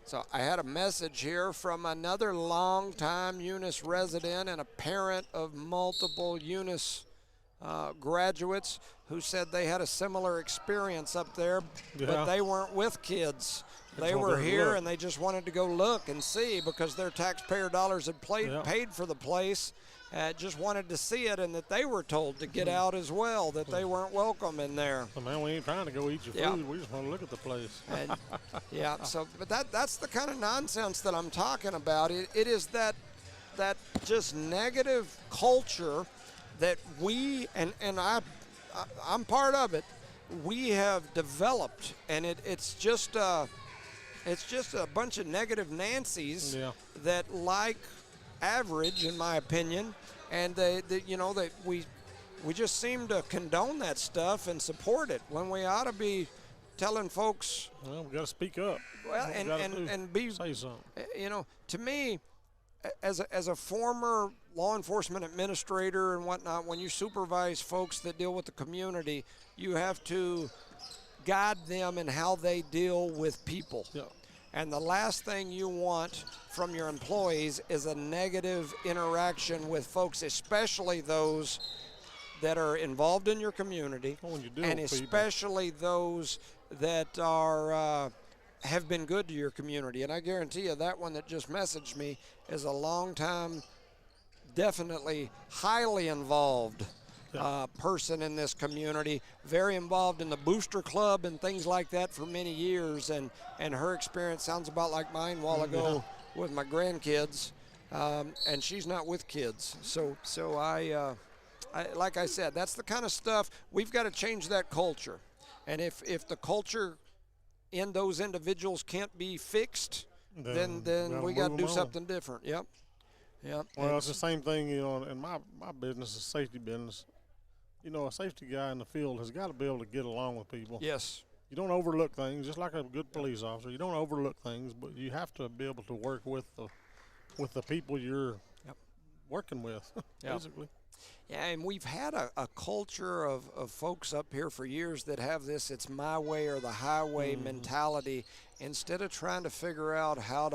Speaker 5: So I had a message here from another longtime Eunice resident and a parent of multiple Eunice graduates who said they had a similar experience up there, but they weren't with kids. They were here and they just wanted to go look and see because their taxpayer dollars had paid for the place. just wanted to see it, and that they were told to get out as well, that they weren't welcome in there.
Speaker 6: Well, man, we ain't trying to go eat your food. We just want to look at the place.
Speaker 5: And, but that's the kind of nonsense that I'm talking about. It is that just negative culture that we, and I'm part of it, we have developed, and it's just a bunch of negative Nancys that like average, in my opinion, and we just seem to condone that stuff and support it when we ought to be telling folks.
Speaker 6: Well, we got to speak up.
Speaker 5: Well, and be,
Speaker 6: say something.
Speaker 5: To me, as a former law enforcement administrator and whatnot, when you supervise folks that deal with the community, you have to guide them in how they deal with people.
Speaker 6: Yeah.
Speaker 5: And the last thing you want from your employees is a negative interaction with folks, especially those that are involved in your community, and especially those that are have been good to your community. And I guarantee you that one that just messaged me is a long time, definitely highly involved person in this community, very involved in the booster club and things like that for many years, and her experience sounds about like mine a while ago with my grandkids, and she's not with kids. So I like I said, that's the kind of stuff we've got to change, that culture. And if the culture in those individuals can't be fixed, then we got to do something different. Yep.
Speaker 6: Well, it's the same thing, in my business is safety business. A safety guy in the field has got to be able to get along with people.
Speaker 5: Yes.
Speaker 6: You don't overlook things, just like a good police officer. You don't overlook things, but you have to be able to work with the people you're working with, basically.
Speaker 5: Yeah, and we've had a culture of folks up here for years that have this "it's my way or the highway" mentality, instead of trying to figure out how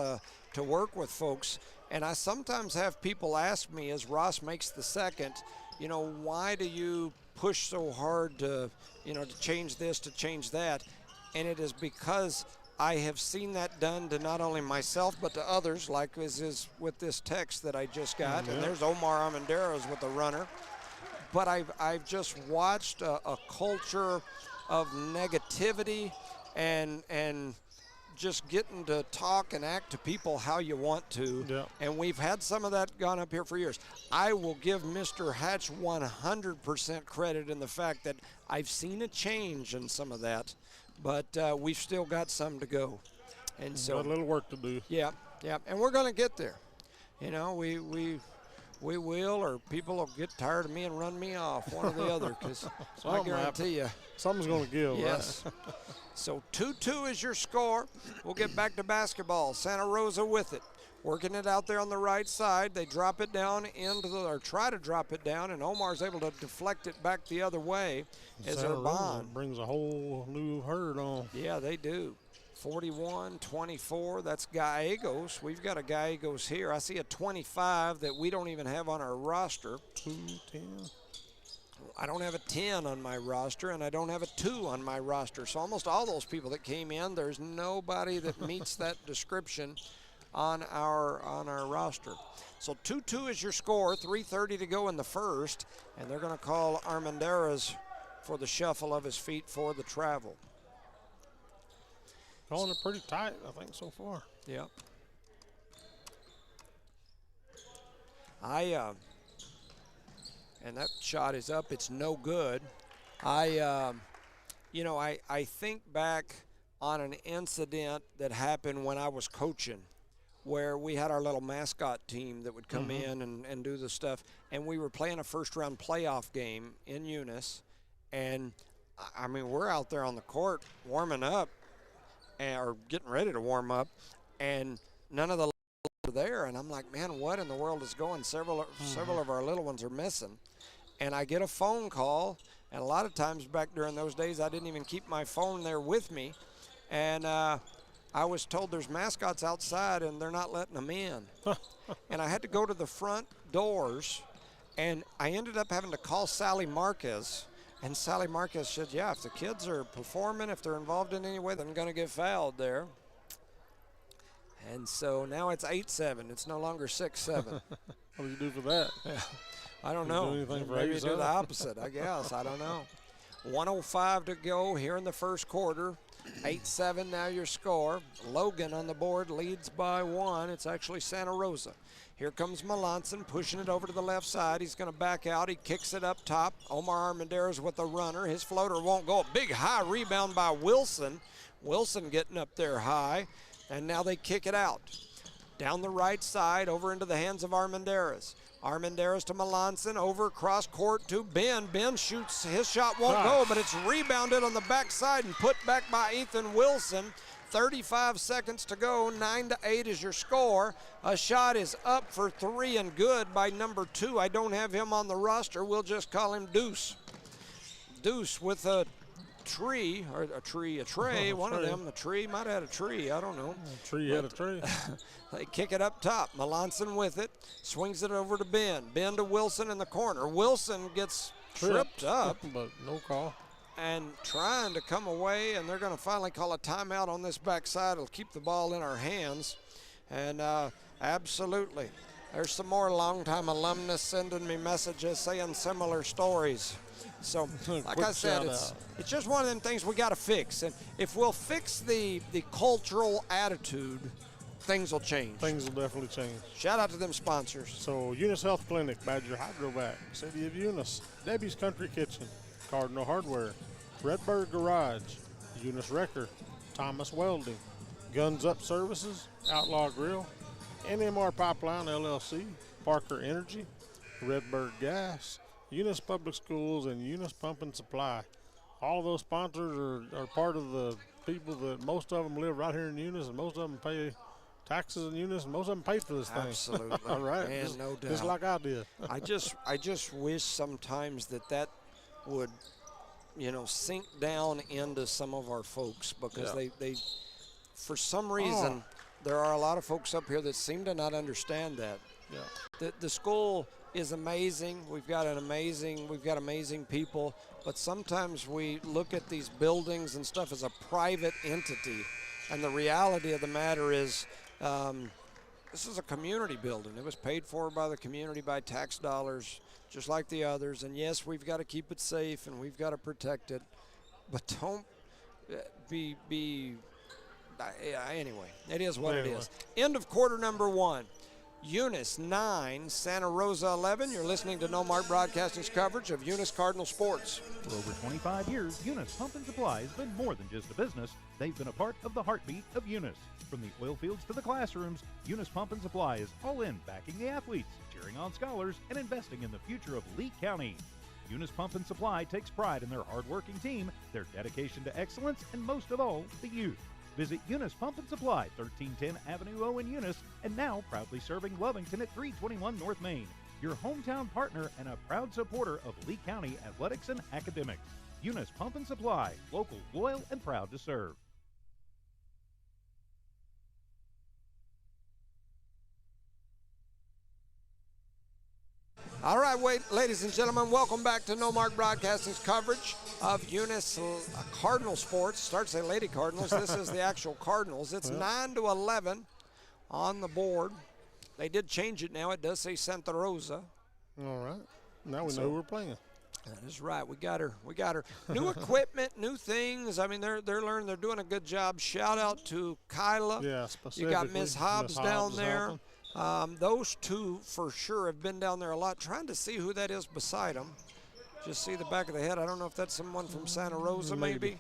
Speaker 5: to work with folks. And I sometimes have people ask me, as Ross makes the second, why do you push so hard to change this, to change that? And it is because I have seen that done to not only myself but to others, like is with this text that I just got. And there's Omar Armendaro's with a runner. But I've just watched a culture of negativity and just getting to talk and act to people how you want to.
Speaker 6: Yeah.
Speaker 5: And we've had some of that gone up here for years. I will give Mr. Hatch 100% credit in the fact that I've seen a change in some of that, but we've still got some to go. And so
Speaker 6: got a little work to do.
Speaker 5: Yeah. And we're going to get there. We will, or people will get tired of me and run me off, one or the other, because I guarantee you.
Speaker 6: Something's going to give,
Speaker 5: yes.
Speaker 6: right?
Speaker 5: So 2-2 is your score. We'll get back to basketball. Santa Rosa with it. Working it out there on the right side. They drop it down or try to drop it down, and Omar's able to deflect it back the other way as Urban
Speaker 6: brings a whole new herd on.
Speaker 5: Yeah, they do. 41-24, that's Gallegos. We've got a Gallegos here. I see a 25 that we don't even have on our roster.
Speaker 6: 2-10.
Speaker 5: I don't have a 10 on my roster, and I don't have a 2 on my roster. So almost all those people that came in, there's nobody that meets that description on our roster. So 2-2 is your score, 3:30 to go in the first, and they're going to call Armendariz for the shuffle of his feet for the travel.
Speaker 6: Calling it pretty tight, I think, so far.
Speaker 5: Yep. And that shot is up. It's no good. I think back on an incident that happened when I was coaching, where we had our little mascot team that would come in and do the stuff, and we were playing a first-round playoff game in Eunice, and, we're out there on the court warming up, or getting ready to warm up, and none of the were there, and I'm like, man, what in the world is going? Several of our little ones are missing. And I get a phone call, and a lot of times back during those days I didn't even keep my phone there with me, and I was told there's mascots outside and they're not letting them in. And I had to go to the front doors, and I ended up having to call Sally Marquez. And Sally Marquez said, yeah, if the kids are performing, if they're involved in any way, they're going to get fouled there. And so now it's 8-7. It's no longer 6-7.
Speaker 6: What do you do for that?
Speaker 5: I don't
Speaker 6: Do
Speaker 5: know.
Speaker 6: anything for
Speaker 5: Maybe do
Speaker 6: 8-7?
Speaker 5: the opposite, I guess. I don't know. 1:05 to go here in the first quarter. 8-7 now your score. Logan on the board leads by 1. It's actually Santa Rosa. Here comes Melanson pushing it over to the left side. He's going to back out. He kicks it up top. Omar Armendariz with the runner. His floater won't go. A big high rebound by Wilson. Wilson getting up there high. And now they kick it out. Down the right side over into the hands of Armendariz. Armendariz to Melanson, over cross court to Ben. Ben shoots, his shot won't go, but it's rebounded on the backside and put back by Ethan Wilson. 35 seconds to go, 9-8 is your score. A shot is up for 3 and good by number 2. I don't have him on the roster, we'll just call him Deuce. Deuce with a tree, or a tray, one of them, the tree, might have had a tree, I don't know.
Speaker 6: Tree had a tree.
Speaker 5: They kick it up top. Melanson with it, swings it over to Ben. Ben to Wilson in the corner. Wilson gets tripped up.
Speaker 6: But no call.
Speaker 5: And trying to come away, and they're going to finally call a timeout on this backside. It'll keep the ball in our hands. And absolutely, there's some more longtime alumnus sending me messages saying similar stories. So, like I said, it's just one of them things we got to fix. And if we'll fix the cultural attitude, things will change.
Speaker 6: Things will definitely change.
Speaker 5: Shout out to them sponsors.
Speaker 6: So, Eunice Health Clinic, Badger Hydrovac, City of Eunice, Debbie's Country Kitchen, Cardinal Hardware, Redbird Garage, Eunice Wrecker, Thomas Welding, Guns Up Services, Outlaw Grill, NMR Pipeline LLC, Parker Energy, Redbird Gas, Eunice Public Schools, and Eunice Pump and Supply. All of those sponsors are part of the people that most of them live right here in Eunice, and most of them pay taxes in Eunice, and most of them paid for this thing.
Speaker 5: Absolutely.
Speaker 6: All right.
Speaker 5: Man,
Speaker 6: just,
Speaker 5: no doubt.
Speaker 6: Just like I did.
Speaker 5: I just wish sometimes that would, sink down into some of our folks, because they for some reason, there are a lot of folks up here that seem to not understand that.
Speaker 6: Yeah.
Speaker 5: The school is amazing. We've got amazing people, but sometimes we look at these buildings and stuff as a private entity, and the reality of the matter is this is a community building. It was paid for by the community by tax dollars, just like the others. And yes, we've got to keep it safe and we've got to protect it, but don't be anyway, it is what it is. End of quarter number 1. Eunice 9, Santa Rosa 11. You're listening to No Mark Broadcasting's coverage of Eunice Cardinal sports.
Speaker 3: For over 25 years, Eunice Pump and Supply has been more than just a business. They've been a part of the heartbeat of Eunice. From the oil fields to the classrooms, Eunice Pump and Supply is all in backing the athletes, cheering on scholars, and investing in the future of Lee County. Eunice Pump and Supply takes pride in their hard-working team, their dedication to excellence, and most of all, the youth. Visit Eunice Pump and Supply, 1310 Avenue O in Eunice, and now proudly serving Lovington at 321 North Main. Your hometown partner and a proud supporter of Lee County athletics and academics. Eunice Pump and Supply, local, loyal, and proud to serve.
Speaker 5: All right, ladies and gentlemen, welcome back to No Mark Broadcasting's coverage of Eunice Cardinal sports. Start to say Lady Cardinals. This is the actual Cardinals. It's 9-11 on the board. They did change it now. It does say Santa Rosa.
Speaker 6: All right. Now we know who we're playing.
Speaker 5: That is right. We got her. New equipment, new things. I mean, they're learning. They're doing a good job. Shout out to Kyla.
Speaker 6: Yeah,
Speaker 5: You got Miss Hobbs down there.
Speaker 6: Helping.
Speaker 5: Those two for sure have been down there a lot, trying to see who that is beside them. Just see the back of the head. I don't know if that's someone from Santa Rosa maybe.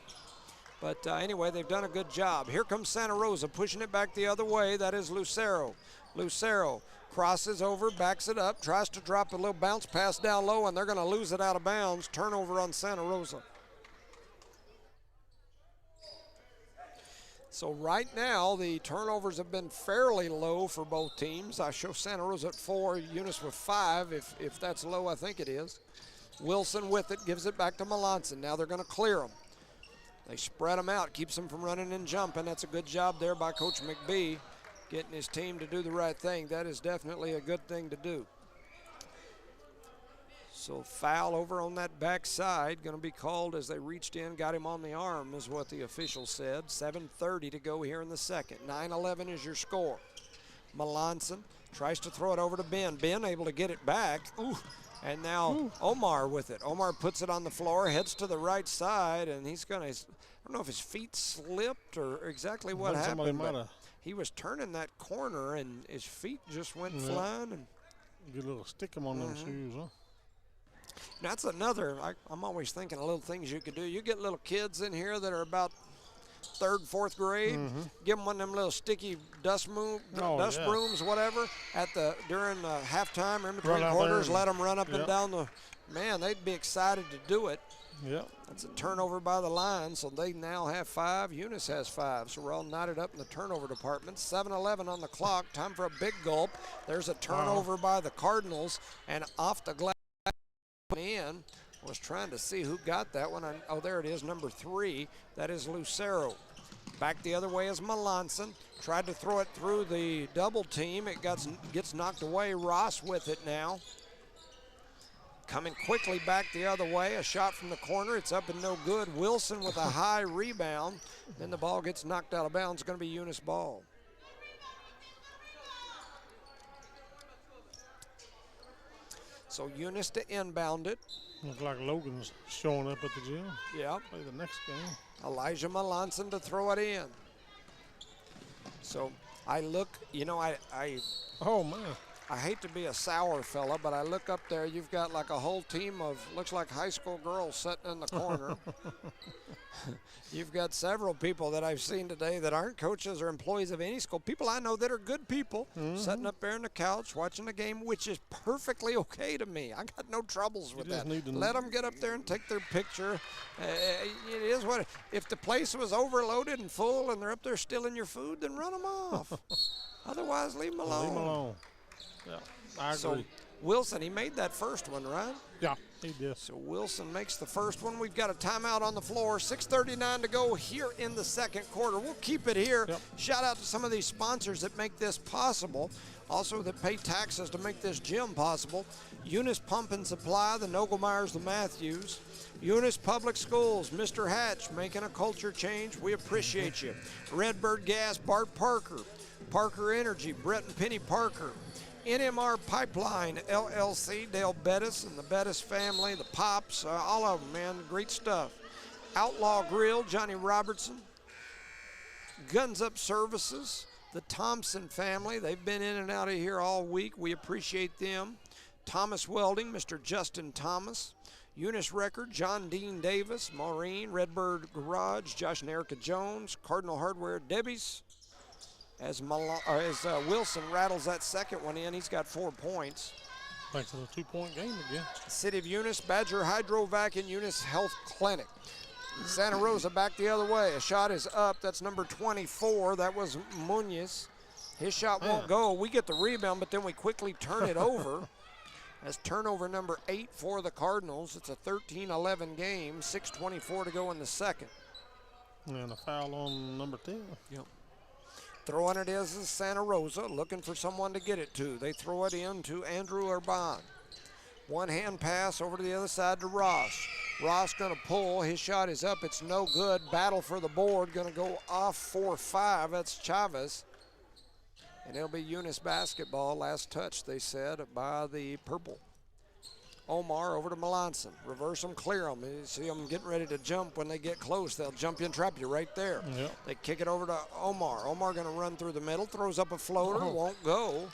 Speaker 5: But anyway, they've done a good job. Here comes Santa Rosa pushing it back the other way. That is Lucero. Lucero crosses over, backs it up, tries to drop a little bounce pass down low, and they're going to lose it out of bounds. Turnover on Santa Rosa. So right now, the turnovers have been fairly low for both teams. I show Santa Rosa at 4, Eunice with 5, if that's low, I think it is. Wilson with it, gives it back to Melanson. Now they're going to clear them. They spread them out, keeps them from running and jumping. That's a good job there by Coach McBee, getting his team to do the right thing. That is definitely a good thing to do. So foul over on that backside, going to be called as they reached in, got him on the arm is what the official said. 7:30 to go here in the second. 9-11 is your score. Melanson tries to throw it over to Ben. Ben able to get it back. Ooh. And now Omar with it. Omar puts it on the floor, heads to the right side, and he's going to, I don't know if his feet slipped or exactly what happened, but he was turning that corner and his feet just went flying. And
Speaker 6: get a little stick 'em on them shoes, huh?
Speaker 5: That's another, I'm always thinking of little things you could do. You get little kids in here that are about 3rd, 4th grade, give them one of them little sticky dust brooms, whatever, during halftime or in between quarters, let them run up and down the, man, they'd be excited to do it.
Speaker 6: Yep.
Speaker 5: That's a turnover by the line, so they now have 5. Eunice has 5, so we're all knotted up in the turnover department. 7-11 on the clock, time for a big gulp. There's a turnover by the Cardinals, and off the glass in. Was trying to see who got that one. Oh, there it is, number 3. That is Lucero. Back the other way is Melanson. Tried to throw it through the double team. It gets knocked away. Ross with it now. Coming quickly back the other way. A shot from the corner. It's up and no good. Wilson with a high rebound. Then the ball gets knocked out of bounds. It's going to be Eunice ball. So Eunice to inbound it.
Speaker 6: Looks like Logan's showing up at the gym.
Speaker 5: Yeah.
Speaker 6: Play the next game.
Speaker 5: Elijah Melanson to throw it in. So I look,
Speaker 6: Oh, man.
Speaker 5: I hate to be a sour fella, but I look up there, you've got like a whole team of, looks like high school girls sitting in the corner. You've got several people that I've seen today that aren't coaches or employees of any school. People I know that are good people sitting up there on the couch watching the game, which is perfectly okay to me. I got no troubles with that. Let them get up there and take their picture. It is what, if the place was overloaded and full and they're up there stealing your food, then run them off. Otherwise, leave them alone.
Speaker 6: Leave them alone. Yeah, I agree.
Speaker 5: So Wilson, he made that first one, right?
Speaker 6: Yeah, he did.
Speaker 5: So Wilson makes the first one. We've got a timeout on the floor. 6:39 to go here in the second quarter. We'll keep it here.
Speaker 6: Yep.
Speaker 5: Shout out to some of these sponsors that make this possible. Also that pay taxes to make this gym possible. Eunice Pump and Supply, the Nogelmeyers, the Matthews. Eunice Public Schools, Mr. Hatch, making a culture change. We appreciate you. Redbird Gas, Bart Parker. Parker Energy, Brett and Penny Parker. NMR Pipeline, LLC, Dale Bettis and the Bettis family, the Pops, all of them, man, great stuff. Outlaw Grill, Johnny Robertson. Guns Up Services, the Thompson family, they've been in and out of here all week. We appreciate them. Thomas Welding, Mr. Justin Thomas. Eunice Record, John Dean Davis, Maureen, Redbird Garage, Josh and Erica Jones, Cardinal Hardware, Debbie's. As Wilson rattles that second one in, he's got 4 points.
Speaker 6: Back to the 2-point game again.
Speaker 5: City of Eunice, Badger Hydrovac and Eunice Health Clinic. Santa Rosa back the other way. A shot is up. That's number 24. That was Munoz. His shot won't go. We get the rebound, but then we quickly turn it over. That's turnover number 8 for the Cardinals. It's a 13-11 game. 6:24 to go in the second.
Speaker 6: And a foul on number 10.
Speaker 5: Yep. Throwing it is Santa Rosa, looking for someone to get it to. They throw it in to Andrew Urban. One hand pass over to the other side to Ross. Ross going to pull. His shot is up. It's no good. Battle for the board. Going to go off 4-5. That's Chavez. And it'll be Eunice basketball. Last touch, they said, by the purple. Omar over to Melanson. Reverse them, clear them. You see them getting ready to jump. When they get close, they'll jump you and trap you right there.
Speaker 6: Yep.
Speaker 5: They kick it over to Omar. Omar going to run through the middle, throws up a floater, won't go.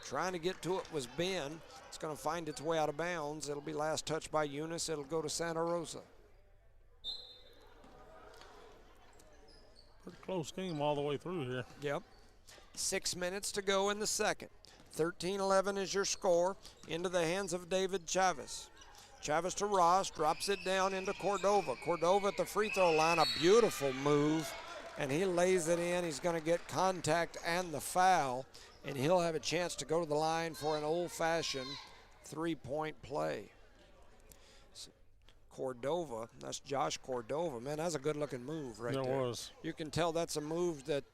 Speaker 5: Trying to get to it was Ben. It's going to find its way out of bounds. It'll be last touch by Eunice. It'll go to Santa Rosa.
Speaker 6: Pretty close game all the way through here.
Speaker 5: Yep. 6 minutes to go in the second. 13-11 is your score. Into the hands of David Chavez. Chavez to Ross, drops it down into Cordova. Cordova at the free throw line, a beautiful move, and he lays it in. He's going to get contact and the foul, and he'll have a chance to go to the line for an old-fashioned three-point play. Cordova, that's Josh Cordova. Man, that's a good-looking move right there.
Speaker 6: It was.
Speaker 5: You can tell that's a move that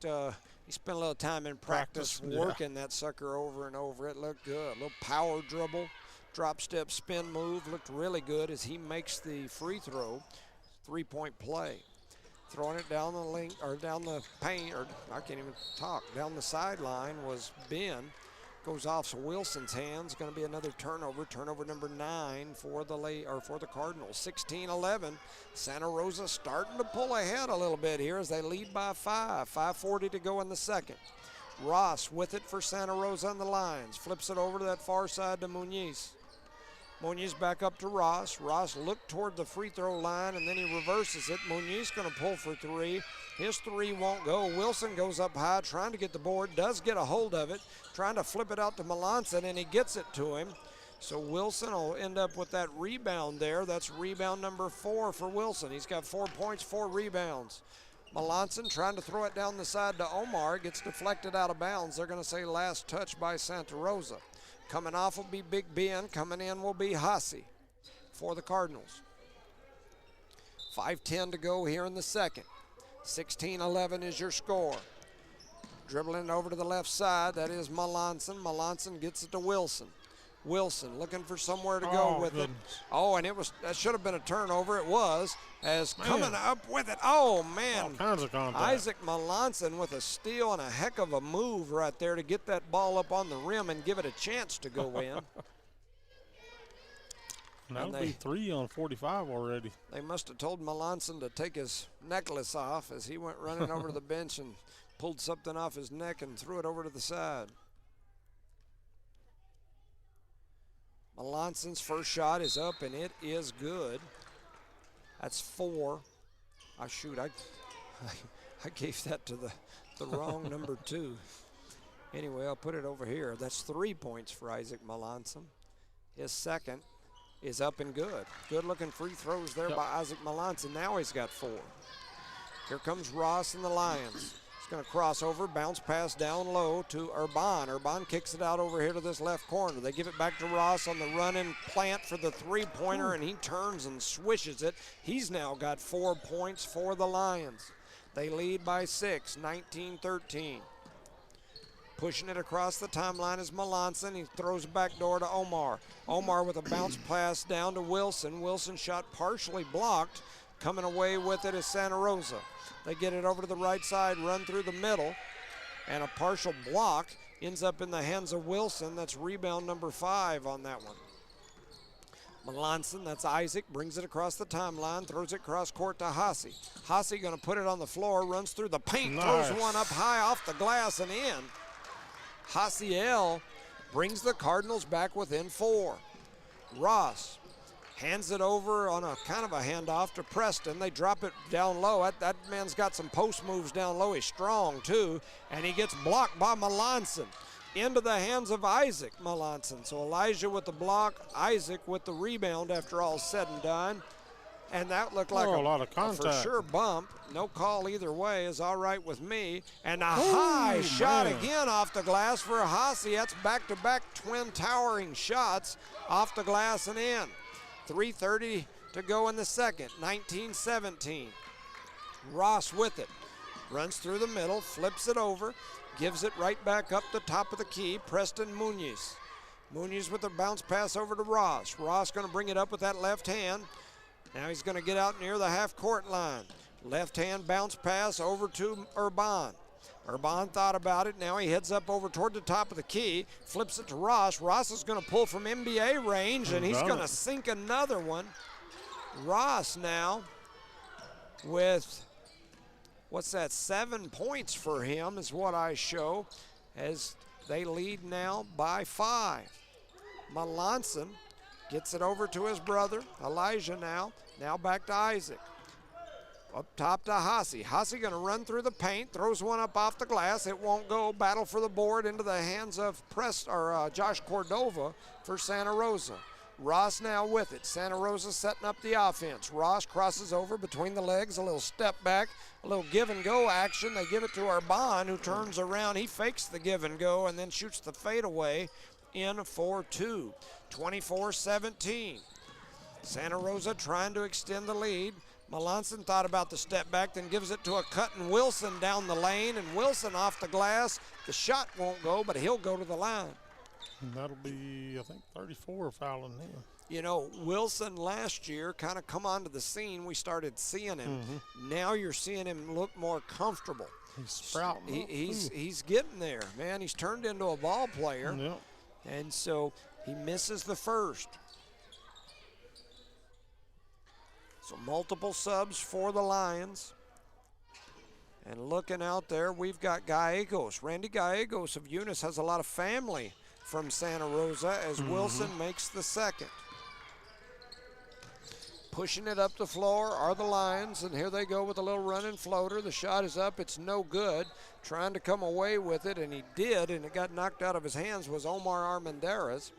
Speaker 5: he spent a little time in practice working that sucker over and over. It looked good. A little power dribble. drop step spin move. Looked really good as he makes the free throw. 3-point play. Throwing it down the length, or down the paint, or I can't even talk, down the sideline was Ben. Goes off Wilson's hands. Going to be another turnover. Turnover number 9 for the Cardinals. 16-11. Santa Rosa starting to pull ahead a little bit here as they lead by 5. 5:40 to go in the second. Ross with it for Santa Rosa on the lines. Flips it over to that far side to Muniz. Muniz back up to Ross. Ross looked toward the free throw line and then he reverses it. Muniz going to pull for 3. His 3 won't go. Wilson goes up high trying to get the board. Does get a hold of it. Trying to flip it out to Melanson and he gets it to him. So Wilson will end up with that rebound there. That's rebound number 4 for Wilson. He's got 4 points, 4 rebounds. Melanson trying to throw it down the side to Omar. Gets deflected out of bounds. They're going to say last touch by Santa Rosa. Coming off will be Big Ben. Coming in will be Hasse for the Cardinals. 5:10 to go here in the second. 16-11 is your score. Dribbling over to the left side, that is Melanson. Melanson gets it to Wilson. Wilson looking for somewhere to go with it. Oh, and that should have been a turnover. It was, as coming up with it. Oh, man.
Speaker 6: All kinds of contact.
Speaker 5: Isaac Melanson with a steal and a heck of a move right there to get that ball up on the rim and give it a chance to go in.
Speaker 6: That would be 3 on 45 already.
Speaker 5: They must have told Melanson to take his necklace off as he went running over to the bench and pulled something off his neck and threw it over to the side. Melanson's first shot is up and it is good. That's 4. I gave that to the wrong number 2. Anyway, I'll put it over here. That's 3 points for Isaac Melanson. His second is up and good. Good looking free throws there by Isaac Melanson. Now he's got 4. Here comes Ross and the Lions. He's going to cross over, bounce pass down low to Urban. Urban kicks it out over here to this left corner. They give it back to Ross on the run-in plant for the three-pointer, and he turns and swishes it. He's now got 4 points for the Lions. They lead by 6, 19-13. Pushing it across the timeline is Melanson. He throws a back door to Omar. Omar with a bounce pass down to Wilson. Wilson shot partially blocked. Coming away with it is Santa Rosa. They get it over to the right side, run through the middle, and a partial block ends up in the hands of Wilson. That's rebound number 5 on that one. Melanson, that's Isaac, brings it across the timeline, throws it cross court to Hasse. Hasse going to put it on the floor, runs through the paint, throws one up high off the glass and in. Hassiel brings the Cardinals back within 4. Ross hands it over on a kind of a handoff to Preston. They drop it down low. That man's got some post moves down low. He's strong too, and he gets blocked by Melanson. Into the hands of Isaac Melanson. So Elijah with the block, Isaac with the rebound after all said and done. And that looked like
Speaker 6: a lot of contact.
Speaker 5: For sure bump. No call either way is all right with me. And a high shot again off the glass for Hasse. That's back-to-back twin towering shots off the glass and in. 3:30 to go in the second, 19-17. Ross with it. Runs through the middle, flips it over, gives it right back up the top of the key. Preston Muniz. Muniz with a bounce pass over to Ross. Ross going to bring it up with that left hand. Now he's going to get out near the half-court line. Left hand bounce pass over to Urban. Urban thought about it. Now he heads up over toward the top of the key, flips it to Ross. Ross is going to pull from NBA range, and he's going to sink another one. Ross now with, 7 points for him is what I show, as they lead now by 5. Melanson gets it over to his brother, Elijah now. Now back to Isaac. Up top to Hasse. Hasse going to run through the paint, throws one up off the glass. It won't go. Battle for the board into the hands of Josh Cordova for Santa Rosa. Ross now with it. Santa Rosa setting up the offense. Ross crosses over between the legs, a little step back, a little give and go action. They give it to Urban, who turns around. He fakes the give and go and then shoots the fadeaway in for 2. 24-17. Santa Rosa trying to extend the lead. Melanson thought about the step back, then gives it to a cutting Wilson down the lane, and Wilson off the glass. The shot won't go, but he'll go to the line.
Speaker 6: And that'll be, I think, 34 fouling him.
Speaker 5: You know, Wilson last year kind of come onto the scene. We started seeing him. Now you're seeing him look more comfortable.
Speaker 6: He's sprouting.
Speaker 5: He's getting there, man. He's turned into a ball player.
Speaker 6: Yep.
Speaker 5: And so he misses the first. So multiple subs for the Lions. And looking out there, we've got Gallegos. Randy Gallegos of Eunice has a lot of family from Santa Rosa as Wilson makes the second. Pushing it up the floor are the Lions, and here they go with a little running floater. The shot is up, it's no good. Trying to come away with it, and he did, and it got knocked out of his hands, was Omar Armendariz.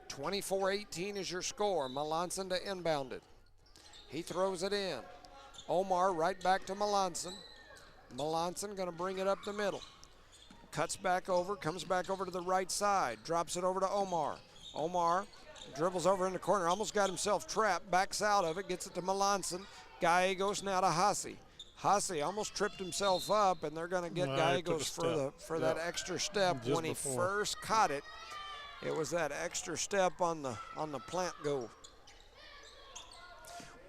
Speaker 5: 24-18 is your score. Melanson to inbound it. He throws it in. Omar right back to Melanson. Melanson gonna bring it up the middle. Cuts back over, comes back over to the right side, drops it over to Omar. Omar dribbles over in the corner, almost got himself trapped, backs out of it, gets it to Melanson. Gallegos now to Hassi. Hassi almost tripped himself up, and they're going to get Gallegos for that extra step.
Speaker 6: Just
Speaker 5: when he first caught it, it was that extra step on the plant go.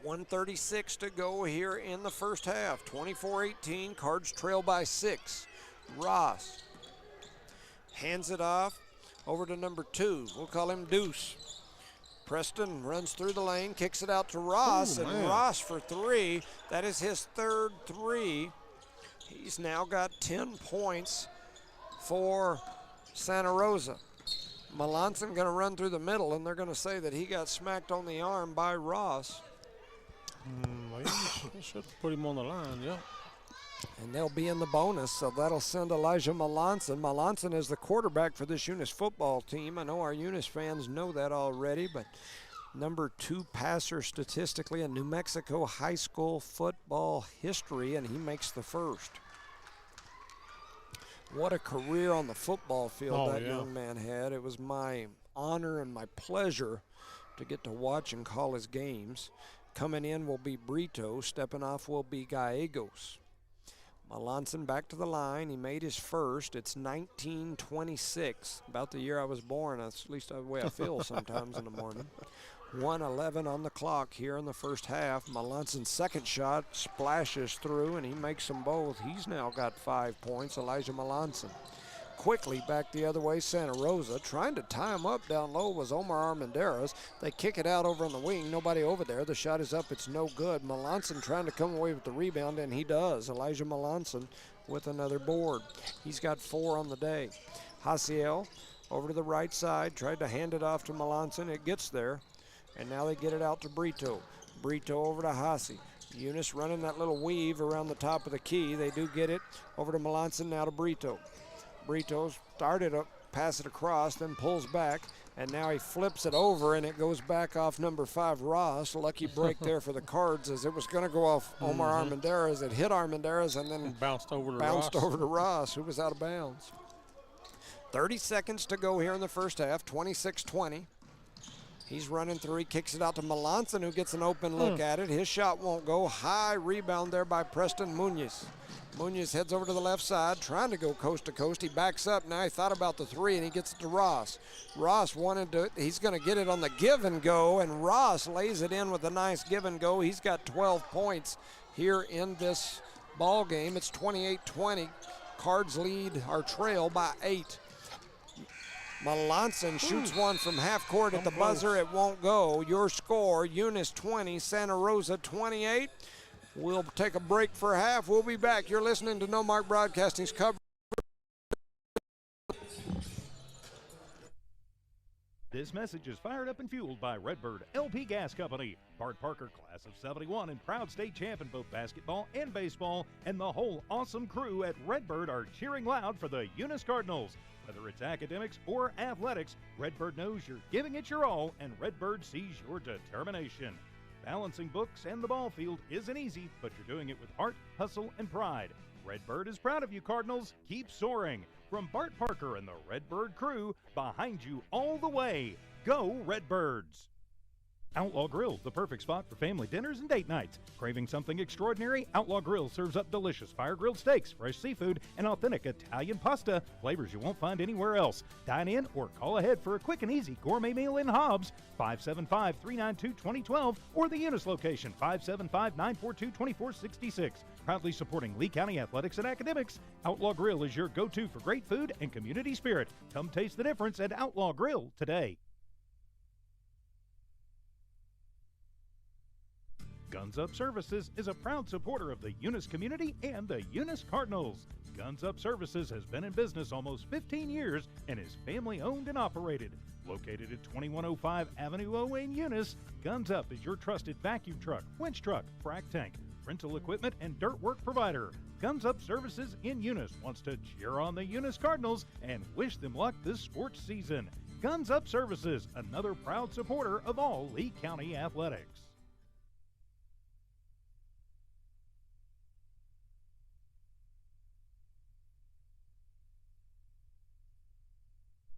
Speaker 5: 1:36 to go here in the first half. 24-18, Cards trail by 6. Ross hands it off over to number 2. We'll call him Deuce. Preston runs through the lane, kicks it out to Ross, and Ross for 3. That is his third 3. He's now got 10 points for Santa Rosa. Melanson going to run through the middle, and they're going to say that he got smacked on the arm by Ross.
Speaker 6: They should put him on the line, yeah.
Speaker 5: And they'll be in the bonus, so that'll send Elijah Melanson. Melanson is the quarterback for this Eunice football team. I know our Eunice fans know that already, but number 2 passer statistically in New Mexico high school football history, and he makes the first. What a career on the football field that young man had. It was my honor and my pleasure to get to watch and call his games. Coming in will be Brito. Stepping off will be Gallegos. Melanson back to the line. He made his first. It's 1926, about the year I was born. That's at least the way I feel sometimes in the morning. 1:11 on the clock here in the first half. Melanson's second shot splashes through, and he makes them both. He's now got 5 points, Elijah Melanson. Quickly back the other way, Santa Rosa. Trying to tie him up down low was Omar Armendariz. They kick it out over on the wing. Nobody over there. The shot is up. It's no good. Melanson trying to come away with the rebound, and he does. Elijah Melanson with another board. He's got 4 on the day. Hasiel over to the right side. Tried to hand it off to Melanson. It gets there. And now they get it out to Brito. Brito over to Hassi. Eunice running that little weave around the top of the key. They do get it over to Melanson, now to Brito. Brito started up, pass it across, then pulls back, and now he flips it over, and it goes back off number 5, Ross. Lucky break there for the Cards, as it was going to go off Omar Armendariz. It hit Armendariz and then
Speaker 6: bounced over
Speaker 5: to Ross, who was out of bounds. 30 seconds to go here in the first half, 26-20. He's running through. He kicks it out to Melanson, who gets an open look at it. His shot won't go. High rebound there by Preston Munoz. Munoz heads over to the left side, trying to go coast to coast. He backs up. Now he thought about the 3, and he gets it to Ross. Ross wanted to, he's going to get it on the give and go, and Ross lays it in with a nice give and go. He's got 12 points here in this ball game. It's 28-20. Cards lead or trail by 8. Melanson shoots one from half court at the buzzer. It won't go. Your score, Eunice 20, Santa Rosa 28. We'll take a break for half. We'll be back. You're listening to No Mark Broadcasting's coverage.
Speaker 3: This message is fired up and fueled by Redbird LP Gas Company. Bart Parker, class of 71, and proud state champ in both basketball and baseball, and the whole awesome crew at Redbird are cheering loud for the Eunice Cardinals. Whether it's academics or athletics, Redbird knows you're giving it your all, and Redbird sees your determination. Balancing books and the ball field isn't easy, but you're doing it with heart, hustle, and pride. Redbird is proud of you, Cardinals. Keep soaring. From Bart Parker and the Redbird crew, behind you all the way. Go Redbirds! Outlaw Grill, the perfect spot for family dinners and date nights. Craving something extraordinary? Outlaw Grill serves up delicious fire-grilled steaks, fresh seafood, and authentic Italian pasta, flavors you won't find anywhere else. Dine in or call ahead for a quick and easy gourmet meal in Hobbs, 575-392-2012, or the Eunice location, 575-942-2466. Proudly supporting Lee County athletics and academics, Outlaw Grill is your go-to for great food and community spirit. Come taste the difference at Outlaw Grill today. Guns Up Services is a proud supporter of the Eunice community and the Eunice Cardinals. Guns Up Services has been in business almost 15 years and is family owned and operated. Located at 2105 Avenue O in Eunice, Guns Up is your trusted vacuum truck, winch truck, frac tank, rental equipment, and dirt work provider. Guns Up Services in Eunice wants to cheer on the Eunice Cardinals and wish them luck this sports season. Guns Up Services, another proud supporter of all Lee County athletics.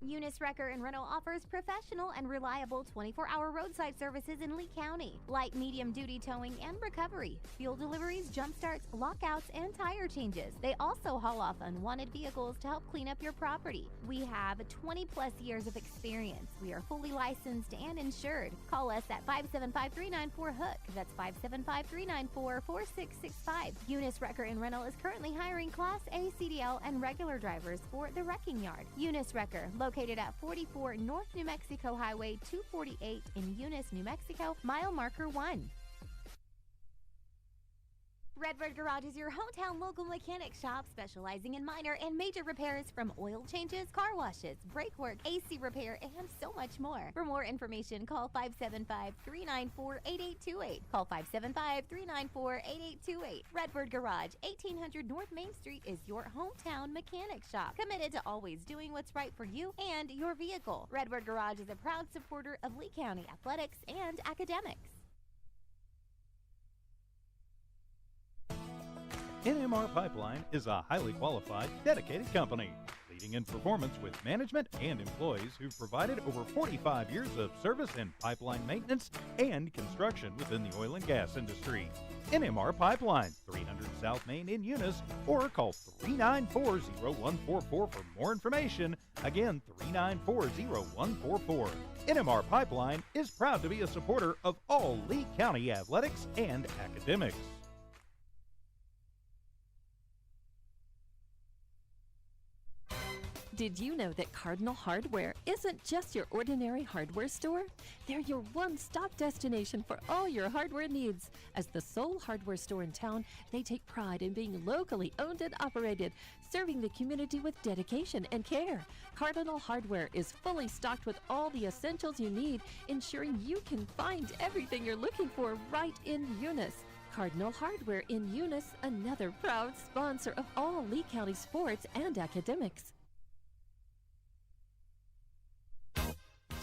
Speaker 4: Eunice Wrecker and Rental offers professional and reliable 24-hour roadside services in Lee County, like medium-duty towing and recovery, fuel deliveries, jump starts, lockouts, and tire changes. They also haul off unwanted vehicles to help clean up your property. We have 20-plus years of experience. We are fully licensed and insured. Call us at 575-394-HOOK. That's 575-394-4665. Eunice Wrecker and Rental is currently hiring Class A CDL and regular drivers for the wrecking yard. Eunice Wrecker, located at 44 North New Mexico Highway 248 in Eunice, New Mexico, mile marker 1. Redbird Garage is your hometown local mechanic shop specializing in minor and major repairs from oil changes, car washes, brake work, AC repair, and so much more. For more information, call 575-394-8828. Call 575-394-8828. Redbird Garage, 1800 North Main Street is your hometown mechanic shop, committed to always doing what's right for you and your vehicle. Redbird Garage is a proud supporter of Lee County athletics and academics.
Speaker 3: NMR Pipeline is a highly qualified, dedicated company, leading in performance with management and employees who've provided over 45 years of service in pipeline maintenance and construction within the oil and gas industry. NMR Pipeline, 300 South Main in Eunice, or call 394-0144 for more information. Again, 394-0144. NMR Pipeline is proud to be a supporter of all Lee County athletics and academics.
Speaker 1: Did you know that Cardinal Hardware isn't just your ordinary hardware store? They're your one-stop destination for all your hardware needs. As the sole hardware store in town, they take pride in being locally owned and operated, serving the community with dedication and care. Cardinal Hardware is fully stocked with all the essentials you need, ensuring you can find everything you're looking for right in Eunice. Cardinal Hardware in Eunice, another proud sponsor of all Lee County sports and academics.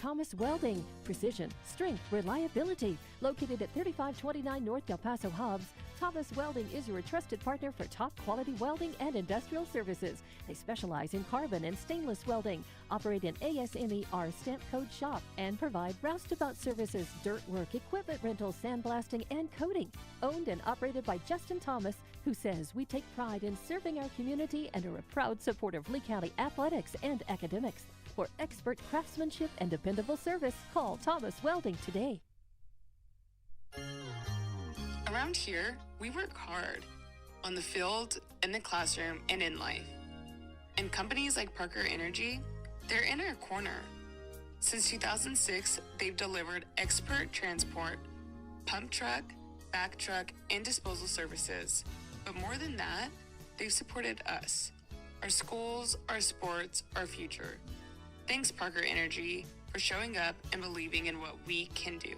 Speaker 1: Thomas Welding, precision, strength, reliability. Located at 3529 North Del Paso Hobbs, Thomas Welding is your trusted partner for top quality welding and industrial services. They specialize in carbon and stainless welding, operate an ASMER stamp code shop, and provide roustabout services, dirt work, equipment rental, sandblasting, and coating. Owned and operated by Justin Thomas, who says we take pride in serving our community and are a proud supporter of Lee County athletics and academics. For expert craftsmanship and dependable service, call Thomas Welding today.
Speaker 2: Around here, we work hard on the field, in the classroom, and in life. And companies like Parker Energy, they're in our corner. Since 2006, they've delivered expert transport, pump truck, back truck, and disposal services. But more than that, they've supported us, our schools, our sports, our future. Thanks, Parker Energy, for showing up and believing in what we can do.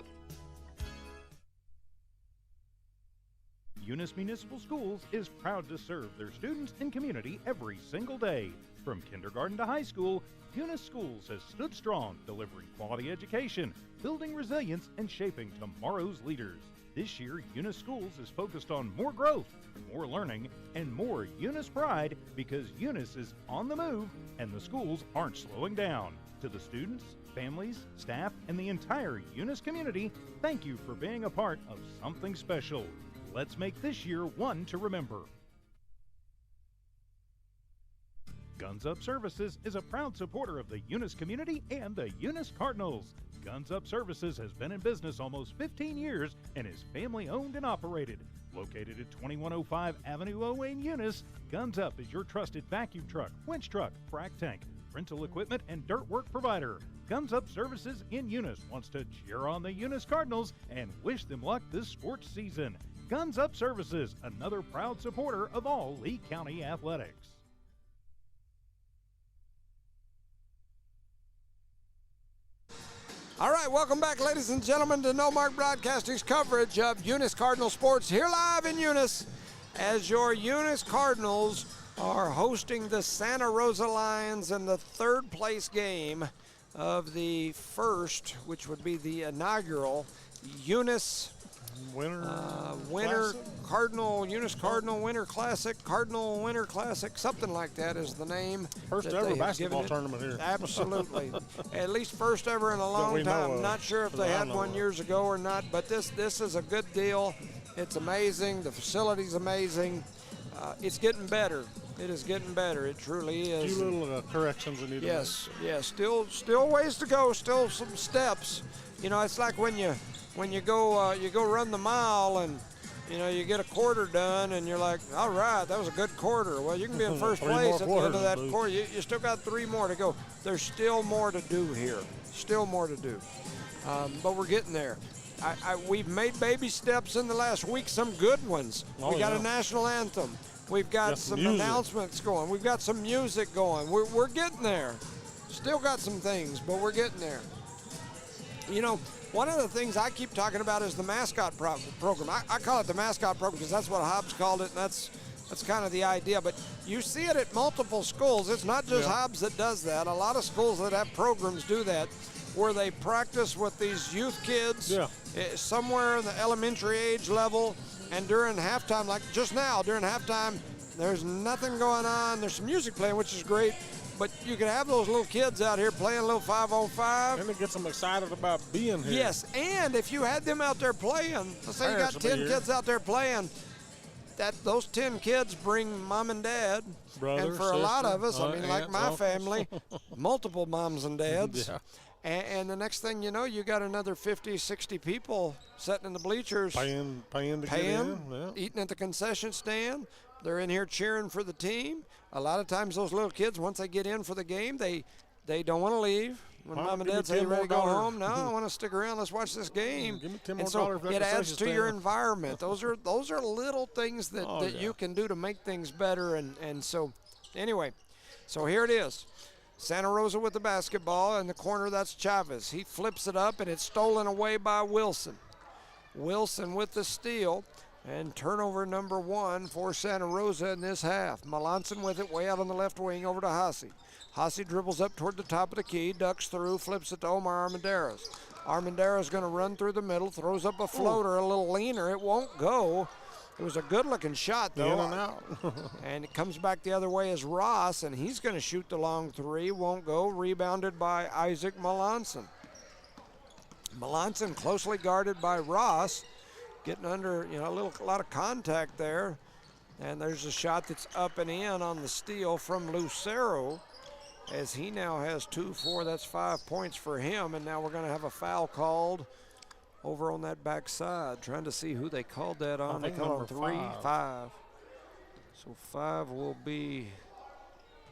Speaker 3: Eunice Municipal Schools is proud to serve their students and community every single day. From kindergarten to high school, Eunice Schools has stood strong, delivering quality education, building resilience, and shaping tomorrow's leaders. This year, Eunice Schools is focused on more growth, more learning, and more Eunice pride, because Eunice is on the move and the schools aren't slowing down. To the students, Families, staff, and the entire Eunice community, thank you for being a part of something special. Let's make this year one to remember. Guns Up Services is a proud supporter of the Eunice community and the Eunice Cardinals. Guns Up Services has been in business almost 15 years and is family owned and operated. Located at 2105 Avenue O in Eunice, Guns Up is your trusted vacuum truck, winch truck, frac tank, rental equipment, and dirt work provider. Guns Up Services in Eunice wants to cheer on the Eunice Cardinals and wish them luck this sports season. Guns Up Services, another proud supporter of all Lee County athletics.
Speaker 5: All right, welcome back, ladies and gentlemen, to No Mark Broadcasting's coverage of Eunice Cardinal Sports here live in Eunice as your Eunice Cardinals are hosting the Santa Rosa Lions in the third place game of the first, which would be the inaugural Eunice Winter Eunice Cardinal Winter Classic, Cardinal Winter Classic, something like that is the name.
Speaker 6: First ever basketball tournament here.
Speaker 5: Absolutely. At least first ever in a long time. I'm not sure if they had one years ago or not, but this is a good deal. It's amazing. The facility's amazing. It's getting better. It is getting better. It truly is.
Speaker 6: A few little corrections we need to make.
Speaker 5: Yes. Still ways to go. Still some steps. You know, it's like when you go run the mile and you get a quarter done and you're like, all right, that was a good quarter. Well, you can be in first place at the end of that quarter. You still got 3 more to go. There's still more to do here. Still more to do. But we're getting there. We've made baby steps in the last week, some good ones. We got a national anthem. We've got some announcements going. We've got some music going. We're getting there. Still got some things, but we're getting there. One of the things I keep talking about is the mascot program. I call it the mascot program because that's what Hobbs called it, and that's kind of the idea. But you see it at multiple schools. It's not just Hobbs that does that. A lot of schools that have programs do that, where they practice with these youth kids somewhere in the elementary age level, and during halftime, like just now, during halftime, there's nothing going on. There's some music playing, which is great. But you can have those little kids out here playing a little 5-on-5.
Speaker 6: And it gets them excited about being here.
Speaker 5: Yes, and if you had them out there playing, let's say you got 10 kids out there playing, those 10 kids bring mom and dad.
Speaker 6: Brother,
Speaker 5: and for a lot of us, like my family, multiple moms and dads.
Speaker 6: Yeah.
Speaker 5: And the next thing you know, you got another 50, 60 people sitting in the bleachers.
Speaker 6: Paying to get in. Yeah.
Speaker 5: Eating at the concession stand. They're in here cheering for the team. A lot of times those little kids, once they get in for the game, they don't want to leave. When mom and dad say, you ready to go home? No, I want to stick around. Let's watch this game.
Speaker 6: Give me $10 more
Speaker 5: and so
Speaker 6: for that
Speaker 5: it adds to
Speaker 6: stand.
Speaker 5: your environment. Those are little things that you can do to make things better. And so anyway, so here it is. Santa Rosa with the basketball. In the corner, that's Chavez. He flips it up, and it's stolen away by Wilson. Wilson with the steal. And turnover number 1 for Santa Rosa in this half. Melanson with it way out on the left wing over to Hasse. Hasse dribbles up toward the top of the key, ducks through, flips it to Omar Armendariz. Armendariz going to run through the middle, throws up a floater, a little leaner. It won't go. It was a good-looking shot, though.
Speaker 6: In and out.
Speaker 5: And it comes back the other way as Ross, and he's going to shoot the long 3. Won't go. Rebounded by Isaac Melanson. Melanson closely guarded by Ross. Getting under, a lot of contact there. And there's a shot that's up and in on the steal from Lucero, as he now has 2-4. That's 5 points for him. And now we're going to have a foul called over on that backside. Trying to see who they called that on. They called on 3, 5. So 5 will be,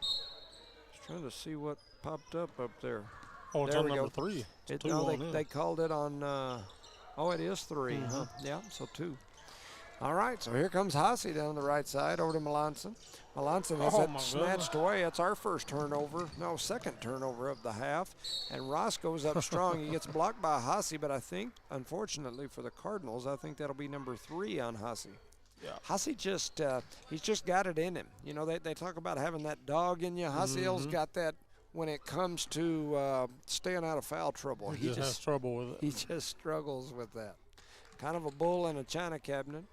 Speaker 5: just trying to see what popped up there.
Speaker 6: Oh, it's
Speaker 5: there
Speaker 6: on
Speaker 5: we
Speaker 6: number
Speaker 5: go.
Speaker 6: 3.
Speaker 5: They called it on, it is 3, huh? Yeah, so 2. All right, so here comes Hasse down the right side over to Melanson. Melanson has that snatched away. That's our first turnover. No, second turnover of the half. And Ross goes up strong. He gets blocked by Hasse, but I think, unfortunately for the Cardinals, I think that'll be number 3 on Hasse.
Speaker 6: Yeah.
Speaker 5: Hasse he's just got it in him. They talk about having that dog in you. Hasse's got that when it comes to staying out of foul trouble.
Speaker 6: He just has trouble with it.
Speaker 5: He just struggles with that. Kind of a bull in a china cabinet.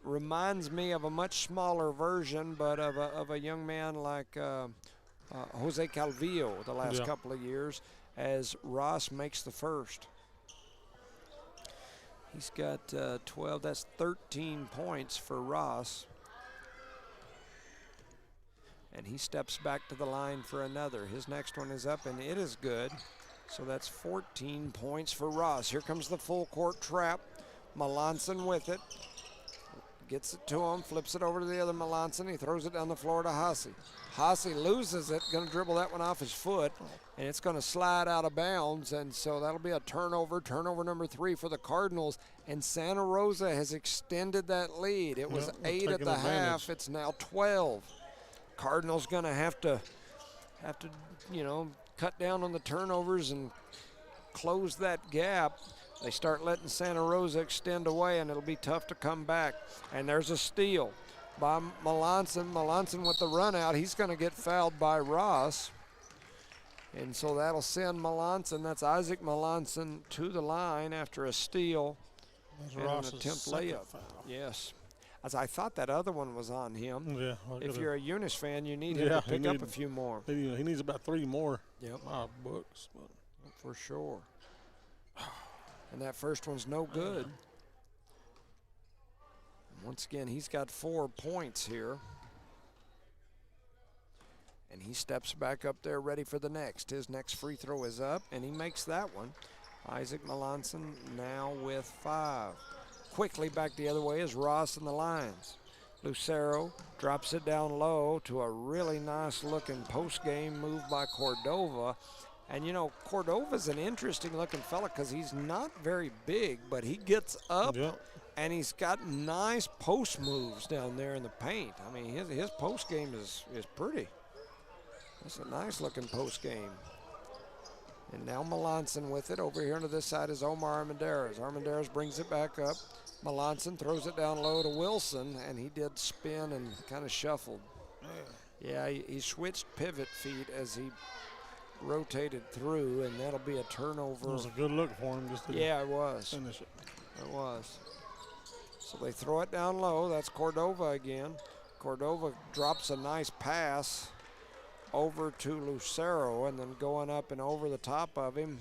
Speaker 5: Reminds me of a much smaller version, but of a young man like Jose Calvillo the last couple of years. as Ross makes the first. He's got 12, that's 13 points for Ross. And he steps back to the line for another. His next one is up, and it is good. So that's 14 points for Ross. Here comes the full court trap. Melanson with it. Gets it to him, flips it over to the other Melanson. He throws it down the floor to Haase. Haase loses it, going to dribble that one off his foot, and it's going to slide out of bounds, and so that'll be a turnover number 3 for the Cardinals, and Santa Rosa has extended that lead. It was 8 at the half. It's now 12. Cardinals going to have to, cut down on the turnovers and close that gap. They start letting Santa Rosa extend away, and it'll be tough to come back. And there's a steal by Melanson. Melanson with the run out. He's going to get fouled by Ross. And so that'll send Melanson, that's Isaac Melanson, to the line after a steal and an attempt layup. Foul. Yes. As I thought that other one was on him.
Speaker 6: Yeah.
Speaker 5: If you're a Eunice fan, you need him to pick up a few more.
Speaker 6: He needs about 3 more.
Speaker 5: Yep.
Speaker 6: My books.
Speaker 5: For sure. And that first one's no good. Once again, he's got 4 points here. And he steps back up there ready for the next. His next free throw is up, and he makes that one. Isaac Melanson now with 5. Quickly back the other way is Ross and the Lions. Lucero drops it down low to a really nice looking post-game move by Cordova. And you know, Cordova's an interesting looking fella because he's not very big, but he gets up and he's got nice post moves down there in the paint. I mean, his post game is pretty. That's a nice looking post game. And now Melanson with it. Over here on this side is Omar Armendariz. Armendariz brings it back up. Melanson throws it down low to Wilson, and he did spin and kind of shuffled. Yeah, he switched pivot feet as he rotated through, and that'll be a turnover.
Speaker 6: It was a good look for him. Just to
Speaker 5: it was.
Speaker 6: Finish it.
Speaker 5: It was. So they throw it down low. That's Cordova again. Cordova drops a nice pass over to Lucero, and then going up and over the top of him.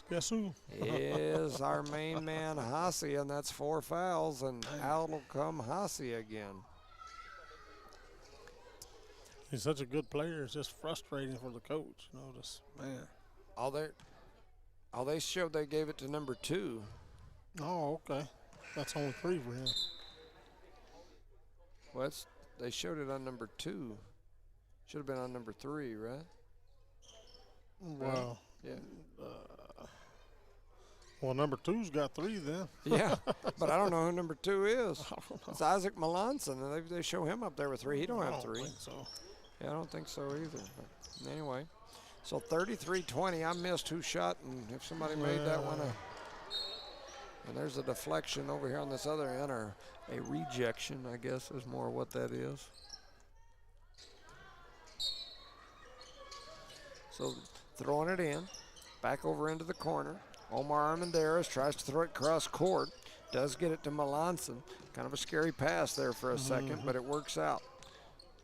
Speaker 6: Guess who?
Speaker 5: Is our main man Haase, and that's 4 fouls, and out will come Haase again.
Speaker 6: He's such a good player. It's just frustrating for the coach. You know, just man.
Speaker 5: All they showed they gave it to number 2.
Speaker 6: Oh, okay. That's only 3 for him.
Speaker 5: Well, they showed it on number 2. Should have been on number 3, right?
Speaker 6: Well,
Speaker 5: yeah.
Speaker 6: Well, number 2's got 3 then.
Speaker 5: Yeah, but I don't know who number 2 is.
Speaker 6: I don't know.
Speaker 5: It's Isaac Melanson, and they show him up there with 3. He don't have 3.
Speaker 6: I don't think so.
Speaker 5: Yeah, I don't think so either. But anyway, so 33-20. I missed who shot, and if somebody made that one, and there's a deflection over here on this other end, or a rejection, I guess is more what that is. So throwing it in, back over into the corner. Omar Armendariz tries to throw it cross court. Does get it to Melanson. Kind of a scary pass there for a second, but it works out.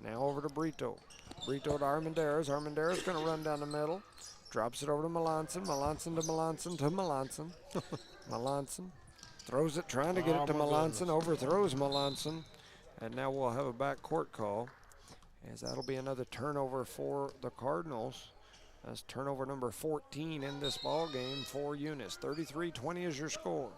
Speaker 5: Now over to Brito. Brito to Armendariz. Armendariz going to run down the middle. Drops it over to Melanson. Melanson to Melanson to Melanson. Melanson throws it, trying to get it to Melanson. Overthrows Melanson. And now we'll have a backcourt call, as that'll be another turnover for the Cardinals. That's turnover number 14 in this ball game for Eunice. 33-20 is your score.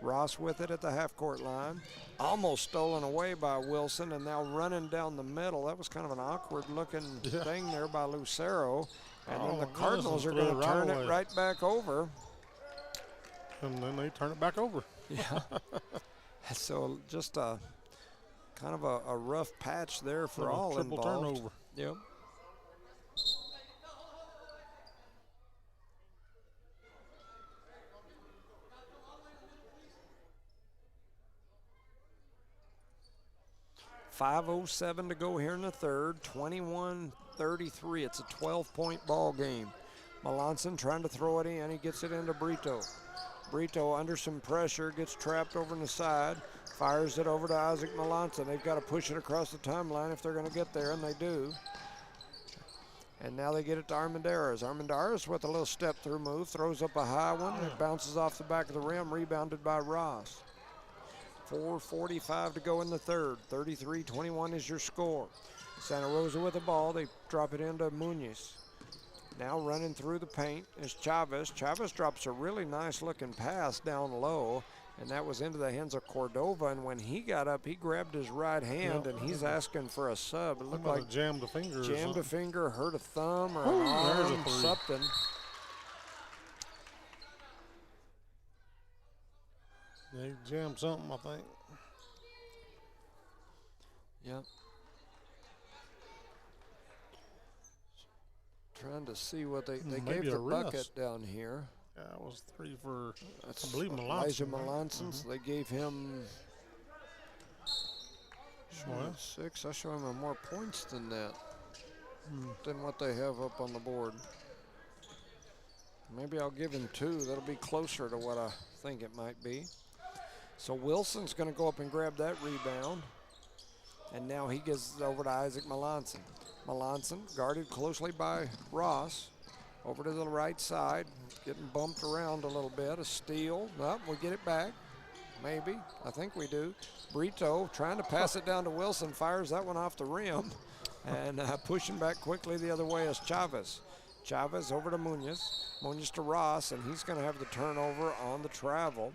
Speaker 5: Ross with it at the half-court line. Almost stolen away by Wilson, and now running down the middle. That was kind of an awkward-looking thing there by Lucero. And then the Cardinals are going to turn it right back over.
Speaker 6: And then they turn it back over.
Speaker 5: Yeah. So just a kind of a rough patch there for all
Speaker 6: triple
Speaker 5: involved.
Speaker 6: Turnover.
Speaker 5: Yep. .507 to go here in the third. 21-33. It's a 12-point ball game. Melanson trying to throw it in. He gets it into Brito. Brito under some pressure, gets trapped over on the side, fires it over to Isaac Melanson. They've got to push it across the timeline if they're going to get there, and they do. And now they get it to Armendariz. Armendariz with a little step-through move, throws up a high one. It bounces off the back of the rim, rebounded by Ross. 4:45 to go in the third. 33-21 is your score. Santa Rosa with the ball. They drop it into Munoz. Now running through the paint is Chavez. Chavez drops a really nice-looking pass down low, and that was into the hands of Cordova. And when he got up, he grabbed his right hand, and he's asking for a sub. It looked like
Speaker 6: jammed a finger.
Speaker 5: Jammed a finger, hurt a thumb or an arm, something.
Speaker 6: They jammed something, I think.
Speaker 5: Yep. Trying to see what they gave the bucket down here.
Speaker 6: Yeah, it was 3 for, I believe, Melanson.
Speaker 5: Elijah Melanson. So they gave him 6. I show him more points than that, than what they have up on the board. Maybe I'll give him 2. That'll be closer to what I think it might be. So Wilson's going to go up and grab that rebound. And now he gives it over to Isaac Melanson. Melanson guarded closely by Ross. Over to the right side, getting bumped around a little bit. A steal. Well, we get it back. Maybe. I think we do. Brito trying to pass it down to Wilson. Fires that one off the rim. And pushing back quickly the other way is Chavez. Chavez over to Munoz. Munoz to Ross, and he's going to have the turnover on the travel.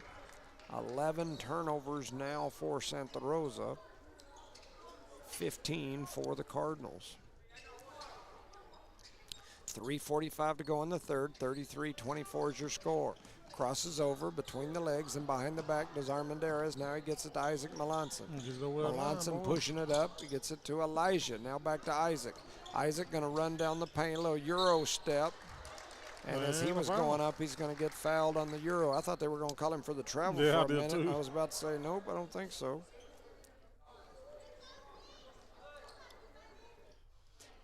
Speaker 5: 11 turnovers now for Santa Rosa. 15 for the Cardinals. 3:45 to go in the third. 33-24 is your score. Crosses over between the legs and behind the back does Armendariz. Now he gets it to Isaac Melanson. Melanson pushing it up. He gets it to Elijah. Now back to Isaac. Isaac going to run down the paint, a little Euro step. And as he was going up, he's going to get fouled on the Euro. I thought they were going to call him for the travel for a minute. Too. I was about to say, nope, I don't think so.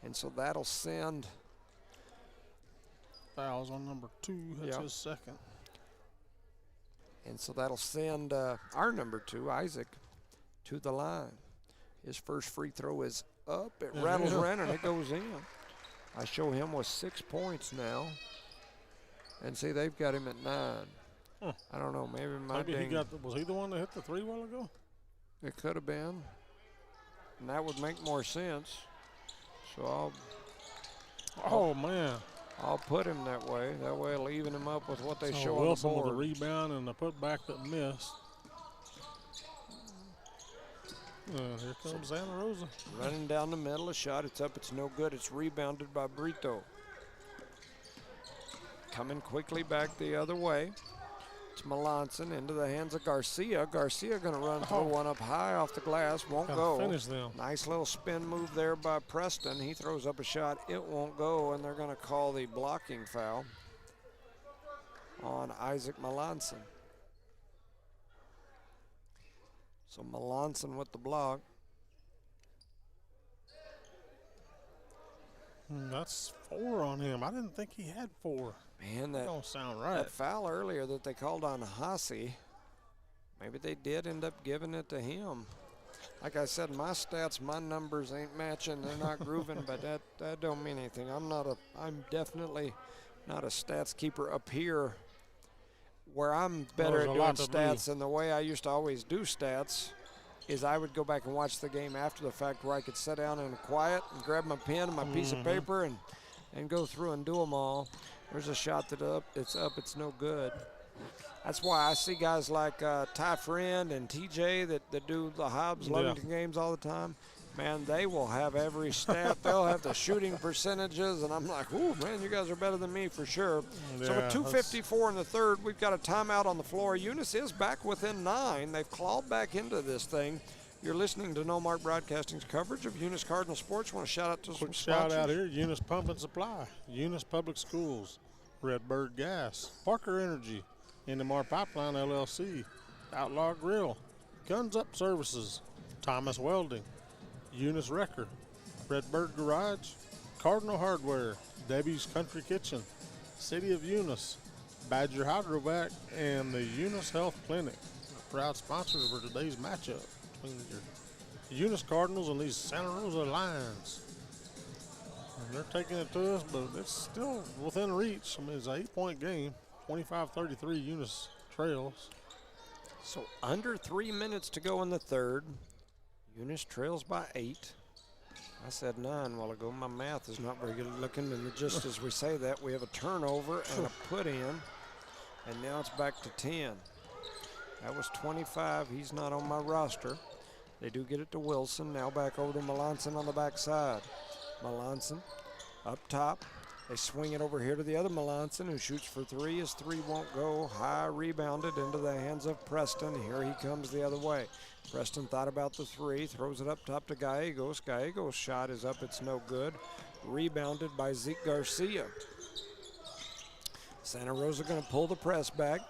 Speaker 5: And so that'll send
Speaker 6: fouls on number 2. That's his second.
Speaker 5: And so that'll send our number 2, Isaac, to the line. His first free throw is up. It rattles around and it goes in. I show him with 6 points now. And see, they've got him at 9. I don't know. Maybe
Speaker 6: he got. Was he the one that hit the 3 while ago?
Speaker 5: It could have been. And that would make more sense. So I'll put him that way. That way it'll even him up with what they show on the board.
Speaker 6: Wilson with the rebound and the putback that missed. Here comes Santa Rosa.
Speaker 5: Running down the middle, a shot. It's up. It's no good. It's rebounded by Brito. Coming quickly back the other way. It's Melanson into the hands of Garcia. Garcia going to run through one up high off the glass. Won't go.
Speaker 6: Finish them.
Speaker 5: Nice little spin move there by Preston. He throws up a shot. It won't go, and they're going to call the blocking foul on Isaac Melanson. So Melanson with the block.
Speaker 6: That's 4 on him. I didn't think he had 4.
Speaker 5: Man, that
Speaker 6: don't sound right.
Speaker 5: That foul earlier that they called on Hassi, maybe they did end up giving it to him. Like I said, my stats, my numbers ain't matching. They're not grooving, but that don't mean anything. I'm definitely not a stats keeper up here. Where I'm better at doing stats, and the way I used to always do stats is I would go back and watch the game after the fact, where I could sit down and quiet and grab my pen and my piece of paper and go through and do them all. There's a shot it's up, it's no good. That's why I see guys like Ty Friend and TJ that do the Hobbs Lovington games all the time. Man, they will have every stat. They'll have the shooting percentages, and I'm like, ooh, man, you guys are better than me for sure. Yeah, so with 2:54 in the third, we've got a timeout on the floor. Eunice is back within 9. They've clawed back into this thing. You're listening to No Mark Broadcasting's coverage of Eunice Cardinal Sports. Want to shout out to some sponsors?
Speaker 6: Shout out here, Eunice Pump and Supply, Eunice Public Schools, Redbird Gas, Parker Energy, NMR Pipeline LLC, Outlaw Grill, Guns Up Services, Thomas Welding, Eunice Wrecker, Redbird Garage, Cardinal Hardware, Debbie's Country Kitchen, City of Eunice, Badger Hydrovac, and the Eunice Health Clinic, proud sponsors for today's matchup between your Eunice Cardinals and these Santa Rosa Lions. they're taking it to us, but it's still within reach. I mean, it's an 8-point game. 25-33, Eunice trails.
Speaker 5: So under 3 minutes to go in the third. Eunice trails by 8. I said 9 a while ago. My math is not very good looking, and just as we say that, we have a turnover and a put in, and now it's back to 10. That was 25. He's not on my roster. They do get it to Wilson. Now back over to Melanson on the backside. Melanson up top. They swing it over here to the other Melanson, who shoots for 3. His 3 won't go. High rebounded into the hands of Preston. Here he comes the other way. Preston thought about the 3, throws it up top to Gallegos. Gallegos' shot is up, it's no good. Rebounded by Zeke Garcia. Santa Rosa gonna pull the press back.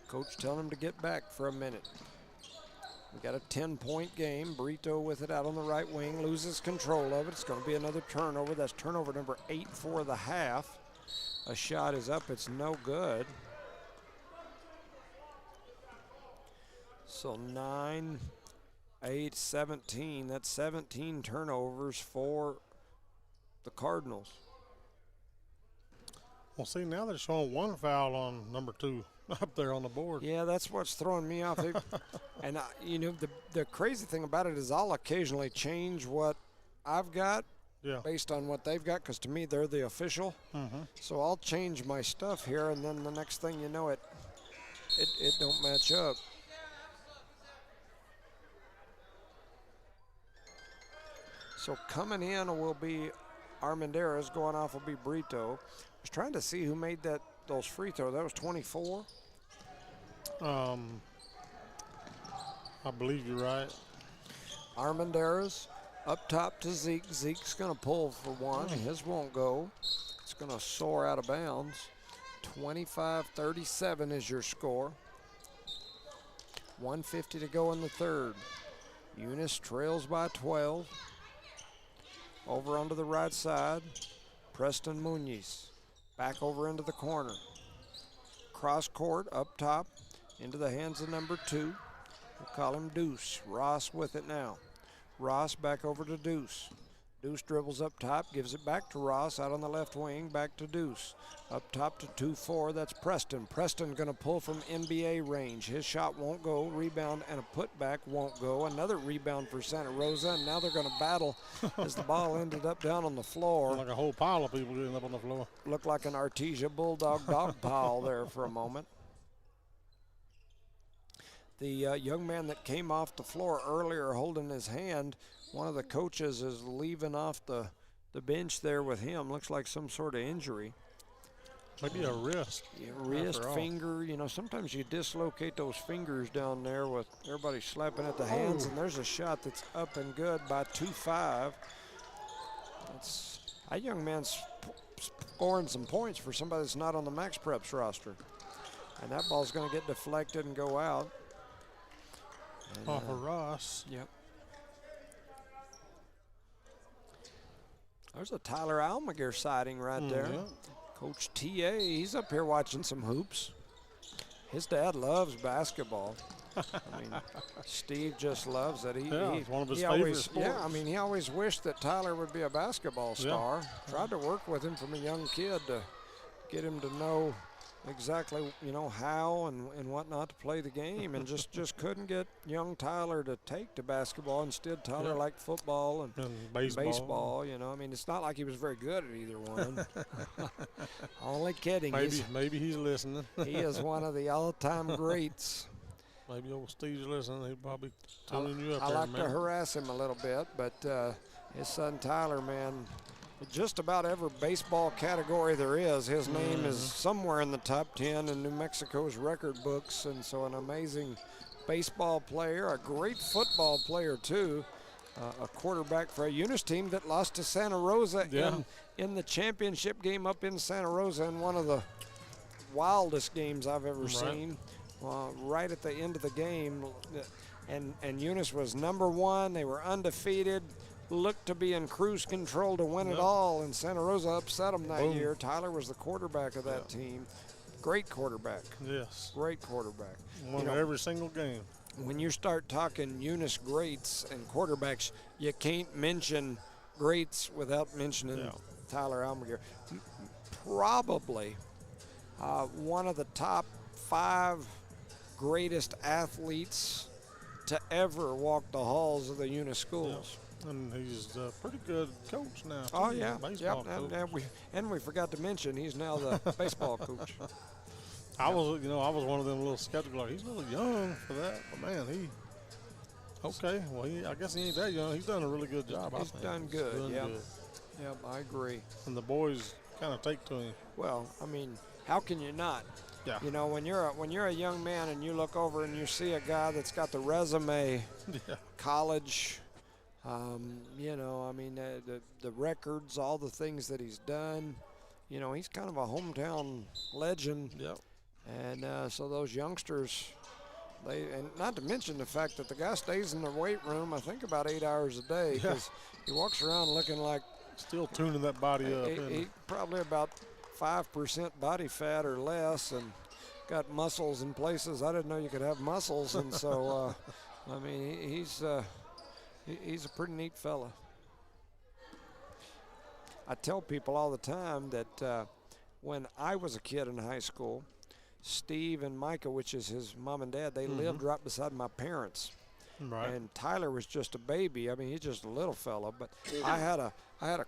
Speaker 5: Coach telling him to get back for a minute. We got a 10-point game. Brito with it out on the right wing, loses control of it. It's gonna be another turnover. That's turnover number 8 for the half. A shot is up, it's no good. So 9, 8, 17. That's 17 turnovers for the Cardinals.
Speaker 6: Well, see, now they're showing 1 foul on number 2 up there on the board.
Speaker 5: Yeah, that's what's throwing me off. And, you know, the crazy thing about it is I'll occasionally change what I've got based on what they've got, because to me they're the official. So I'll change my stuff here, and then the next thing you know, it don't match up. So coming in will be Armendariz. Going off will be Brito. I was trying to see who made those free throws. That was 24.
Speaker 6: I believe you're right.
Speaker 5: Armendariz up top to Zeke. Zeke's going to pull for 1. His won't go. It's going to soar out of bounds. 25-37 is your score. 1:50 to go in the third. Eunice trails by 12. Over onto the right side, Preston Muniz. Back over into the corner. Cross court up top into the hands of number 2. We'll call him Deuce. Ross with it now. Ross back over to Deuce. Deuce dribbles up top, gives it back to Ross out on the left wing, back to Deuce. Up top to 2-4, that's Preston. Preston gonna pull from NBA range. His shot won't go, rebound and a putback won't go. Another rebound for Santa Rosa, and now they're gonna battle as the ball ended up down on the floor.
Speaker 6: Like a whole pile of people getting up on the floor.
Speaker 5: Looked like an Artesia Bulldog dog pile there for a moment. The young man that came off the floor earlier holding his hand, one of the coaches is leaving off the bench there with him. Looks like some sort of injury.
Speaker 6: Maybe a wrist.
Speaker 5: Yeah, wrist, finger. You know, sometimes you dislocate those fingers down there with everybody slapping at the hands, and there's a shot that's up and good by 2-5. That young man's scoring some points for somebody that's not on the Max Preps roster. And that ball's going to get deflected and go out. And,
Speaker 6: off of Ross.
Speaker 5: Yep. There's a Tyler Almaguer sighting right there. Coach T.A., he's up here watching some hoops. His dad loves basketball. I mean, Steve just loves it.
Speaker 6: It's one of his favorite sports.
Speaker 5: Yeah, I mean, he always wished that Tyler would be a basketball star. Tried to work with him from a young kid to get him to know exactly, you know, how and whatnot to play the game, and just couldn't get young Tyler to take to basketball. Instead, Tyler liked football and baseball. You know, I mean, it's not like he was very good at either one. Only kidding.
Speaker 6: Maybe he's listening.
Speaker 5: He is one of the all-time greats.
Speaker 6: Maybe old Steve's listening. He'll probably tuning you up
Speaker 5: I
Speaker 6: there,
Speaker 5: like to harass him a little bit, but his son Tyler, man, just about every baseball category there is, his name is somewhere in the top 10 in New Mexico's record books. And so an amazing baseball player, a great football player too, a quarterback for a Eunice team that lost to Santa Rosa in the championship game up in Santa Rosa, in one of the wildest games I've ever seen. Right at the end of the game, and Eunice was number 1. They were undefeated. Looked to be in cruise control to win it all, and Santa Rosa upset them that year. Tyler was the quarterback of that team. Great quarterback.
Speaker 6: Yes.
Speaker 5: Great quarterback.
Speaker 6: Won every single game.
Speaker 5: When you start talking Eunice greats and quarterbacks, you can't mention greats without mentioning Tyler Almaguer. Probably one of the top 5 greatest athletes to ever walk the halls of the Eunice schools.
Speaker 6: Yeah. And he's a pretty good coach now.
Speaker 5: Oh,
Speaker 6: too.
Speaker 5: yeah.
Speaker 6: Baseball
Speaker 5: Yep.
Speaker 6: coach.
Speaker 5: And we forgot to mention he's now the baseball coach.
Speaker 6: I was one of them little skeptical. Like, he's a little young for that, but man, I guess he ain't that young. He's done a really good job.
Speaker 5: He's done good. Yep, I agree.
Speaker 6: And the boys kind of take to him.
Speaker 5: Well, I mean, how can you not?
Speaker 6: Yeah.
Speaker 5: You know, when you're a young man and you look over and you see a guy that's got the resume, college, you know, I mean, the records, all the things that he's done, you know, he's kind of a hometown legend.
Speaker 6: Yep.
Speaker 5: And so those youngsters, and not to mention the fact that the guy stays in the weight room, I think about 8 hours a day, because he walks around looking like
Speaker 6: still tuning that body up.
Speaker 5: He probably about 5% body fat or less, and got muscles in places I didn't know you could have muscles. And so, I mean, he's a pretty neat fella. I tell people all the time that when I was a kid in high school, Steve and Micah, which is his mom and dad, they lived right beside my parents.
Speaker 6: Right.
Speaker 5: And Tyler was just a baby. I mean, he's just a little fella. But I had a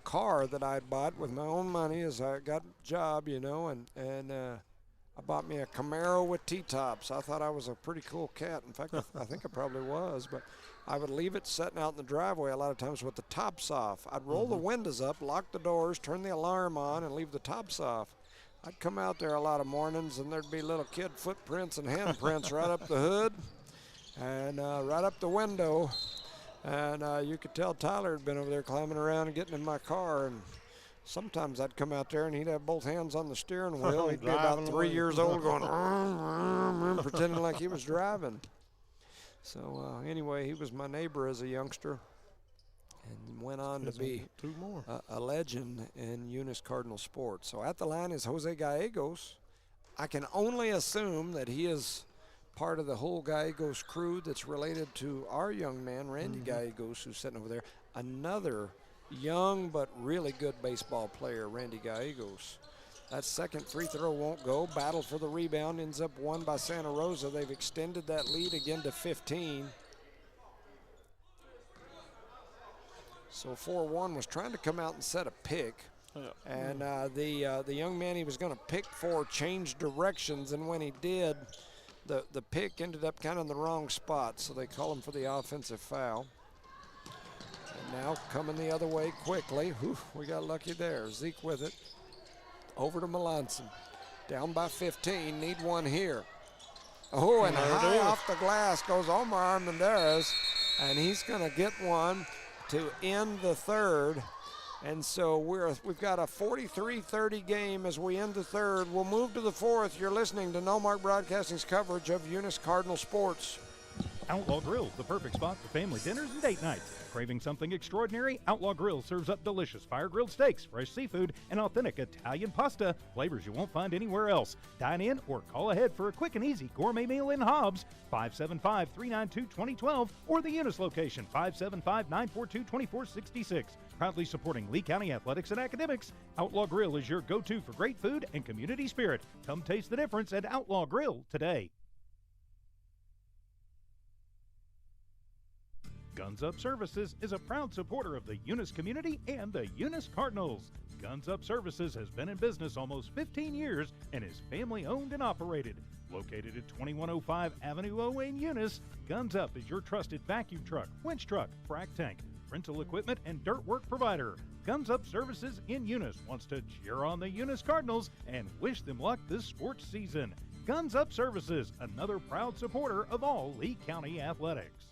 Speaker 5: car that I had bought with my own money as I got a job, you know, and I bought me a Camaro with T-tops. I thought I was a pretty cool cat. In fact, I think I probably was. But I would leave it sitting out in the driveway a lot of times with the tops off. I'd roll the windows up, lock the doors, turn the alarm on, and leave the tops off. I'd come out there a lot of mornings, and there'd be little kid footprints and handprints right up the hood and right up the window. And you could tell Tyler had been over there climbing around and getting in my car. And sometimes I'd come out there, and he'd have both hands on the steering wheel. He'd be about 3 years old going, pretending like he was driving. So anyway, he was my neighbor as a youngster and went on to be a legend in Eunice Cardinal sports. So at the line is Jose Gallegos. I can only assume that he is part of the whole Gallegos crew that's related to our young man, Randy Gallegos, who's sitting over there. Another young but really good baseball player, Randy Gallegos. That second free throw won't go. Battle for the rebound, ends up won by Santa Rosa. They've extended that lead again to 15. So 4-1 was trying to come out and set a pick. And the young man he was going to pick for changed directions, and when he did, the pick ended up kind of in the wrong spot, so they call him for the offensive foul. And now coming the other way quickly. Whew, we got lucky there. Zeke with it. Over to Melanson. Down by 15. Need one here. Oh, and high off the glass goes Omar Armendariz, and he's going to get one to end the third. And so we've got a 43-30 game as we end the third. We'll move to the fourth. You're listening to No Mark Broadcasting's coverage of Eunice Cardinal sports.
Speaker 3: Outlaw Grill, the perfect spot for family dinners and date nights. Craving something extraordinary? Outlaw Grill serves up delicious fire-grilled steaks, fresh seafood, and authentic Italian pasta, flavors you won't find anywhere else. Dine in or call ahead for a quick and easy gourmet meal in Hobbs, 575-392-2012, or the Eunice location, 575-942-2466. Proudly supporting Lee County athletics and academics, Outlaw Grill is your go-to for great food and community spirit. Come taste the difference at Outlaw Grill today. Guns Up Services is a proud supporter of the Eunice community and the Eunice Cardinals. Guns Up Services has been in business almost 15 years and is family owned and operated. Located at 2105 Avenue O in Eunice, Guns Up is your trusted vacuum truck, winch truck, frac tank, rental equipment, and dirt work provider. Guns Up Services in Eunice wants to cheer on the Eunice Cardinals and wish them luck this sports season. Guns Up Services, another proud supporter of all Lee County athletics.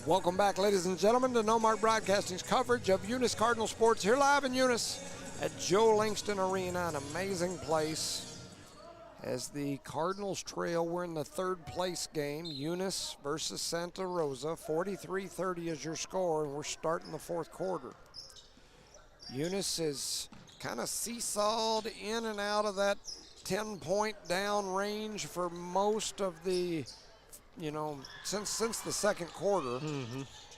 Speaker 5: Welcome back, ladies and gentlemen, to No Mark Broadcasting's coverage of Eunice Cardinal sports here live in Eunice at Joe Langston Arena, an amazing place. As the Cardinals trail, we're in the third place game, Eunice versus Santa Rosa. 43-30 is your score, and we're starting the fourth quarter. Eunice is kind of seesawed in and out of that 10-point down range for most of the, since the second quarter.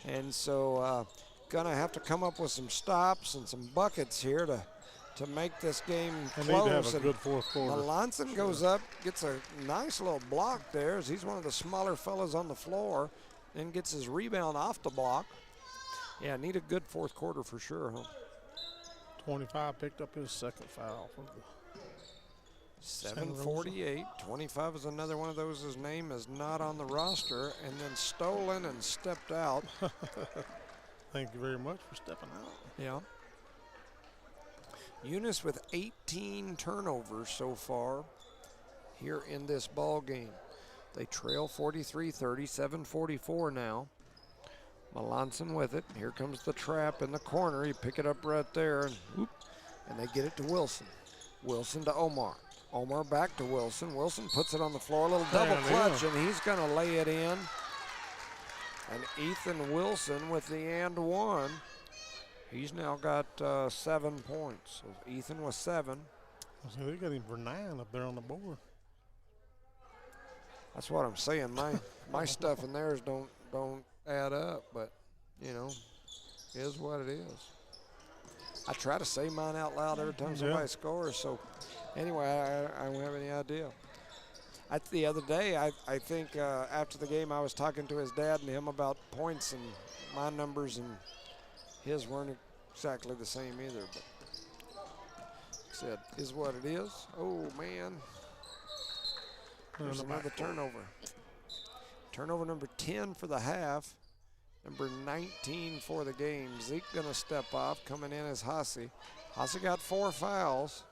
Speaker 5: And so gonna have to come up with some stops and some buckets here to make this game
Speaker 6: They
Speaker 5: close.
Speaker 6: need to have a good fourth quarter.
Speaker 5: Melanson goes up, gets a nice little block there as he's one of the smaller fellas on the floor, and gets his rebound off the block. Yeah, need a good fourth quarter for sure, huh?
Speaker 6: 25 picked up his second foul.
Speaker 5: 7:48. 25 is another one of those. His name is not on the roster, and then stolen and stepped out.
Speaker 6: Thank you very much for stepping out.
Speaker 5: Yeah. Eunice with 18 turnovers so far here in this ball game. They trail 43-30, 7:44 now. Melanson with it. Here comes the trap in the corner. He pick it up right there, and whoop, and they get it to Wilson. Wilson to Omar. Omar back to Wilson. Wilson puts it on the floor, a little double clutch, and he's going to lay it in. And Ethan Wilson with the and one. He's now got 7 points. So Ethan with 7.
Speaker 6: So they got him for 9 up there on the board.
Speaker 5: That's what I'm saying. My stuff in theirs don't add up, but you know, is what it is. I try to say mine out loud every time somebody scores. So anyway, I don't have any idea. The other day, I think after the game, I was talking to his dad and him about points, and my numbers and his weren't exactly the same either. But like I said, is what it is. Oh man, there's another turnover. Turnover number 10 for the half, number 19 for the game. Zeke gonna step off, coming in as Hassi. Hassi got 4 fouls.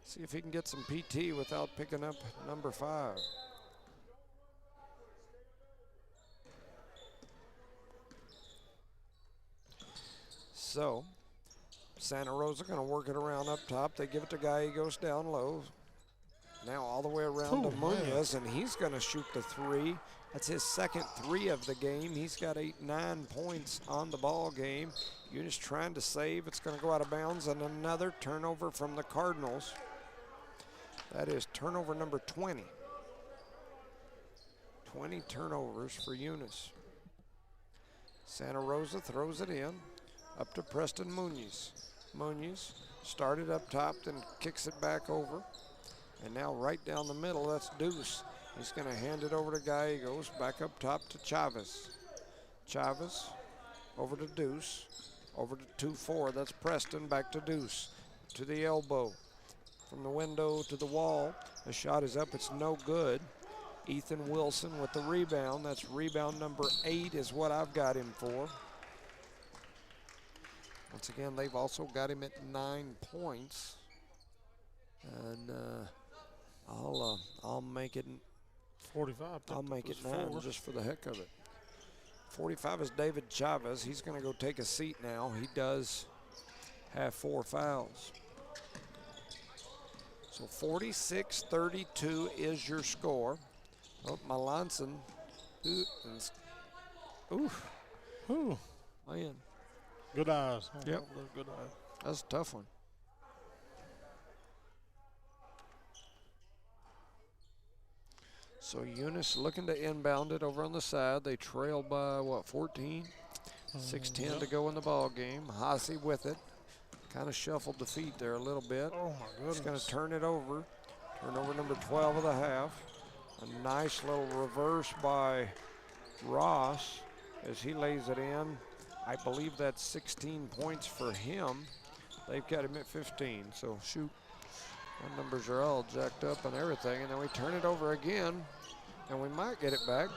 Speaker 5: See if he can get some PT without picking up number 5. So, Santa Rosa gonna work it around up top. They give it to Guy, he goes down low. Now all the way around to Munoz, and he's gonna shoot the 3. That's his second 3 of the game. He's got 9 points on the ball game. Eunice trying to save. It's going to go out of bounds, and another turnover from the Cardinals. That is turnover number 20. 20 turnovers for Eunice. Santa Rosa throws it in. Up to Preston Munoz. Munoz started up top, then kicks it back over. And now right down the middle, that's Deuce. He's going to hand it over to Gallegos, back up top to Chavez. Chavez over to Deuce, over to 2-4. That's Preston, back to Deuce, to the elbow. From the window to the wall, the shot is up, it's no good. Ethan Wilson with the rebound. That's rebound number 8 is what I've got him for. Once again, they've also got him at 9 points. And I'll make it
Speaker 6: 45.
Speaker 5: I'll make it 9 just for the heck of it. 45 is David Chavez. He's going to go take a seat now. He does have 4 fouls. So 46-32 is your score. Oh, Melanson. Ooh, man.
Speaker 6: Good eyes.
Speaker 5: Yep.
Speaker 6: Good eyes.
Speaker 5: That's a tough one. So Eunice looking to inbound it over on the side. They trail by, what, 14? 6:10 to go in the ball game. Hassi with it. Kind of shuffled the feet there a little bit.
Speaker 6: Oh, my goodness.
Speaker 5: He's going to turn it over. Turnover number 12 of the half. A nice little reverse by Ross as he lays it in. I believe that's 16 points for him. They've got him at 15, so shoot. My numbers are all jacked up and everything, and then we turn it over again, and we might get it back.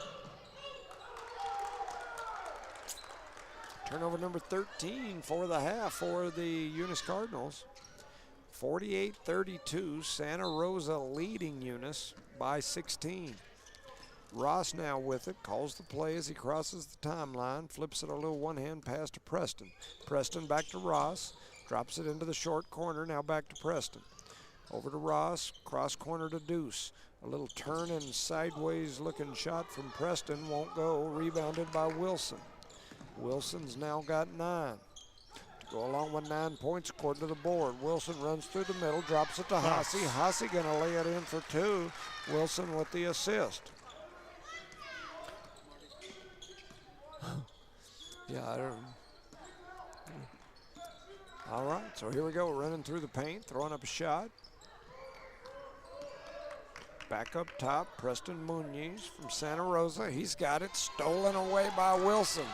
Speaker 5: Turnover number 13 for the half for the Eunice Cardinals. 48-32, Santa Rosa leading Eunice by 16. Ross now with it, calls the play as he crosses the timeline, flips it a little one-hand pass to Preston. Preston back to Ross, drops it into the short corner, now back to Preston. Over to Ross, cross corner to Deuce. A little turn and sideways looking shot from Preston, won't go, rebounded by Wilson. Wilson's now got 9. To go along with 9 points according to the board. Wilson runs through the middle, drops it to Hassi. Hassi gonna lay it in for 2. Wilson with the assist. Yeah, All right, so here we go, running through the paint, throwing up a shot. Back up top, Preston Muniz from Santa Rosa. He's got it, stolen away by Wilson.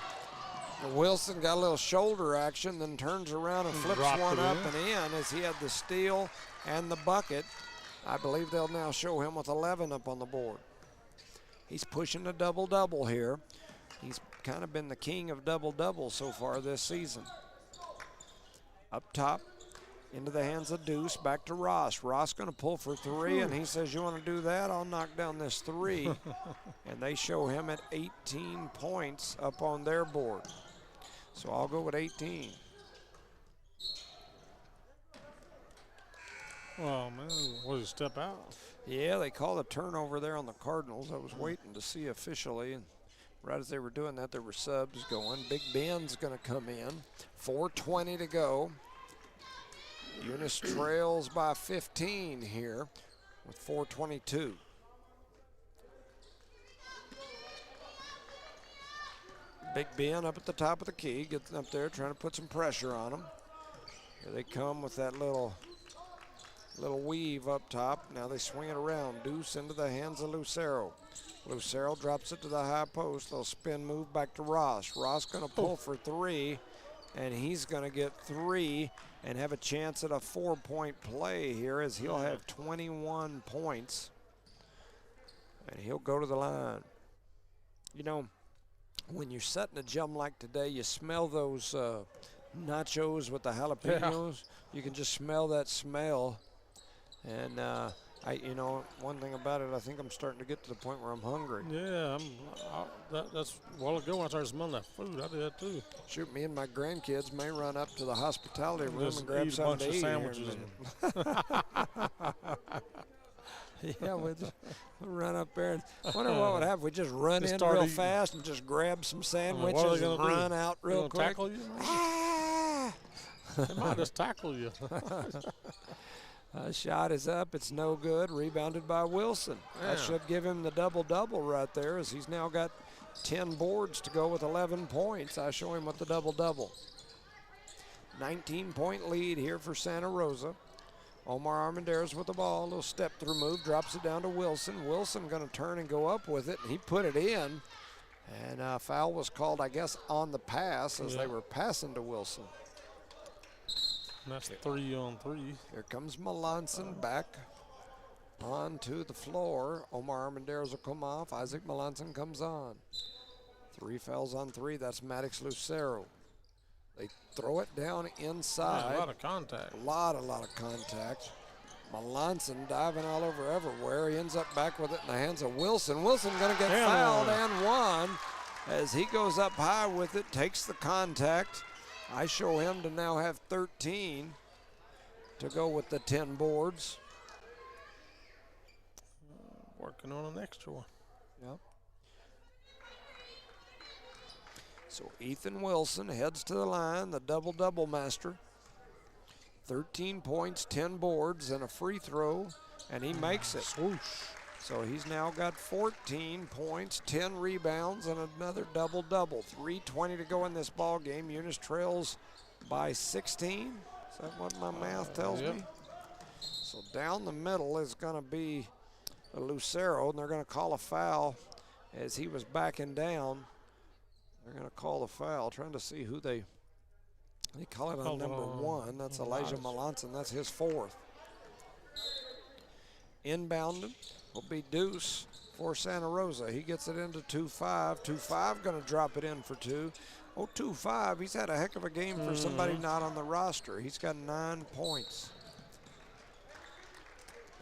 Speaker 5: And Wilson got a little shoulder action, then turns around and flips one up and in as he had the steal and the bucket. I believe they'll now show him with 11 up on the board. He's pushing a double-double here. He's kind of been the king of double-doubles so far this season. Up top, into the hands of Deuce, back to Ross. Ross going to pull for three, and he says, you want to do that? I'll knock down this three. And they show him at 18 points up on their board. So I'll go with 18.
Speaker 6: Oh, man, what did he step out?
Speaker 5: Yeah, they called a turnover there on the Cardinals. I was waiting to see officially, and right as they were doing that, there were subs going. Big Ben's going to come in. 4:20 to go. Eunice trails by 15 here with 4:22. Big Ben up at the top of the key, gets up there trying to put some pressure on them. Here they come with that little weave up top. Now they swing it around. Deuce into the hands of Lucero. Lucero drops it to the high post. Little spin move back to Ross. Ross going to pull for three, and he's going to get three and have a chance at a 4-point play here as he'll have 21 points. And he'll go to the line. You know, when you're setting a jump like today, you smell those nachos with the jalapenos. Yeah. You can just smell that smell. And you know, one thing about it, I think I'm starting to get to the point where I'm hungry.
Speaker 6: Yeah, that's a while ago when I started smelling that food. I did that too.
Speaker 5: Shoot, me and my grandkids may run up to the hospitality room and grab
Speaker 6: eat a bunch of
Speaker 5: sandwiches. Yeah, we'll run up there and wonder what would happen. We just run in real eating fast and just grab some sandwiches and run out real quick.
Speaker 6: Tackle you? They might just tackle you.
Speaker 5: Shot is up. It's no good. Rebounded by Wilson. Yeah. That should give him the double-double right there as he's now got 10 boards to go with 11 points. I show him with the double-double. 19-point lead here for Santa Rosa. Omar Armendariz with the ball. A little step-through move. Drops it down to Wilson. Wilson going to turn and go up with it. And he put it in. And foul was called, I guess, on the pass as they were passing to Wilson.
Speaker 6: And that's 3-on-3.
Speaker 5: Here comes Melanson back onto the floor. Omar Armendariz will come off. Isaac Melanson comes on. 3 fouls on 3. That's Maddox Lucero. They throw it down inside.
Speaker 6: Yeah, a lot of contact.
Speaker 5: A lot of contact. Melanson diving all over everywhere. He ends up back with it in the hands of Wilson. Wilson going to get fouled and one as he goes up high with it, takes the contact. I show him to now have 13 to go with the 10 boards.
Speaker 6: Working on an extra one.
Speaker 5: Yep. So Ethan Wilson heads to the line, the double-double master. 13 points, 10 boards, and a free throw, and he makes it.
Speaker 6: Swoosh.
Speaker 5: So he's now got 14 points, 10 rebounds, and another double-double. 3:20 to go in this ball game. Eunice trails by 16. Is that what my math tells me? So down the middle is going to be a Lucero, and they're going to call a foul as he was backing down. They're going to call the foul, trying to see who they call it on number 1. That's Elijah Melanson. That's his 4th. Inbounded will be Deuce for Santa Rosa. He gets it into 2-5. 2-5 going to drop it in for 2. Oh, 2-5. He's had a heck of a game for somebody not on the roster. He's got 9 points.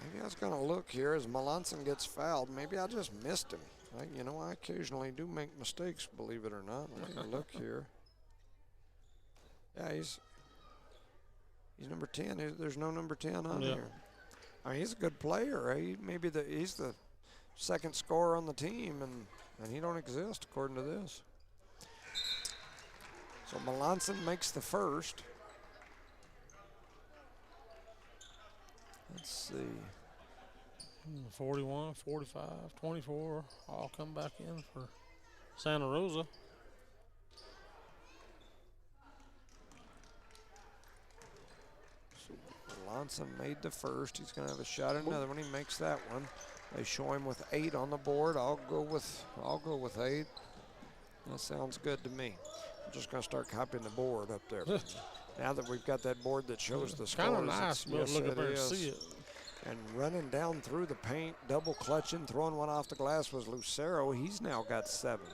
Speaker 5: Maybe I was going to look here as Melanson gets fouled. Maybe I just missed him. I occasionally do make mistakes, believe it or not. Let me look here. Yeah, he's number 10. There's no number 10 on here. I mean, he's a good player. He's the second scorer on the team, and he don't exist according to this. So Melanson makes the first. Let's see.
Speaker 6: 41, 45, 24, all come back in for Santa Rosa.
Speaker 5: Melanson made the first. He's going to have a shot at another one. He makes that one. They show him with 8 on the board. I'll go with 8. That sounds good to me. I'm just going to start copying the board up there. Now that we've got that board that shows the scores.
Speaker 6: Kind of nice, but
Speaker 5: yes,
Speaker 6: look up there and
Speaker 5: is.
Speaker 6: see it.
Speaker 5: And running down through the paint, double clutching, throwing one off the glass was Lucero. He's now got 7.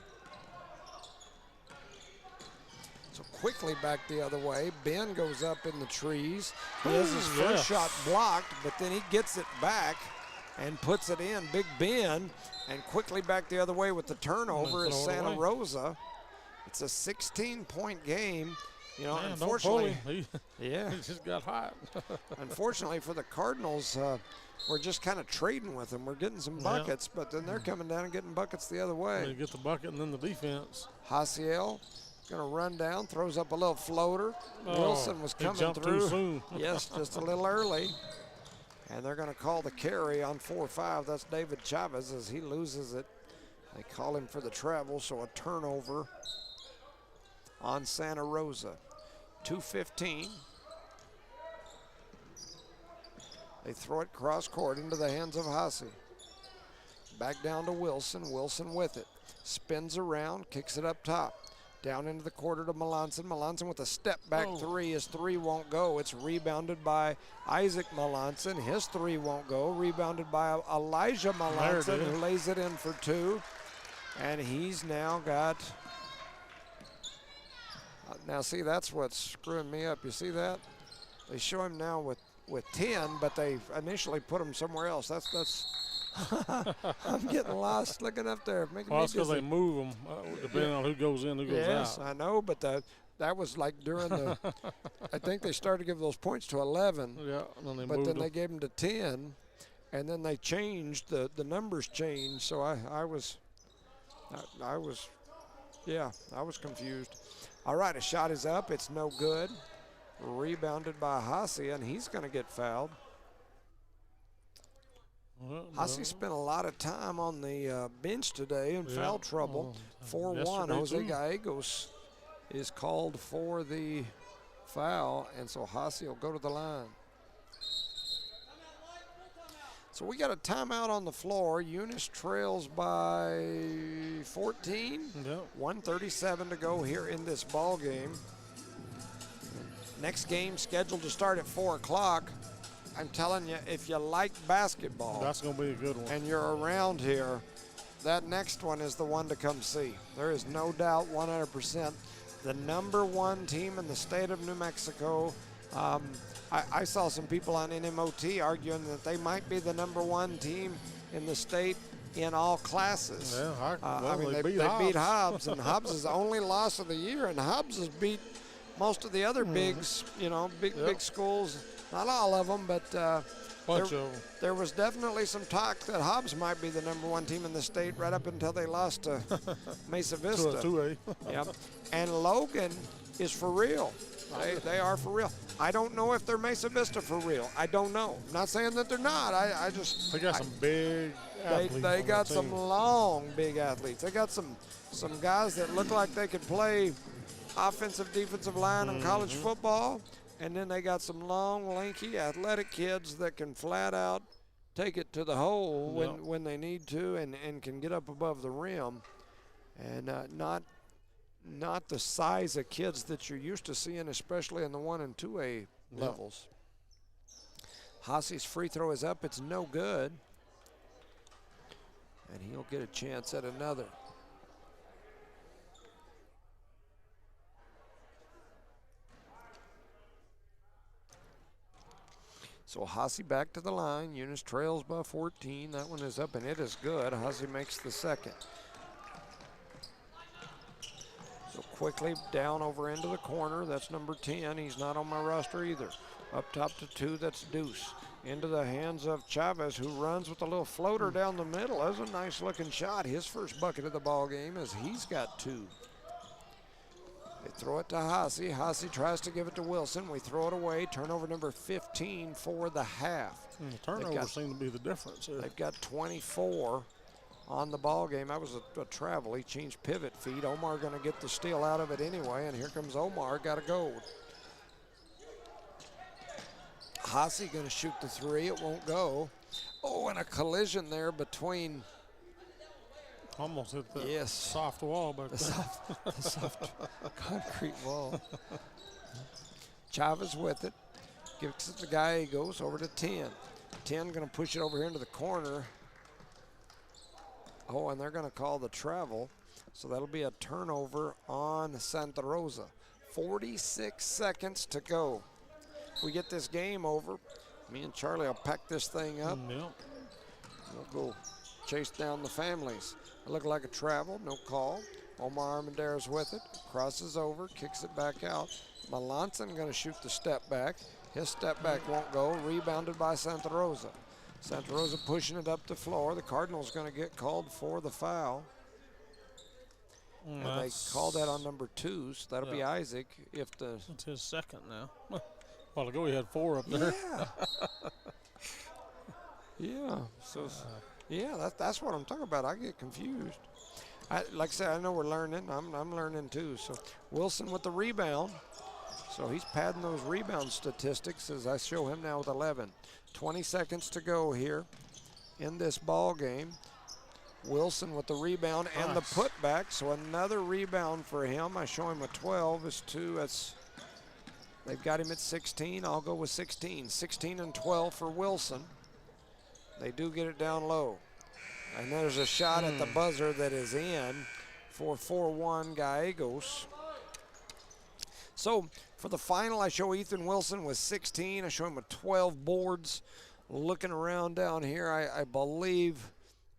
Speaker 5: So quickly back the other way. Ben goes up in the trees. He has his first shot blocked, but then he gets it back and puts it in. Big Ben, and quickly back the other way with the turnover is Santa Rosa. It's a 16-point game. You know,
Speaker 6: Man,
Speaker 5: unfortunately,
Speaker 6: he just got hot.
Speaker 5: Unfortunately for the Cardinals, we're just kind of trading with them. We're getting some buckets, but then they're coming down and getting buckets the other way.
Speaker 6: You get the bucket and then the defense.
Speaker 5: Hasiel going to run down, throws up a little floater. Wilson was coming through.
Speaker 6: Too soon.
Speaker 5: Yes, just a little early. And they're going to call the carry on 4-5. That's David Chavez as he loses it. They call him for the travel, so a turnover on Santa Rosa. 2:15. They throw it cross court into the hands of Hasi. Back down to Wilson. Wilson with it. Spins around, kicks it up top. Down into the quarter to Melanson. Melanson with a step back three. His 3 won't go. It's rebounded by Isaac Melanson. His 3 won't go. Rebounded by Elijah Melanson, who lays it in for 2. And he's now got... now, see, that's what's screwing me up. You see that? They show him now with 10, but they initially put him somewhere else. That's I'm getting lost looking up there.
Speaker 6: Well, that's because they move them depending on who goes in, who goes out.
Speaker 5: Yes, I know, but that was like during the – I think they started to give those points to 11.
Speaker 6: Yeah, and then they
Speaker 5: but
Speaker 6: moved
Speaker 5: then
Speaker 6: them.
Speaker 5: they gave them to 10, and then they changed. The numbers changed, so I was confused. All right, a shot is up. It's no good. Rebounded by Hasi, and he's going to get fouled. Hasi spent a lot of time on the bench today in foul trouble. 4-1. Jose Gallegos is called for the foul, and so Hasi will go to the line. So we got a timeout on the floor. Eunice trails by 14. 1:37 to go here in this ball game. Next game scheduled to start at 4 o'clock. I'm telling you, if you like basketball,
Speaker 6: that's going to be a good one.
Speaker 5: And you're around here, that next one is the one to come see. There is no doubt 100%. The #1 team in the state of New Mexico. I saw some people on NMOT arguing that they might be the #1 team in the state in all classes.
Speaker 6: Yeah,
Speaker 5: I mean, they beat Hobbs, and Hobbs' only loss of the year, and Hobbs has beat most of the other bigs, you know, big schools. Not all of them, but there was definitely some talk that Hobbs might be the #1 team in the state right up until they lost to Mesa Vista.
Speaker 6: 2A.
Speaker 5: Yep. And Logan is for real. They are for real. I don't know if they're Mesa Vista for real. I don't know. I'm not saying that they're not. I just
Speaker 6: they got some big athletes.
Speaker 5: They got some long, big athletes. They got some guys that look like they could play offensive, defensive line in college football. And then they got some long, lanky, athletic kids that can flat out take it to the hole when they need to and can get up above the rim. And not the size of kids that you're used to seeing, especially in the 1 and 2A levels. Hasi's free throw is up. It's no good. And he'll get a chance at another. So Hasi back to the line. Eunice trails by 14. That one is up, and it is good. Hasi makes the second. So quickly down over into the corner. That's number 10. He's not on my roster either. Up top to 2, that's Deuce. Into the hands of Chavez, who runs with a little floater down the middle. That's a nice looking shot. His first bucket of the ball game as he's got 2. They throw it to Hasi. Hasi tries to give it to Wilson. We throw it away. Turnover number 15 for the half.
Speaker 6: The turnovers seem to be the difference here.
Speaker 5: They've got 24 on the ball game. That was a travel. He changed pivot feet. Omar going to get the steal out of it anyway, and here comes Omar. Got to go. Haase going to shoot the 3. It won't go. Oh, and a collision there between.
Speaker 6: Almost hit the soft wall back there.
Speaker 5: The soft concrete wall. Chavez with it. Gives it to Gallegos over to 10. 10 going to push it over here into the corner. Oh, and they're going to call the travel. So that'll be a turnover on Santa Rosa. 46 seconds to go. We get this game over. Me and Charlie will pack this thing up.
Speaker 6: Yep.
Speaker 5: We'll go chase down the families. It looked like a travel, no call. Omar Armendariz with it. Crosses over, kicks it back out. Melanson going to shoot the step back. His step back won't go. Rebounded by Santa Rosa. Santa Rosa pushing it up the floor. The Cardinals going to get called for the foul. And they called that on number 2, so that'll be Isaac. If the
Speaker 6: It's his second now. A while ago he had 4 up there.
Speaker 5: Yeah. So that's what I'm talking about. I get confused. Like I said, I know we're learning. I'm learning too. So Wilson with the rebound. So he's padding those rebound statistics as I show him now with 11. 20 seconds to go here in this ball game. Wilson with the rebound and the putback. So another rebound for him. I show him with 12 is 2. They've got him at 16. I'll go with 16. 16 and 12 for Wilson. They do get it down low. And there's a shot at the buzzer that is in for 4-1 Gallegos. So for the final, I show Ethan Wilson with 16. I show him with 12 boards. Looking around down here, I believe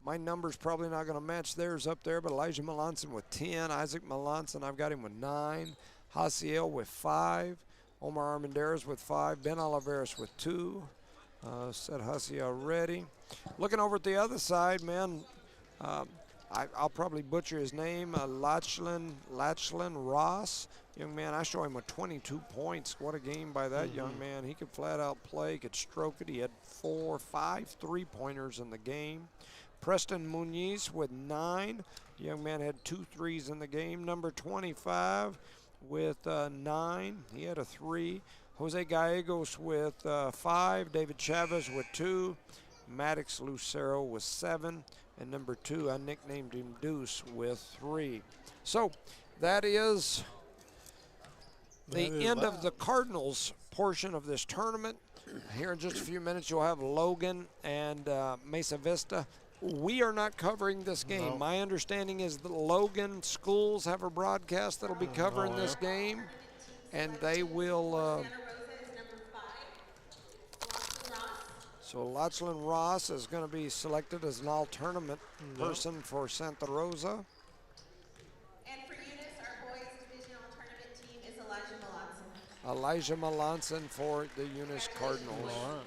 Speaker 5: my number's probably not going to match theirs up there, but Elijah Melanson with 10. Isaac Melanson, I've got him with 9. Haciel with 5. Omar Armendariz with 5. Ben Oliveras with 2. Said Haciel already. Looking over at the other side, man, I'll probably butcher his name. Lachlan Ross. Young man, I show him with 22 points. What a game by that young man. He could flat out play, could stroke it. He had 5 3-pointers in the game. Preston Muniz with 9. The young man had 2 threes in the game. Number 25 with 9. He had a 3. Jose Gallegos with 5. David Chavez with 2. Maddox Lucero with 7. And number 2, I nicknamed him Deuce with 3. So that is the end of the Cardinals portion of this tournament. Here in just a few minutes, you'll have Logan and Mesa Vista. We are not covering this game.
Speaker 6: No.
Speaker 5: My understanding is that Logan schools have a broadcast that'll be covering this game, and they will. So Lachlan Ross is going to be selected as an all-tournament person for Santa Rosa.
Speaker 7: And for Eunice, our boys division all-tournament team is Elijah Melanson.
Speaker 5: Elijah Melanson for the Eunice Cardinals.
Speaker 6: All right.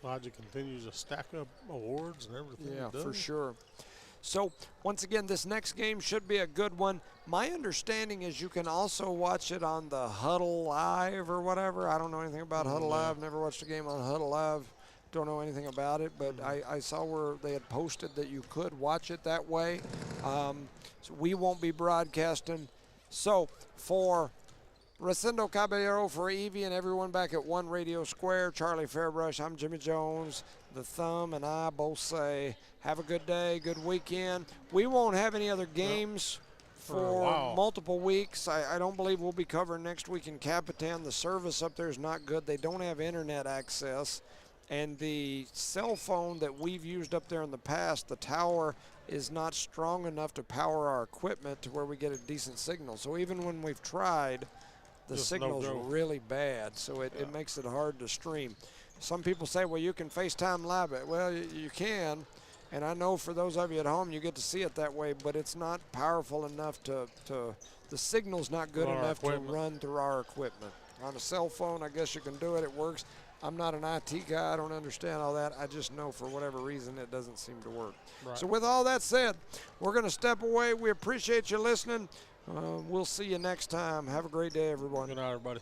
Speaker 6: Elijah continues to stack up awards and everything.
Speaker 5: Yeah, for sure. So once again, this next game should be a good one. My understanding is you can also watch it on the Huddle Live or whatever. I don't know anything about Huddle Live. Never watched a game on Huddle Live. Don't know anything about it, but I saw where they had posted that you could watch it that way. So we won't be broadcasting. So for Rosendo Caballero, for Evie and everyone back at One Radio Square, Charlie Fairbrush, I'm Jimmy Jones. The Thumb and I both say have a good day, good weekend. We won't have any other games for multiple weeks. I don't believe we'll be covering next week in Capitan. The service up there is not good. They don't have internet access. And the cell phone that we've used up there in the past, the tower is not strong enough to power our equipment to where we get a decent signal. So even when we've tried, the signal's really bad. So it makes it hard to stream. Some people say, well, you can FaceTime live it. Well, you can. And I know for those of you at home, you get to see it that way, but it's not powerful enough to the signal's not good enough to run through our equipment. On a cell phone, I guess you can do it. It works. I'm not an IT guy. I don't understand all that. I just know for whatever reason it doesn't seem to work. Right. So with all that said, we're going to step away. We appreciate you listening. We'll see you next time. Have a great day, everyone.
Speaker 6: Good night, everybody.